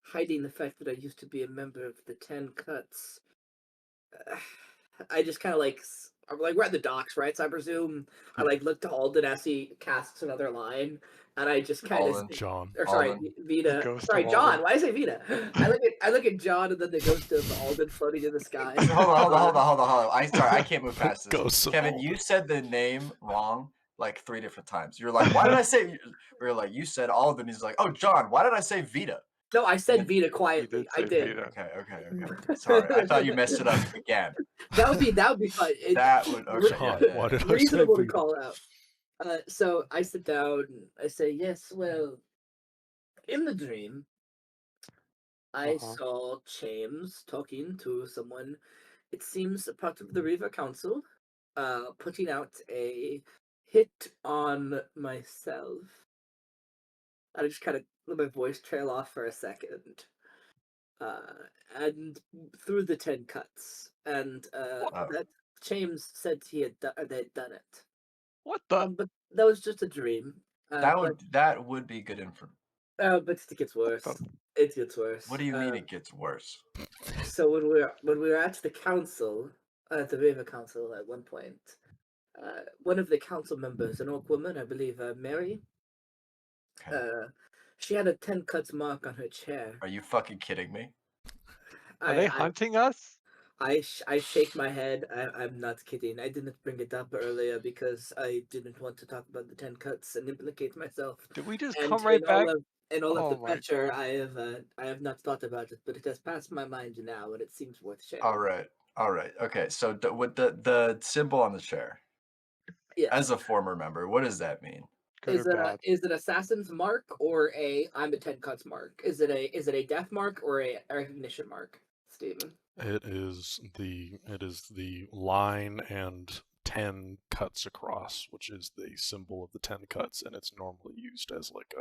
hiding the fact that I used to be a member of the 10 Cuts. I just kind of I'm like we're at the docks, right? So I presume I like look to Alden as he casts another line, and I just kind of Alden. John. or sorry, Alden. Vita. Ghost Sorry, of John. Alden. Why did I say Vita? I look at John, and then the ghost of Alden floating in the sky. Hold on. I can't move past this. Ghosts of Kevin, Alden. you said the name wrong like 3 different times. You're like, why did I say? We were like, you said Alden. He's like, oh, John, why did I say Vita? No, I said then- Vita You quietly. did I say did. Vita. Okay. Sorry, I thought you messed it up again. That would be fun. That would okay. John, Yeah. why did I say Reasonable to Vita? call out. So I sit down. I say, yes. Well, in the dream, I saw James talking to someone. It seems a part of the Riva Council, putting out a hit on myself. I just kind of let my voice trail off for a second. And through the 10 Cuts, and that James said they'd done it. What the? But that was just a dream. That would be good info. But it gets worse. It gets worse. What do you mean it gets worse? So when we were at the council, at the River Council at one point, one of the council members, an orc woman, I believe, Mary, Okay. she had a 10 Cuts mark on her chair. Are you fucking kidding me? Are they hunting us? I shake my head. I'm not kidding. I didn't bring it up earlier because I didn't want to talk about the 10 Cuts and implicate myself. Did we just And come right back? In all of the Oh my pressure, I have not thought about it, but it has passed my mind now, and it seems worth sharing. All right. Okay. So with the symbol on the chair, Yes. as a former member, what does that mean? Is it assassin's mark or I'm a 10 Cuts mark? Is it a death mark or a recognition mark, Stephen? It is the line and 10 cuts across, which is the symbol of the 10 cuts, and it's normally used as like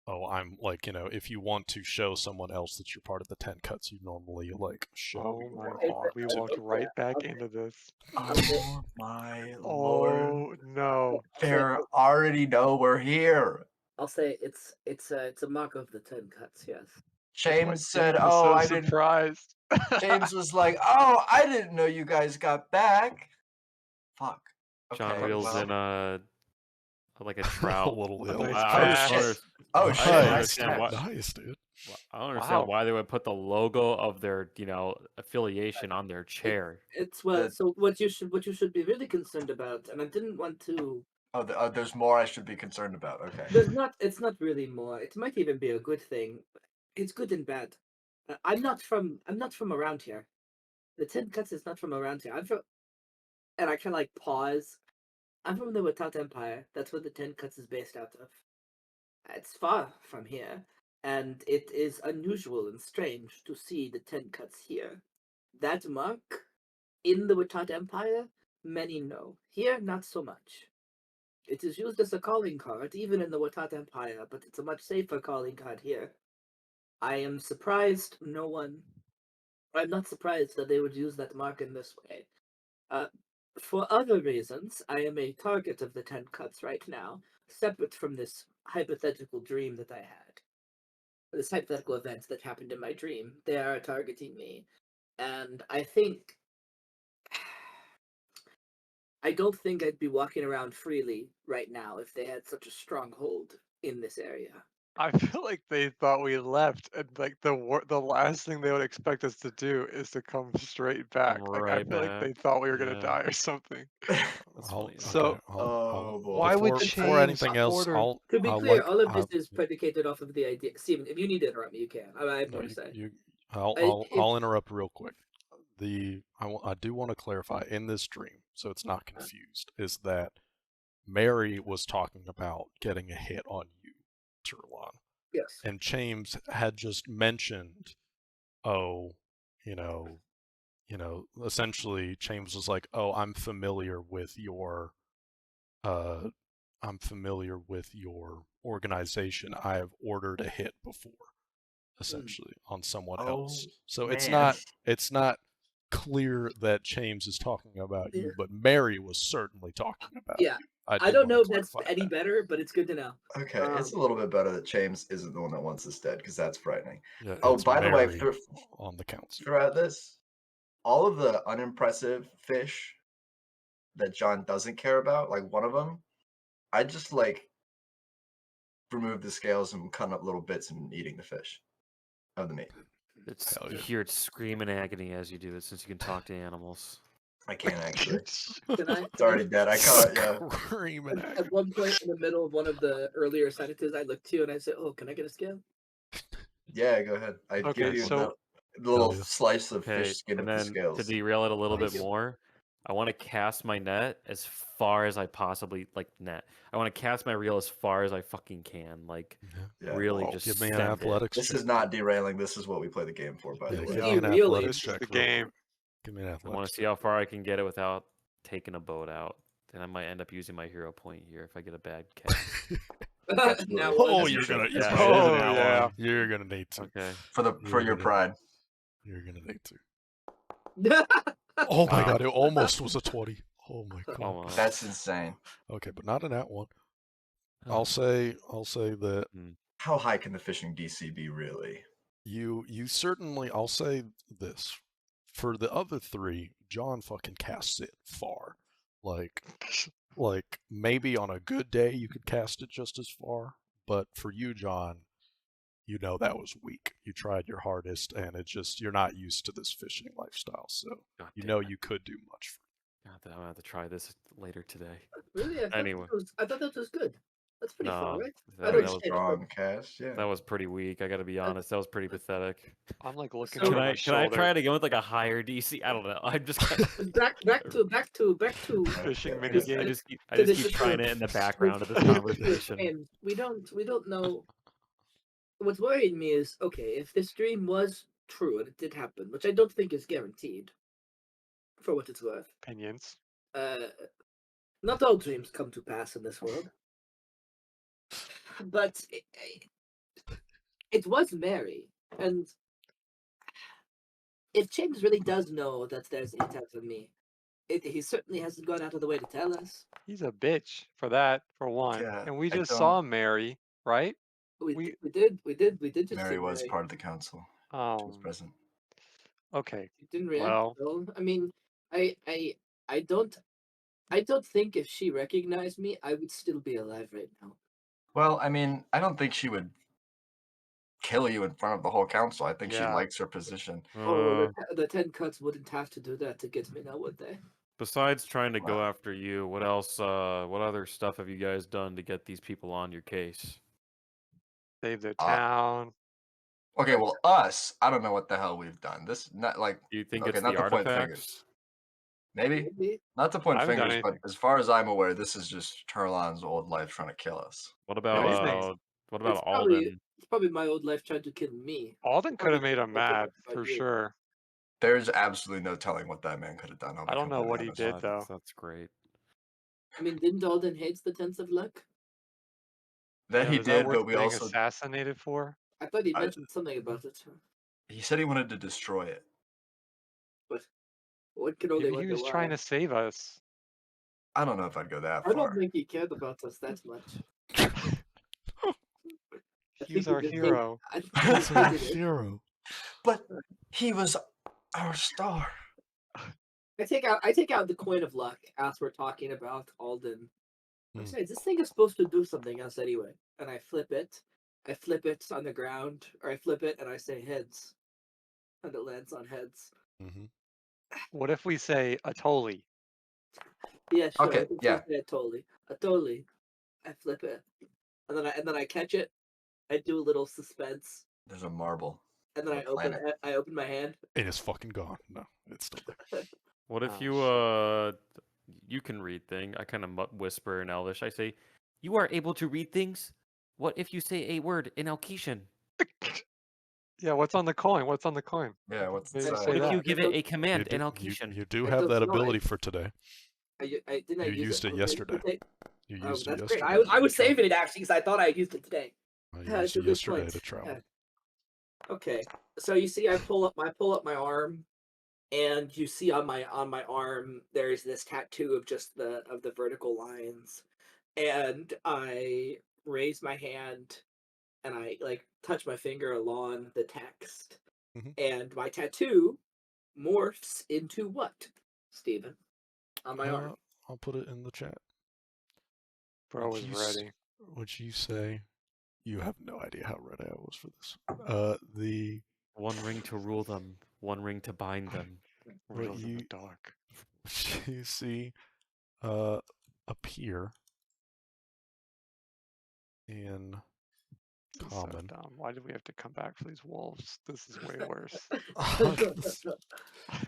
I'm like, if you want to show someone else that you're part of the 10 cuts, you normally like show Oh my your god, mark we to walked them. right back into this. Oh my lord! Oh no. They already know we're here. I'll say it's a mark of the 10 Cuts. Yes. James said, was "Oh, so I didn't." surprised. James was like, "Oh, I didn't know you guys got back." Fuck. John Okay, reels well. in like a A trout. little A ill. nice I Oh catch. shit! Oh I shit! don't Nice understand catch. why. Nice, dude. I don't understand Wow. why they would put the logo of their, affiliation on their chair. It's The- so what you should be really concerned about, and I didn't want to. Oh, there's more I should be concerned about. Okay. It's not really more. It might even be a good thing. It's good and bad. I'm not from around here. The 10 Cuts is not from around here. I'm from, and I kind of like pause, I'm from the Watat Empire. That's where the Ten Cuts is based out of. It's far from here, and it is unusual and strange to see the Ten Cuts here. That mark in the Watat Empire, many know. Here, not so much. It is used as a calling card, even in the Watat Empire, but it's a much safer calling card here. I am surprised no one. I'm not surprised that they would use that mark in this way. Uh, for other reasons, I am a target of the Ten Cuts right now, separate from this hypothetical dream that I had. This hypothetical event that happened in my dream. They are targeting me. And I don't think I'd be walking around freely right now if they had such a strong hold in this area. I feel like they thought we left, and like the last thing they would expect us to do is to come straight back. Like I right feel like they back. thought we were gonna Yeah. die or something. That's I'll, funny. So- okay, Oh, boy. Why would before James anything else, order- I'll To be I'll clear, like all of this I'll- is predicated off of the idea. Steven, if you need to interrupt me, you can. I have no, more to say. If- I'll interrupt real quick. I do want to clarify in this dream, so it's not confused, is that Mary was talking about getting a hit on you, Turlon, Yes. and James had just mentioned, oh, you know, essentially James was like, oh, I'm familiar with your organization. I have ordered a hit before, essentially, on someone else. So it's man. not clear that James is talking about you, Yeah. but Mary was certainly talking about Yeah. you. I do don't wanna know if that's clarify any that. better, but it's good to know. Okay, it's a Um, little bit better that James isn't the one that wants us dead, because that's frightening. Yeah, Oh, it's by the way, Mary on the council. throughout this, all of the unimpressive fish that John doesn't care about, like one of them, I just like remove the scales and cut up little bits and eating the fish of the meat. Hell You yeah. hear it scream in agony as you do it, since you can talk to animals. I can't actually. can I? It's already dead. I caught it. Yeah. Screaming At one point in the middle of one of the earlier sentences, I looked to you and I said, "Oh, can I get a scale?" Yeah, go ahead. I Okay, give you so- the little yeah. slice of Okay, fish skin and with the then scales. to derail it a little Thank bit you. more, I want to cast my net as far as I possibly I want to cast my reel as far as I fucking can, like Yeah. really Whoa. just Give me an send it. athletics This check. is not derailing. This is what we play the game for, by Yeah, the give way. me an Really? athletics This is check. the real game. quick. Give me an I want athletics to see how far I can get it without taking a boat out. Then I might end up using my hero point here if I get a bad catch. Absolutely. Now, Oh, As you you're should. gonna, That's yeah, fine. it is an Oh, outline. yeah. you're gonna need to. Okay. For your pride. You're gonna need to. Oh my Wow. god, it almost was a 20. Oh my god. Almost. That's insane. Okay, but not in that one. Oh. I'll say that How high can the fishing DC be, really? you certainly, I'll say this. For the other three, John fucking casts it far. Like maybe on a good day you could cast it just as far, but for you, John, you know that was weak. You tried your hardest, and it just, you're not used to this fishing lifestyle, so God you damn know it. you could do much. God, I'm gonna have to try this later today. Really? Anyway. I thought that was good. That's pretty far, No, right? that, I Pretty don't was, change strong cast, yeah. that was pretty weak. I gotta be honest. That was pretty pathetic. I'm like looking So- over Can my I shoulder. try it again with like a higher DC? I don't know. I'm just kind of back to Fishing Okay. mini I game. just keep to the- trying it in the background of this to the conversation. And we don't know. What's worrying me is, okay, if this dream was true and it did happen, which I don't think is guaranteed, for what it's worth. Opinions. Not all dreams come to pass in this world. But it was Mary, and if James really does know that there's intent on me, he certainly hasn't gone out of the way to tell us. He's a bitch for that, for one. Yeah, And we I just don't- saw Mary, right? We We- did just Mary see was Mary. part of the council. She was Um. present. Okay. She didn't react. Well- Well, I mean, I don't think if she recognized me, I would still be alive right now. Well, I mean, I don't think she would kill you in front of the whole council. I think she Yeah. likes her position. Oh, the 10 cuts wouldn't have to do that to get me now, would they? Besides trying to go Wow. after you, what else? What other stuff have you guys done to get these people on your case? Save their Uh, town. Okay, well, us, I don't know what the hell we've done. This not like Do you think okay, it's not the to point artifacts? fingers. Maybe. Maybe. Not to point I haven't done fingers, but anything. as far as I'm aware, this is just Turlan's old life trying to kill us. What Anything. about It's probably Alden? it's probably my old life trying to kill me. Alden could have made him Probably thinking mad about for you. sure. There's absolutely no telling what that man could have done. I'll be I don't know completely what he honest. did though. That's great. I mean, didn't Alden hates the Tense of Luck? That Yeah, he is that did, worth but we being also assassinated for? I thought he I- mentioned something about it. he said he wanted to destroy it. But one can only Maybe he wonder was why. trying to save us. I don't know if I'd go that I don't far. think he cared about us that much. I He's think he our just hero. I think he He's just our hated it. hero. But he was our star. I take out the coin of luck as we're talking about Alden. I'm Hmm. saying this thing is supposed to do something else anyway, and I flip it. I flip it on the ground, or I flip it and I say heads, and it lands on heads. Mm-hmm. What if we say Atoli? Yeah, sure. Okay, I can yeah. say a totally. I flip it, and then I catch it. I do a little suspense, There's a marble. and then on a planet. I open my hand. And it's fucking gone. No, it's still there. What if Oh, you can read thing? I kind of whisper in Elvish. I say, "You are able to read things. What if you say a word in Alkasian? Yeah, what's on the coin? What's on the coin? Yeah, what's Maybe inside? say What if you that. give it a command in You Alkasian? do I have don't that know, ability for today. I didn't I You use used it Okay, yesterday. okay. You Oh, used it that's yesterday. great. I was to travel. saving it actually because I thought I used it today. You Yeah, used it's a it good yesterday point. to travel. Yeah. Okay, so you see, I pull up my arm, and you see on my arm there's this tattoo of just the vertical lines, and I raise my hand and I like touch my finger along the text, Mhm. and my tattoo morphs into what, Steven? On my arm. I'll put it in the chat. Bro was ready. Would you say you have no idea how ready I was for this? The One ring to rule them, one ring to bind them." what Riddles in the dark. you see appear in This is common. so dumb. Why did we have to come back for these wolves? This is way worse.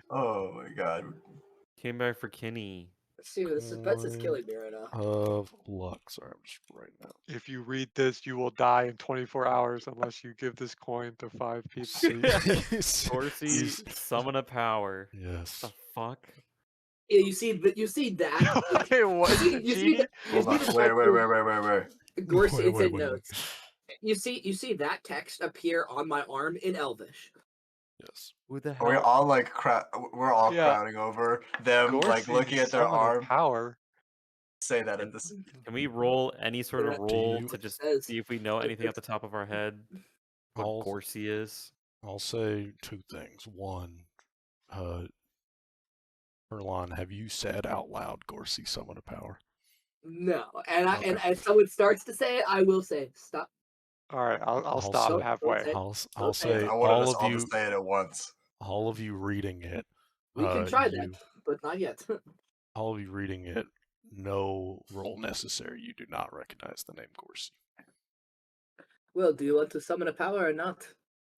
Oh my god. Came back for Kenny. See, the suspense is killing me right now. Of luck. Sorry, I'm just writing out. If you read this, you will die in 24 hours unless you give this coin to 5 people. Dorsey, summon a power. Yes. The fuck? Yeah, you see that. Wait, what? You see Genie? Hold on. the Wait. Gorse, it's Wait, in notes. You see that text appear on my arm in Elvish. Yes. Who the Are we hell? all like we're all Yeah. crowding over them, like Gorsey, looking at their summon a arm. power. Say that at this. Can we roll any sort of Do roll you- to just Says- see if we know anything off the top of our head? What I'll- Gorsey is? I'll say two things. One, Erlon, have you said out loud Gorsey summon a power? No, and I and Okay. as someone starts to say it, I will say stop. All right, I'll I'll stop say- halfway. Okay. I'll Okay. say I wanted all us of all you to say it at once. all of you reading it. We can try you, that, but not yet. All of you reading it. No roll necessary. You do not recognize the name Gorsey. Well, do you want to summon a power or not?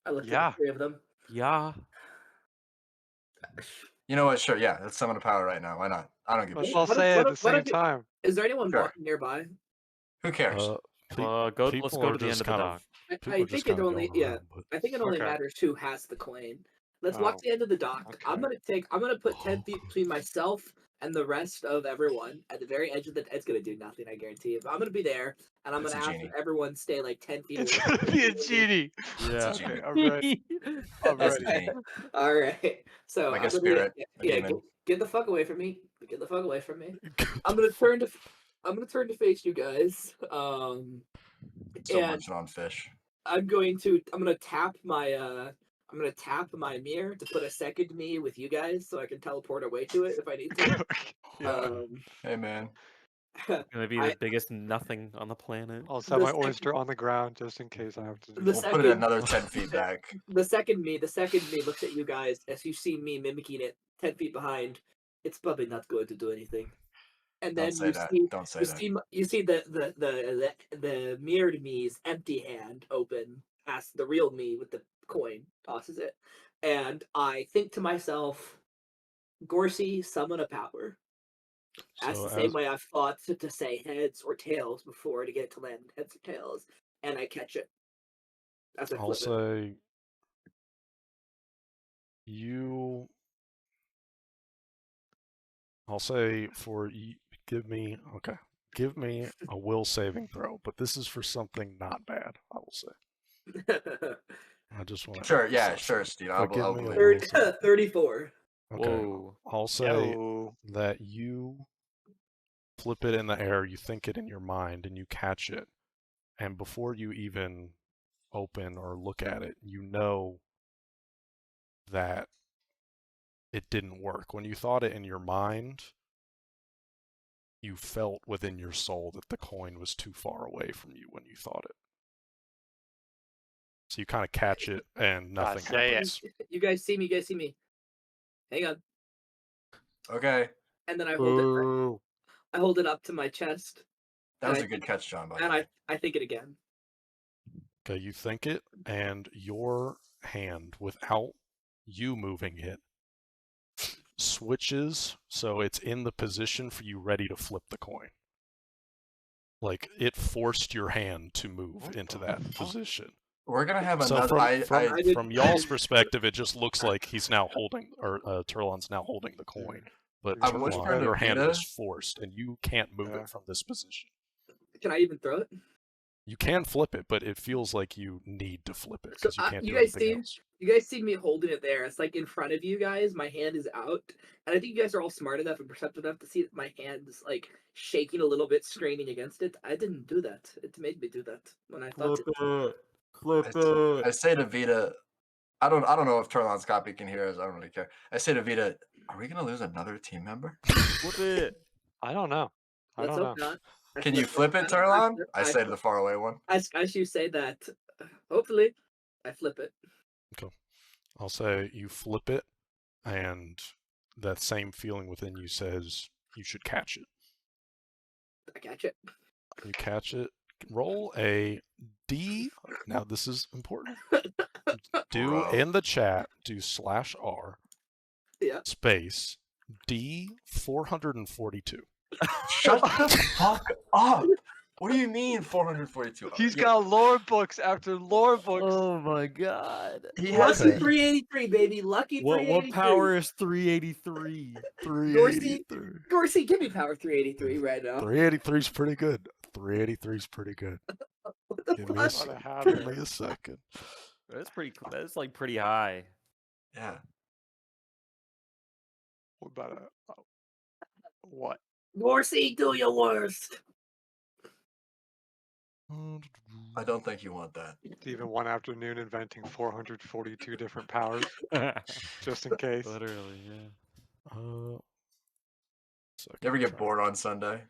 I looked Yeah. at the three of them. Yeah. You know what? Sure, yeah. Let's summon a power right now. Why not? I don't give a Let's shit. all What say if- it at the what same if you- time. Is there anyone Sure. walking nearby? Who cares? Let's People go are to the end just of the kind dock. People I are just think it kind of only going around, but I think it only Okay. matters who has the coin. Let's walk to the end of the dock. I'm gonna put 10 feet between myself and the rest of everyone at the very edge of the. It's gonna do nothing, I guarantee you. But I'm gonna be there, and I'm It's gonna a ask genie. everyone stay like 10 feet It's away. gonna be a genie. Yeah. genie. Okay, I'm ready. I'm It's a ready. genie. All right. So Like I'm a gonna spirit, a yeah, demon. get the fuck away from me. Get the fuck away from me. I'm gonna turn to face you guys. Still And munching on fish. I'm gonna tap my mirror to put a second me with you guys so I can teleport away to it if I need to. Yeah. Hey man. Gonna be the biggest nothing on the planet. I'll set The my second- oyster on the ground just in case I have to do The We'll something. put it second- another 10 feet back. the second me looks at you guys as you see me mimicking it 10 feet behind. It's probably not going to do anything. And then Don't say that. Don't say that. you see the mirrored me's empty hand open past the real me with the coin, tosses it, and I think to myself, Gorsey, summon a power. That's So the same as way I've thought to say heads or tails before to get it to land in heads or tails, and I catch it. As I I'll flip it. say you. I'll say for you, give me a will saving throw, but this is for something not bad. I will say. I just want to Sure, yeah, emphasize sure, that. Steve. But give I'll me a believe will it. save. 34. Okay, Whoa. I'll say Yo. that you flip it in the air, you think it in your mind, and you catch it, and before you even open or look at it, you know that it didn't work. When you thought it in your mind, you felt within your soul that the coin was too far away from you when you thought it. So you kind of catch it and nothing say it. happens. You guys see me? You guys see me? Hang on. Okay, And then I hold it. Boo. I hold it up to my chest, that was And a good catch, John. By the and way. I think it again. Okay, you think it, and your hand, without you moving it, switches so it's in the position for you ready to flip the coin. Like it forced your hand to move into that position. We're gonna have So another. from y'all's perspective, it just looks like he's now holding, or Turlon's now holding the coin. But I Turlon, whispered your to hand Vita. was forced, and you can't move Yeah. it from this position. Can I even throw it? You can flip it, but it feels like you need to flip it because you can't you do guys anything see? else. You guys see me holding it there. It's like in front of you guys. My hand is out. And I think you guys are all smart enough and perceptive enough to see that my hand is like shaking a little bit, straining against it. I didn't do that. It made me do that when I thought Flip it. it. Flip I it. say to Vita, I don't know if Turlon's copy can hear us. I don't really care. I say to Vita, are we gonna lose another team member? Flip it. I don't know. I Let's don't hope know. not. I Can you flip it, I- Turlon? I I- say to the faraway one. As you say that, hopefully, I flip it. I'll say you flip it, and that same feeling within you says you should catch it. I catch it. You catch it. Roll a D. Now this is important. Do Bro. in the chat. Do /R Yeah. space D 442. Shut the fuck up. What do you mean 442? He's got lore books after lore books. Oh my god. He has Lucky Okay. 383, baby. Lucky 383. What power is 383? 383. Dorsey, give me power 383 right now. 383 is pretty good. 383 is pretty good. What the Give me a, fuck? Gotta have give it. me a second. That's pretty. That's like pretty high. Yeah. What about a what? Dorsey, do your worst. I don't think you want that. Even one afternoon inventing 442 different powers, just in case. Literally, yeah. Second, You ever get try- bored on Sunday?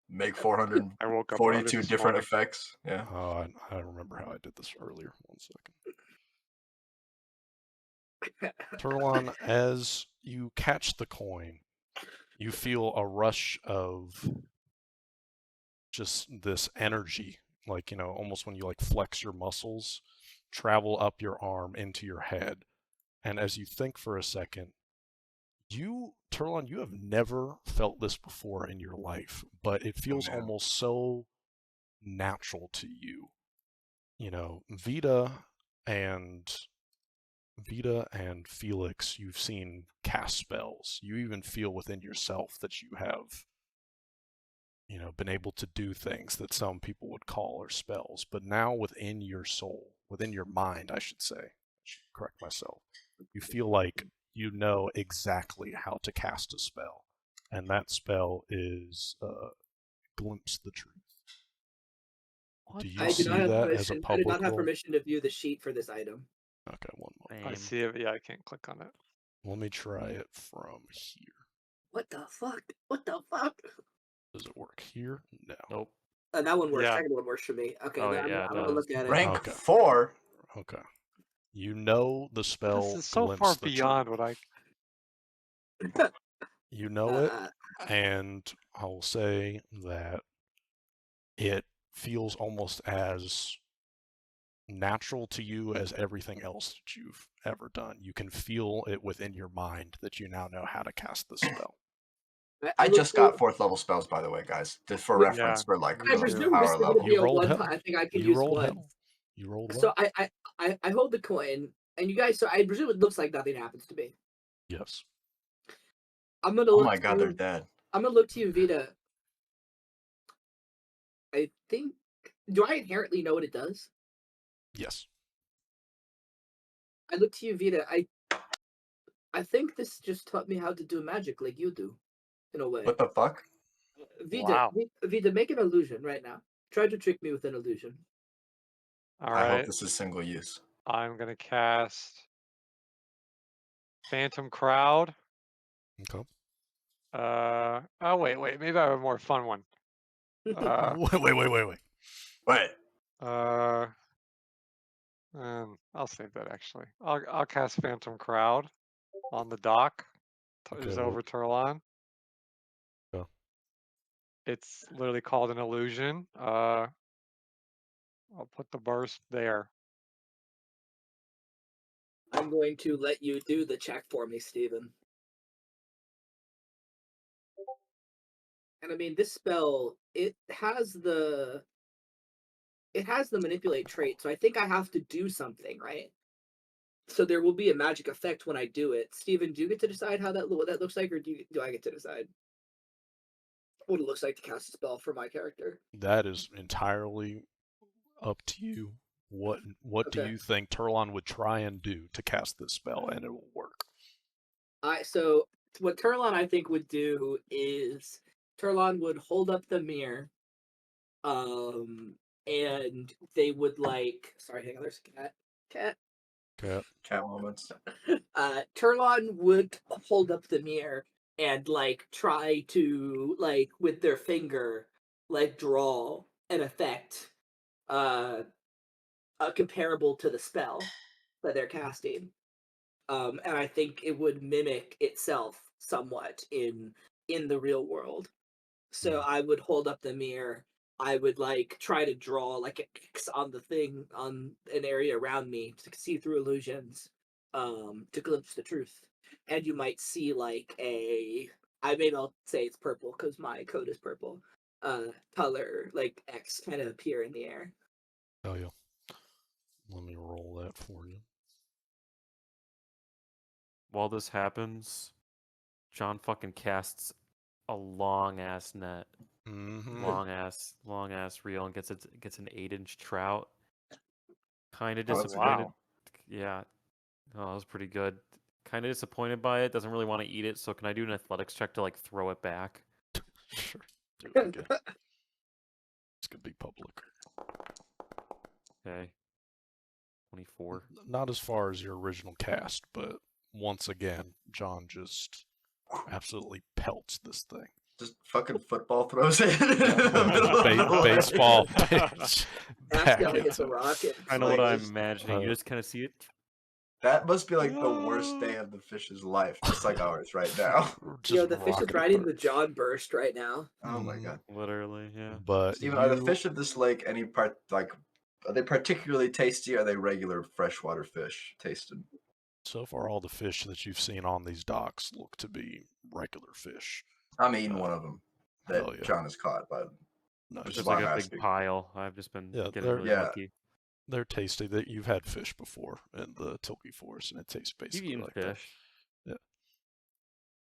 Make I woke up early 442 this different morning. effects. Yeah. Oh, I remember how I did this earlier. 1 second. Turlon, as you catch the coin, you feel a rush of just this energy, like, almost when you like flex your muscles, travel up your arm into your head. And as you think for a second, Turlon, you have never felt this before in your life, but it feels man. almost so natural to you. Vita and Felix, you've seen cast spells. You even feel within yourself that you have, been able to do things that some people would call are spells. But now within your soul, within your mind, I should say, I should correct myself, you feel like you know exactly how to cast a spell. And that spell is Glimpse the Truth. Do you I do see not have that as a permission. I do public not have roll? permission to view the sheet for this item. Okay, one more. I Lame. see it. Yeah, I can't click on it. Let me try it from here. What the fuck? What the fuck? Does it work here? No. Nope. That one works. Yeah. Second one works for me. Okay, Oh, then yeah, I'm it gonna does. look at it. Rank Okay. 4. Okay. You know the spell This is so Glimpse far the beyond Truth. what I. You know it, and I'll say that it feels almost as natural to you as everything else that you've ever done. You can feel it within your mind that you now know how to cast the spell. I look just got through- 4th level spells, by the way, guys. Just for Yeah, reference, for like me I too. presume power this is going level. to be You a rolled one hell. time. I think I can You use rolled one. hell. You rolled well. So I hold the coin, and you guys. So I presume it looks like nothing happens to me. Yes. I'm gonna Oh look. my to god, they're you, dead. I'm gonna look to you, Vita. I think. Do I inherently know what it does? Yes. I look to you, Vita. I think this just taught me how to do magic like you do, in a way. What the fuck? Vita, Wow. Vita, make an illusion right now. Try to trick me with an illusion. All I hope right. this is single use. I'm gonna cast Phantom Crowd. Okay. Oh wait. Maybe I have a more fun one. Wait. Wait. I'll save that actually. I'll cast Phantom Crowd on the dock. Okay, Just well- over Turlon. Yeah. It's literally called an illusion. I'll put the burst there. I'm going to let you do the check for me, Steven. And I mean, this spell, it has the manipulate trait, so I think I have to do something, right? So there will be a magic effect when I do it. Steven, do you get to decide what that looks like, or do I get to decide what it looks like to cast a spell for my character? That is entirely up to you. What do Okay. you think Turlon would try and do to cast this spell and it will work? So what Turlon I think would do is Turlon would hold up the mirror, and they would sorry, hang on, there's a cat. Okay. Cat moments. Turlon would hold up the mirror and try to with their finger draw an effect comparable to the spell that they're casting. And I think it would mimic itself somewhat in the real world. So I would hold up the mirror. I would try to draw an X on the thing on an area around me to see through illusions, to glimpse the truth. And you might see maybe I'll say it's purple because my code is purple. Color X kind of appear in the air. Oh yeah. Let me roll that for you. While this happens, John fucking casts a long ass net, Mm-hmm. long ass reel, and gets an 8-inch trout. Kind of Oh, that's disappointed. Wow. Yeah, oh, that was pretty good. Kind of disappointed by it. Doesn't really want to eat it. So can I do an athletics check to throw it back? Sure. Do it again. It's gonna be public. Okay. 24. Not as far as your original cast, but once again, John just absolutely pelts this thing. Just fucking football throws it. in the middle of the lake. Baseball pitch back Accidentally hits a into rocket. I know what like I'm just- imagining. You just kind of see it. That must be like the worst day of the fish's life, just like ours right now. just The fish is rocketing riding through. the John burst right now. Oh my Mhm. god. Literally, yeah. But Steven, are the you- fish of this lake any part are they particularly tasty? Or are they regular freshwater fish tasted? so far, all the fish that you've seen on these docks look to be regular fish. I'm eating one of them that hell yeah. John has caught, but Nice. Which is Just why like I'm a big asking. pile. I've just been Yeah, getting they're- really Yeah. lucky. They're tasty. That you've had fish before in the Tilky Forest, and it tastes You've basically eaten like that. fish.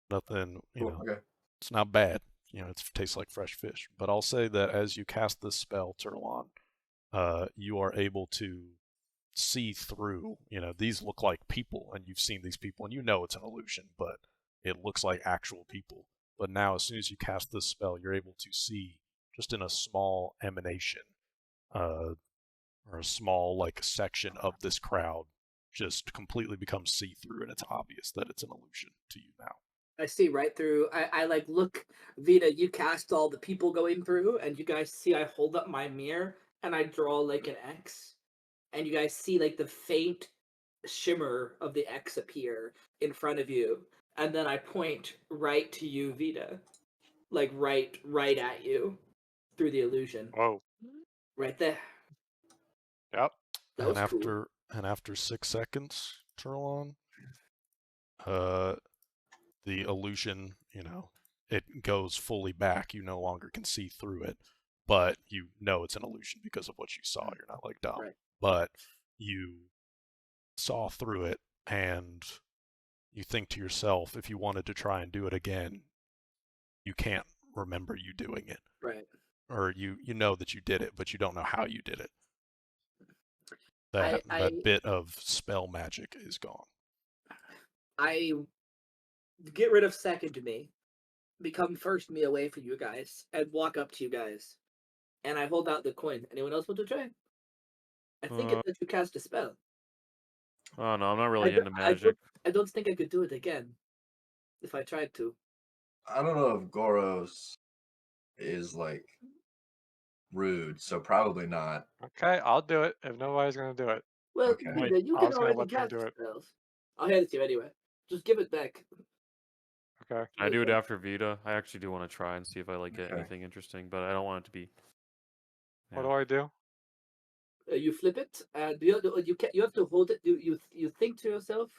Nothing, you know, okay. it's not bad. You know, it tastes like fresh fish. But I'll say that as you cast this spell, Turlon, you are able to see through. You know, these look like people, and you've seen these people, and you know it's an illusion, but it looks like actual people. But now, as soon as you cast this spell, you're able to see just in a small emanation, or a small section of this crowd, just completely becomes see-through, and it's obvious that it's an illusion to you now. I see right through. I look, Vita, you cast all the people going through, and you guys see I hold up my mirror and I draw an X, and you guys see the faint shimmer of the X appear in front of you, and then I point right to you, Vita, right at you through the illusion, Whoa. right there. Yep. That was cool. after 6 seconds, Turlon, the illusion, it goes fully back. You no longer can see through it, but you know it's an illusion because of what you saw. You're not like dumb. Right. But you saw through it, and you think to yourself, if you wanted to try and do it again, you can't remember you doing it. Right. Or you know that you did it, but you don't know how you did it. I That bit of spell magic is gone. I get rid of second me, become first me away from you guys, and walk up to you guys. And I hold out the coin. Anyone else want to try? I think it lets you cast a spell. Oh no, I'm not really into magic. I don't think I could do it again if I tried to. I don't know if Goros is like rude, so probably not. Okay, I'll do it if nobody's gonna do it. Well, Okay. Vida, you I can was gonna already let them cast do it. spells. I'll hand it to you anyway. Just give it back. Okay. I do it after Vita. I actually do want to try and see if I like get Okay. anything interesting, but I don't want it to be. What do I do? You flip it, and you have to hold it. You think to yourself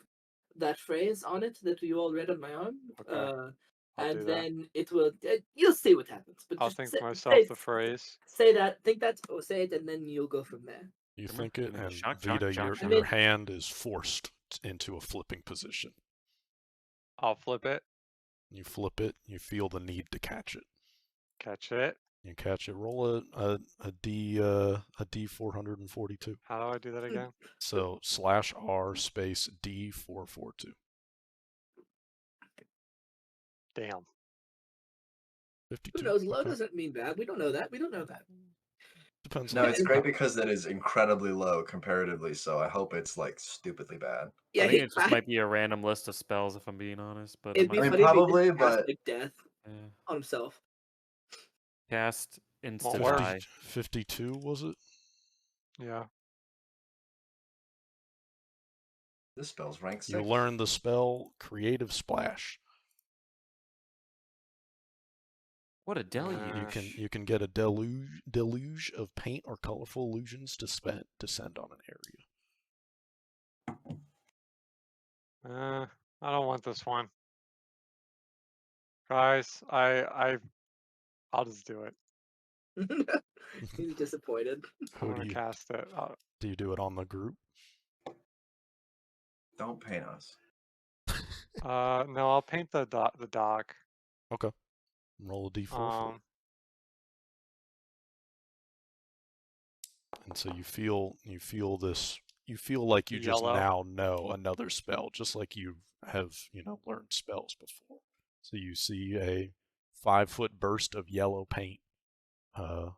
that phrase on it that you all read on my arm. Okay. I'll And do that. then it will. You'll see what happens. But I'll just think say, to myself say, the phrase. say that. Think that. Or say it, and then you'll go from there. You Remember, think it, gonna be and shock, Vita, shock, shock. your hand is forced into a flipping position. I'll flip it. You flip it, you feel the need to catch it. Catch it. You catch it. Roll a D 442. How do I do that again? So /R space D 442. Damn. 52. Who knows? Low Okay. doesn't mean bad. We don't know that. We don't know that. Depends. No, on it's the great time. because that is incredibly low comparatively, so I hope it's like stupidly bad. Yeah, I think it just might be a random list of spells, if I'm being honest. But It'd be I mean, funny if he probably, didn't cast but like death yeah. on himself. Cast instant work. eye. 52 was it? Yeah. this spell's rank 6. You learn the spell Creative Splash. What a deluge! You can get a deluge of paint or colorful illusions to descend on an area. I don't want this one. Guys, I'll just do it. He's disappointed. I'm Who gonna do cast it. you do it on the group? Don't paint us. No, I'll paint the dock. Okay. Roll a D4 for it. And so you feel this. You feel like you just Yellow. now know another spell, just like you have learned spells before. So you see a 5-foot burst of yellow paint, or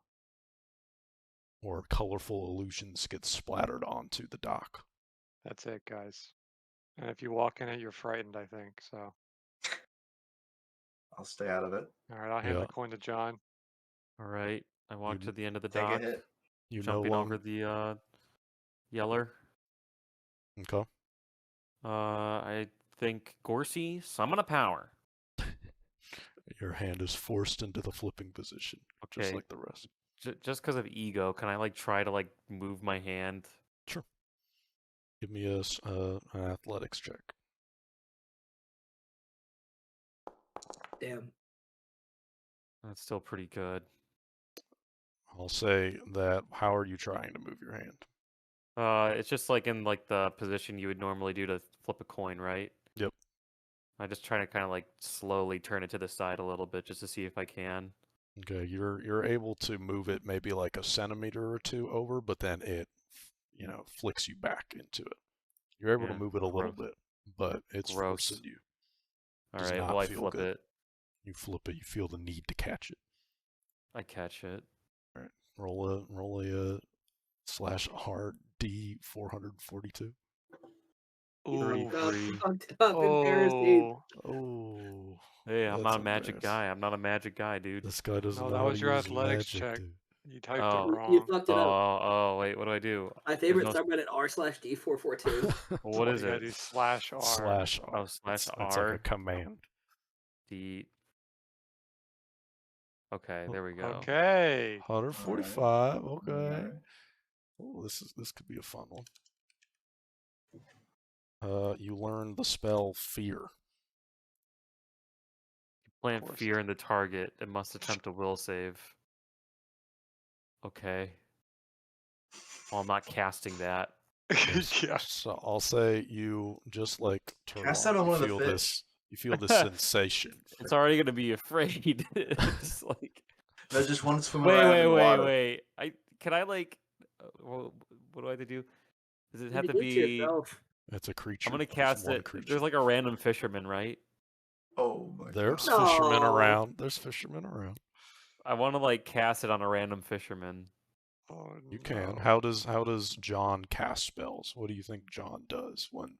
colorful illusions get splattered onto the dock. That's it, guys. And if you walk in it, you're frightened, I think. So. I'll stay out of it. All right, I'll hand Yeah. the coin to John. All right, I walk to the end of the Take dock, a hit. You jumping no over longer. the yeller. Okay. I think Gorsey, summon a power. Your hand is forced into the flipping position, just Okay. like the rest. Just because of ego, can I try to move my hand? Sure. Give me an athletics check. Damn. That's still pretty good. I'll say that. How are you trying to move your hand? It's just in the position you would normally do to flip a coin, right? Yep. I just try to kind of slowly turn it to the side a little bit just to see if I can. Okay, you're able to move it maybe like a centimeter or two over, but then it, flicks you back into it. You're able to Yeah, move it a little gross. bit, but it's Gross. forcing you. All Does right, not well I feel flip good. it. You flip it. You feel the need to catch it. I catch it. All right. Roll a /R D 442. Ooh. Fucked up, embarrassing. Oh. Hey, I'm That's not a magic embarrassing. guy. I'm not a magic guy, dude. This guy doesn't No, know that how was to your use athletics magic, check. dude. You typed Oh. it You wrong. fucked it up. Oh, wait, what do I do? My favorite no subreddit r/d442. What is You gotta it? do /R. /R. Oh, It's like a /R. command. Okay, there we go. Okay. 145. Okay. Alright. Oh, this could be a fun one. You learn the spell Fear. Plant course. fear in the target. It must attempt a will save. Okay. Well, I'm not casting that. Yeah. So I'll say you just like Cast Turlock, that on you one of the feel fish. this. You feel this sensation. It's already gonna be afraid. It's like. No, just one swimming Wait, around wait, in the wait, water. wait. Can I like? What do I have to do? Does it You have can to do it to be? yourself. It's a creature. I'm gonna There's cast one it. creature. There's like a random fisherman, right? Oh my There's god. fishermen No. around. There's fishermen around. I want to like cast it on a random fisherman. Oh, You can. no. How does John cast spells? What do you think John does when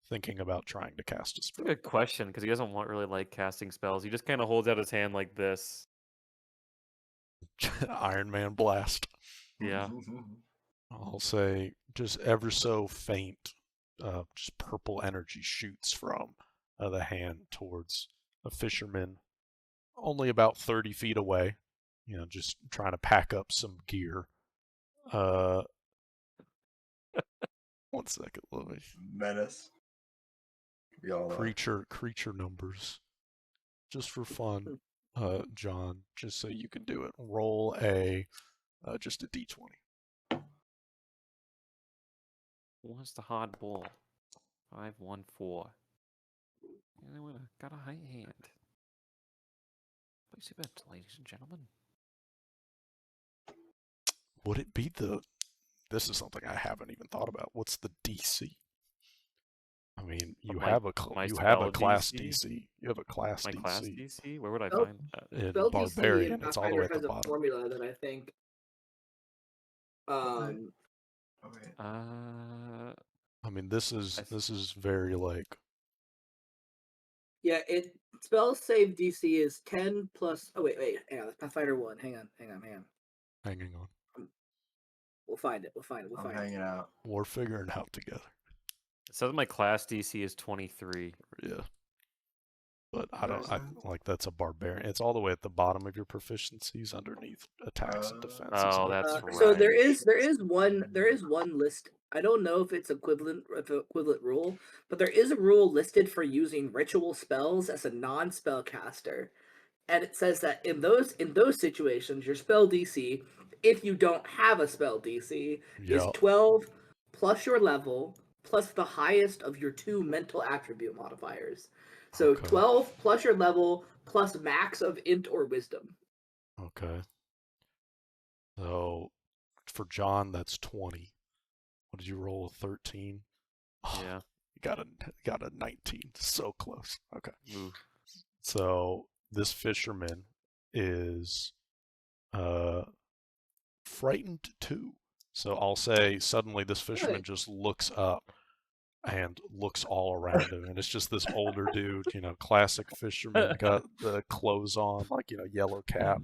thinking about trying to cast a It's a spell? good question because he doesn't want really like casting spells. He just kind of holds out his hand like this. Iron Man blast. Yeah. I'll say just ever so faint, just purple energy shoots from the hand towards a fisherman, only about 30 feet away. You know, just trying to pack up some gear. 1 second, let me. Menace. We all Creature numbers, just for fun. John, just so you can do it. Roll just a d20. What's the hard ball? 5, 1, 4. And I got a high hand. Place your bets, ladies and gentlemen. Would it be this is something I haven't even thought about. What's the DC? I mean, you have a class DC. You have a class My DC. class DC? Where would I Oh. find that? In Spell Barbarian, DC in it's all the way Pathfinder at the has a bottom. formula that I think. Oh, wait. I mean, this is very like. Yeah, spell save DC is 10 plus. Oh wait, hang on. Pathfinder 1. Hang on. Hanging on. We'll find it. I'm hanging out. We're figuring it out together. It says my class DC is 23. Yeah. But I like that's a barbarian. It's all the way at the bottom of your proficiencies underneath attacks and defenses. Oh, that's right. So there is one list. I don't know if it's equivalent rule, but there is a rule listed for using ritual spells as a non-spell caster. And it says that in those situations, your spell DC, if you don't have a spell DC, is 12 plus your level plus the highest of your 2 mental attribute modifiers. So 12 plus your level plus max of int or wisdom. Okay. So for John, that's 20. What did you roll? A 13? Yeah. You got a 19. So close. Okay. Ooh. So this fisherman is frightened too. So I'll say suddenly this fisherman just looks up and looks all around him, and it's just this older dude, classic fisherman, got the clothes on, like, yellow cap,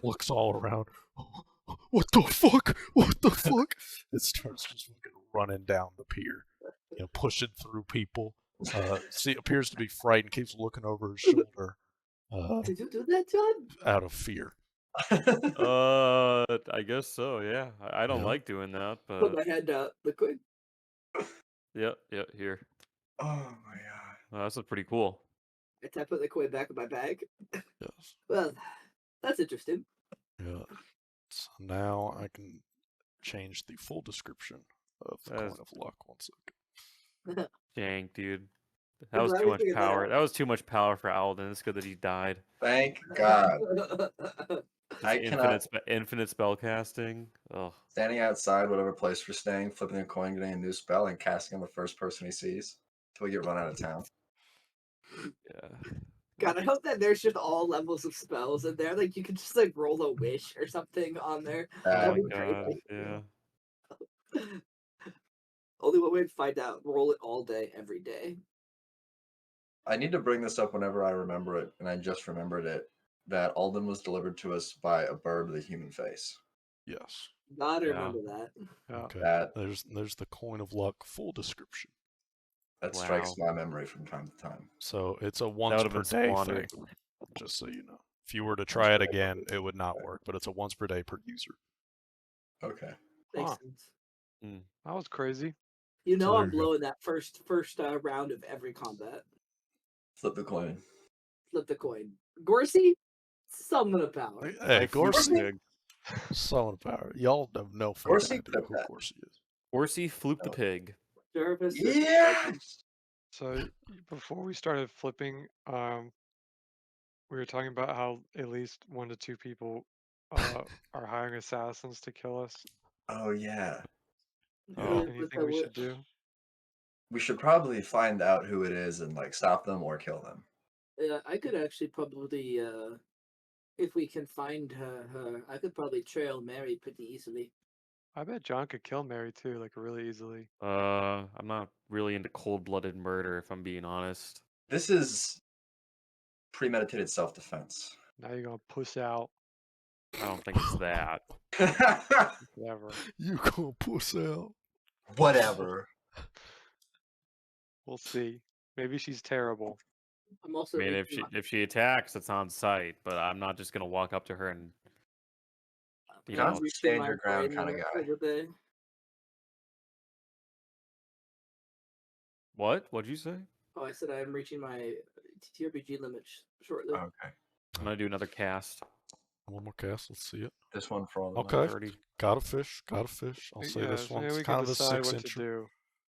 looks all around. What the fuck? What the fuck? It starts just fucking running down the pier, pushing through people. Appears to be frightened, keeps looking over his shoulder. Did you do that, John? Out of fear. I guess so, yeah. I don't like doing that, but... Put my hand out. Liquid? Yeah, here. Oh my god. Well, that's pretty cool. I put the coin back in my bag. Yes. Well, that's interesting. Yeah. So now I can change the full description of the coin of luck. 1 second. Dang, dude. That was too much power. That was too much power for Alden. It's good that he died. Thank God. I cannot. Infinite spell casting. Oh. Standing outside whatever place we're staying, flipping a coin, getting a new spell, and casting on the first person he sees until we get run out of town. Yeah. God, I hope that there's just all levels of spells in there. Like, you could just, like, roll a wish or something on there. Oh my god, yeah. Only one way to find out. Roll it all day, every day. I need to bring this up whenever I remember it, and I just remembered it, that Alden was delivered to us by a bird with a human face. Yes. Gotta remember that. Okay. There's the coin of luck full description. That strikes my memory from time to time. So it's a once per day thing, just so you know. If you were to try it again, it would not work, but it's a once per day per user. Okay. Makes sense. That was crazy. You know, So there I'm you go. blowing that first round of every combat. Flip the coin. Flip the coin. Gorsey, summon a power. Hey, Flip the Gorsey, pig. summon power. Y'all have no fucking Gorsey, idea clip who that. Gorsey is. Horsey floop the Oh. pig. Jervis. Yes. So before we started flipping, we were talking about how at least 1 to 2 people are hiring assassins to kill us. Oh yeah. Oh. Anything we should do? We should probably find out who it is and like stop them or kill them. I could actually probably, if we can find her, I could probably trail Mary pretty easily. I bet John could kill Mary too, like really easily. I'm not really into cold-blooded murder, if I'm being honest. This is premeditated self-defense. Now you're gonna push out. I don't think it's that. Whatever. You gonna puss out? Whatever. We'll see. Maybe she's terrible. I'm I also mean, reaching if she attacks, it's on sight. But I'm not just gonna walk up to her and you John's know. a stand your ground kind of guy. for the day. What? What'd you say? Oh, I said I'm reaching my TRPG limit shortly. Okay. I'm gonna do another cast. One more cast. Let's see it. This one for all the Okay. 130. Got a fish. Got a fish. I'll say Yeah, this so one's maybe we kind can of a decide what 6-inch. to do,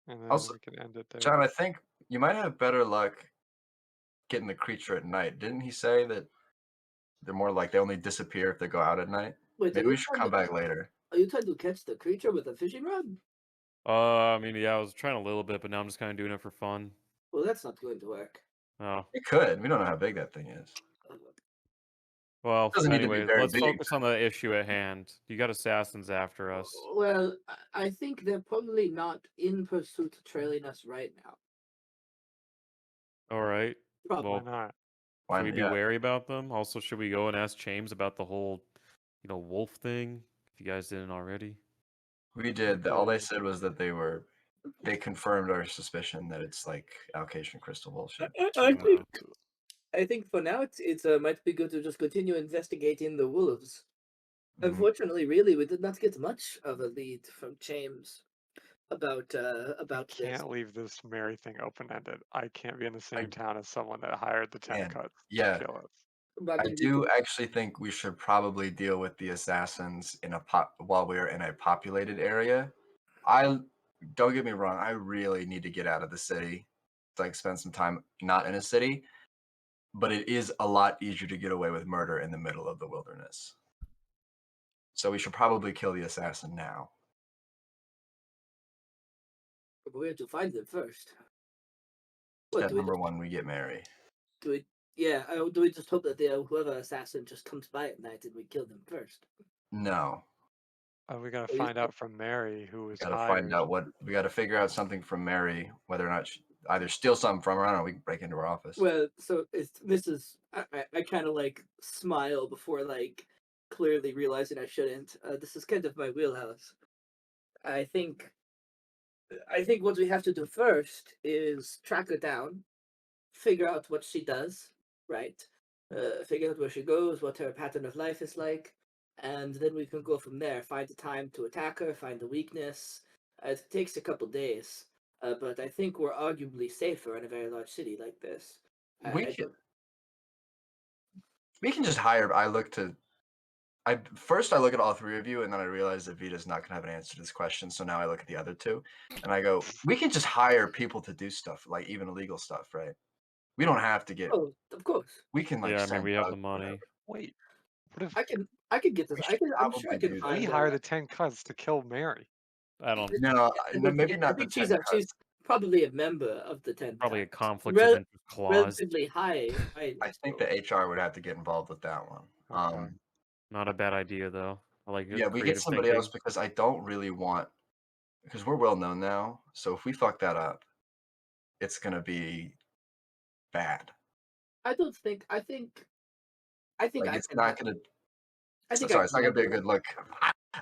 and then Also, we can end it there. John, I think you might have better luck getting the creature at night. Didn't he say that they're more like they only disappear if they go out at night? Wait, Maybe we should come back later. Are you trying to catch the creature with a fishing rod? I mean, yeah, I was trying a little bit, but now I'm just kind of doing it for fun. Well, that's not going to work. Oh, It could. We don't know how big that thing is. well. Doesn't need to be Anyways, very let's big. focus on the issue at hand. You got assassins after us. Well, I think they're probably not in pursuit trailing us right now. All right. Probably. Why Well, not? should we be wary about them? Also, should we go and ask James about the whole, wolf thing? If you guys didn't already. We did. All they said was that they confirmed our suspicion that it's like Alkasan crystal bullshit. I think for now it's might be good to just continue investigating the wolves. Mhm. Unfortunately, really, we did not get much of a lead from James about this. Can't leave this Mary thing open ended. I can't be in the same town as someone that hired the 10 Man, cuts yeah. to kill us. I do actually think we should probably deal with the assassins while we're in a populated area. Don't get me wrong, I really need to get out of the city, like spend some time not in a city, but it is a lot easier to get away with murder in the middle of the wilderness. So we should probably kill the assassin now. But we have to find them first. Step number 1, we get Mary. Do we just hope that whoever assassin just comes by at night and we kill them first? No. We gotta Well, you find out from Mary who was Gotta hired. find out we gotta figure out something from Mary, whether or not she either steal something from her, I don't know, we can break into her office. Well, so I kind of like smile before like clearly realizing I shouldn't. This is kind of my wheelhouse. I think what we have to do first is track her down, figure out what she does, right? Figure out where she goes, what her pattern of life is like, and then we can go from there. Find the time to attack her, find the weakness. It takes a couple days, but I think we're arguably safer in a very large city like this. We can just hire. First I look at all 3 of you, and then I realize that Vita's not gonna have an answer to this question. So now I look at the other 2, and I go, we can just hire people to do stuff, like even illegal stuff, right? We don't have to get. Oh, of course. We can like. Yeah, I mean, send we have the thugs, money. whatever. Wait, what if I could get this. We should I'm sure I probably can do that. find. we hire the 10 cuts to kill Mary? I don't. No, But maybe I not the think 10 she's cuts. probably a member of the 10. Probably a Cuts. conflict of interest clause. Relatively high. I think the HR would have to get involved with that one. Okay. Not a bad idea though. I like Yeah, we get creative somebody thinking. else because I don't really want, because we're well known now. So if we fuck that up, it's gonna be bad. I think Like I it's can not handle gonna. I think Sorry, I it's can not gonna be a handle good look.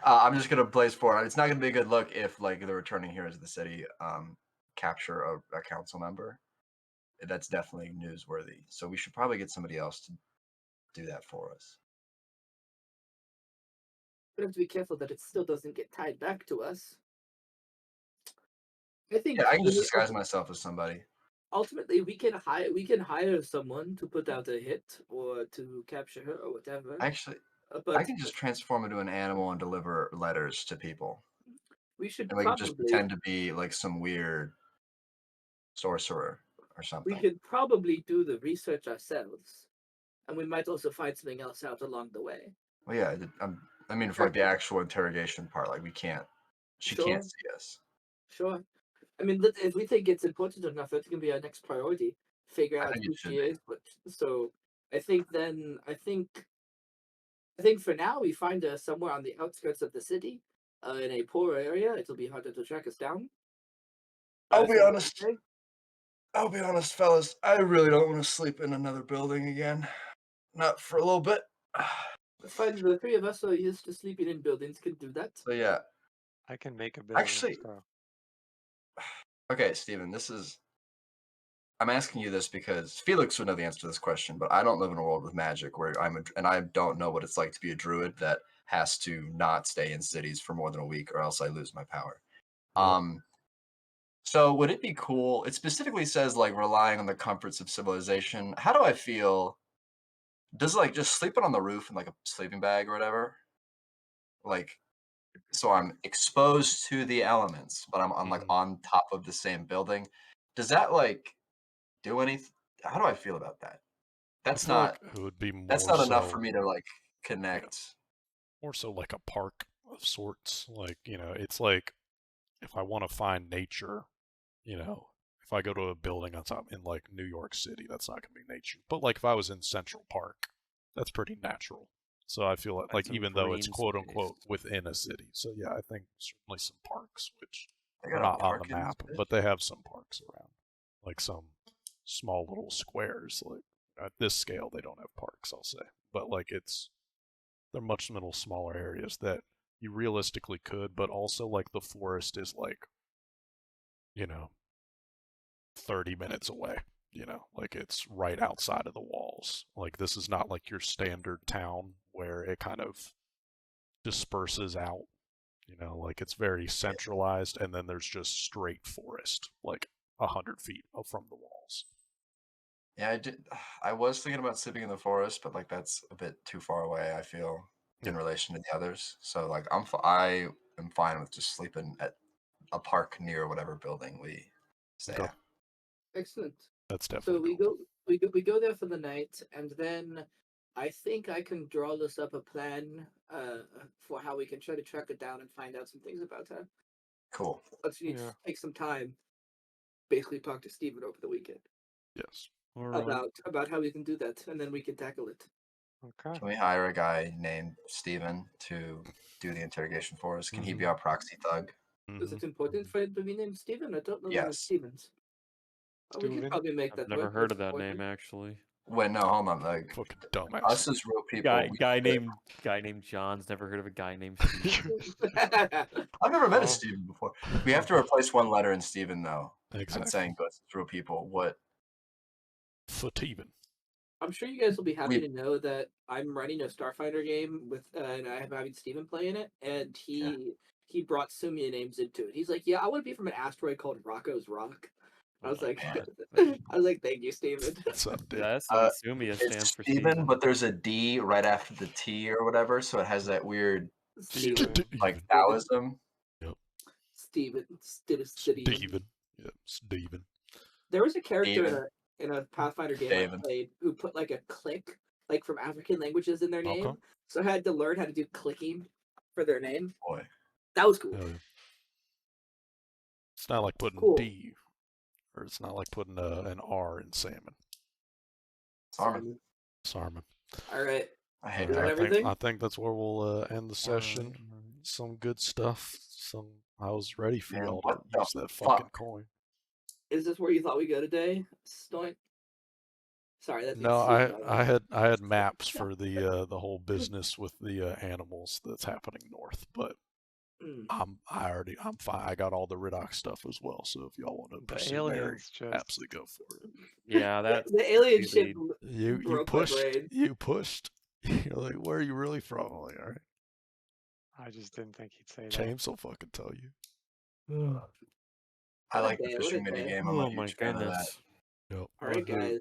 I'm just gonna blaze for it. It's not gonna be a good look if like the returning heroes of the city capture a council member. That's definitely newsworthy. So we should probably get somebody else to do that for us. We have to be careful that it still doesn't get tied back to us. I think Yeah, I can just we- disguise myself as somebody. ultimately we can hire someone to put out a hit or to capture her or whatever. Actually, I But can just transform into an animal and deliver letters to people. we should And we can just probably pretend to be like some weird sorcerer or we something. could probably do the research ourselves, and we might also find something else out along the way. Well, yeah, I mean, for like the actual interrogation part, like she Sure. can't see us. Sure. I mean, if we think it's important enough, that's going to be our next priority. Figure I out think who it should she be. is. But so I think for now we find her somewhere on the outskirts of the city, in a poor area. It'll be harder to track us down. I'll be So what do you honest. say? I'll be honest, fellas. I really don't want to sleep in another building again. Not for a little bit. That's fine. The three of us are used to sleeping in buildings. Can do that. So yeah, I can make a building. Actually- so. okay, Steven, I'm asking you this because Felix would know the answer to this question, but I don't live in a world with magic where and I don't know what it's like to be a druid that has to not stay in cities for more than a week or else I lose my power. Yep. So would it be cool? It specifically says like relying on the comforts of civilization. How do I feel? Does like just sleeping on the roof in like a sleeping bag or whatever? Like, so I'm exposed to the elements, but I'm on like Mhm. on top of the same building. Does that like do anything? How do I feel about that? I That's feel not like it would be more that's not enough so, for me to like connect. more so like a park of sorts. Like, it's like if I want to find nature, if I go to a building on top in like New York City, that's not going to be nature. But like if I was in Central Park, that's pretty natural. So I feel like Some even though it's green quote unquote space. within a city. So yeah, I think certainly some parks, which They are got a not on park the in this map, bitch? but they have some parks around. Like some small little squares. Like at this scale, they don't have parks, I'll say. But like they're much little smaller areas that you realistically could, but also like the forest is like, 30 minutes away. Like it's right outside of the walls. Like this is not like your standard town where it kind of disperses out. Like it's very centralized, and then there's just straight forest, like 100 feet from the walls. Yeah, I was thinking about sleeping in the forest, but like that's a bit too far away, I feel, in Yeah. relation to the others. So like I am fine with just sleeping at a park near whatever building we stay Okay. at. Excellent. That's So definitely we go there for the night, and then I think I can draw this up a plan for how we can try to track it down and find out some things about her. Cool. Let's need to take some time, basically talk to Steven over the weekend yes. All right. about how we can do that, and then we can tackle it. Okay. Can we hire a guy named Steven to do the interrogation for us? Can he be our proxy thug? Is Mhm. it important for him to be named Steven? I don't know many Yes. Stevens. Oh, we could Steven? probably make I've that never work. heard That's of that important. name actually. Wait, no, hold on. Like Fucking dumbass. us as real people. Guy named John's never heard of a guy named Steve. I've never met a Oh. Steven before. We have to replace one letter in Steven though. Exactly. And saying us as real people. What? Fativen. I'm sure you guys will be happy We- to know that I'm running a Starfinder game with, and I have having Steven play in it, and he brought Sumia names into it. He's like, "Yeah, I want to be from an asteroid called Rocco's Rock." I Oh was my like, God. I was like, "Thank you, Steven." What's up, dude? Yeah, that's what Sumia stands It's for. Steven, but there's a D right after the T or whatever, so it has that weird Steven, like Taoism. Steven. Steven. Yep, Steven. There was a character Steven. in a Pathfinder game David. I played who put like a click, like from African languages in their name. Okay. So I had to learn how to do clicking for their name. Boy. That was cool. Hell yeah. It's not like putting Cool. D, or it's not like putting an R in salmon. Sarman. Sarmon. All right. I hate Is that that. everything? I think that's where we'll end the session. Some good stuff. I was ready for Man, y'all what to the use that fuck? fucking coin. Is this where you thought we go today? Stoink. Sorry, that No, means I had maps for the whole business with the animals that's happening north, but I'm fine. I got all the Riddock stuff as well. So if y'all want to The pursue Mary, aliens just. absolutely go for it. Yeah, that's the alien ship You broke my pushed. brain. You pushed. You're like, where are you really from? I'm like, all right, I just didn't think he'd say that. James will fucking tell you. I What a like the day, what a fishing day. minigame. I'm a Oh my huge fan of that. goodness. Yep. All right, Woohoo. guys.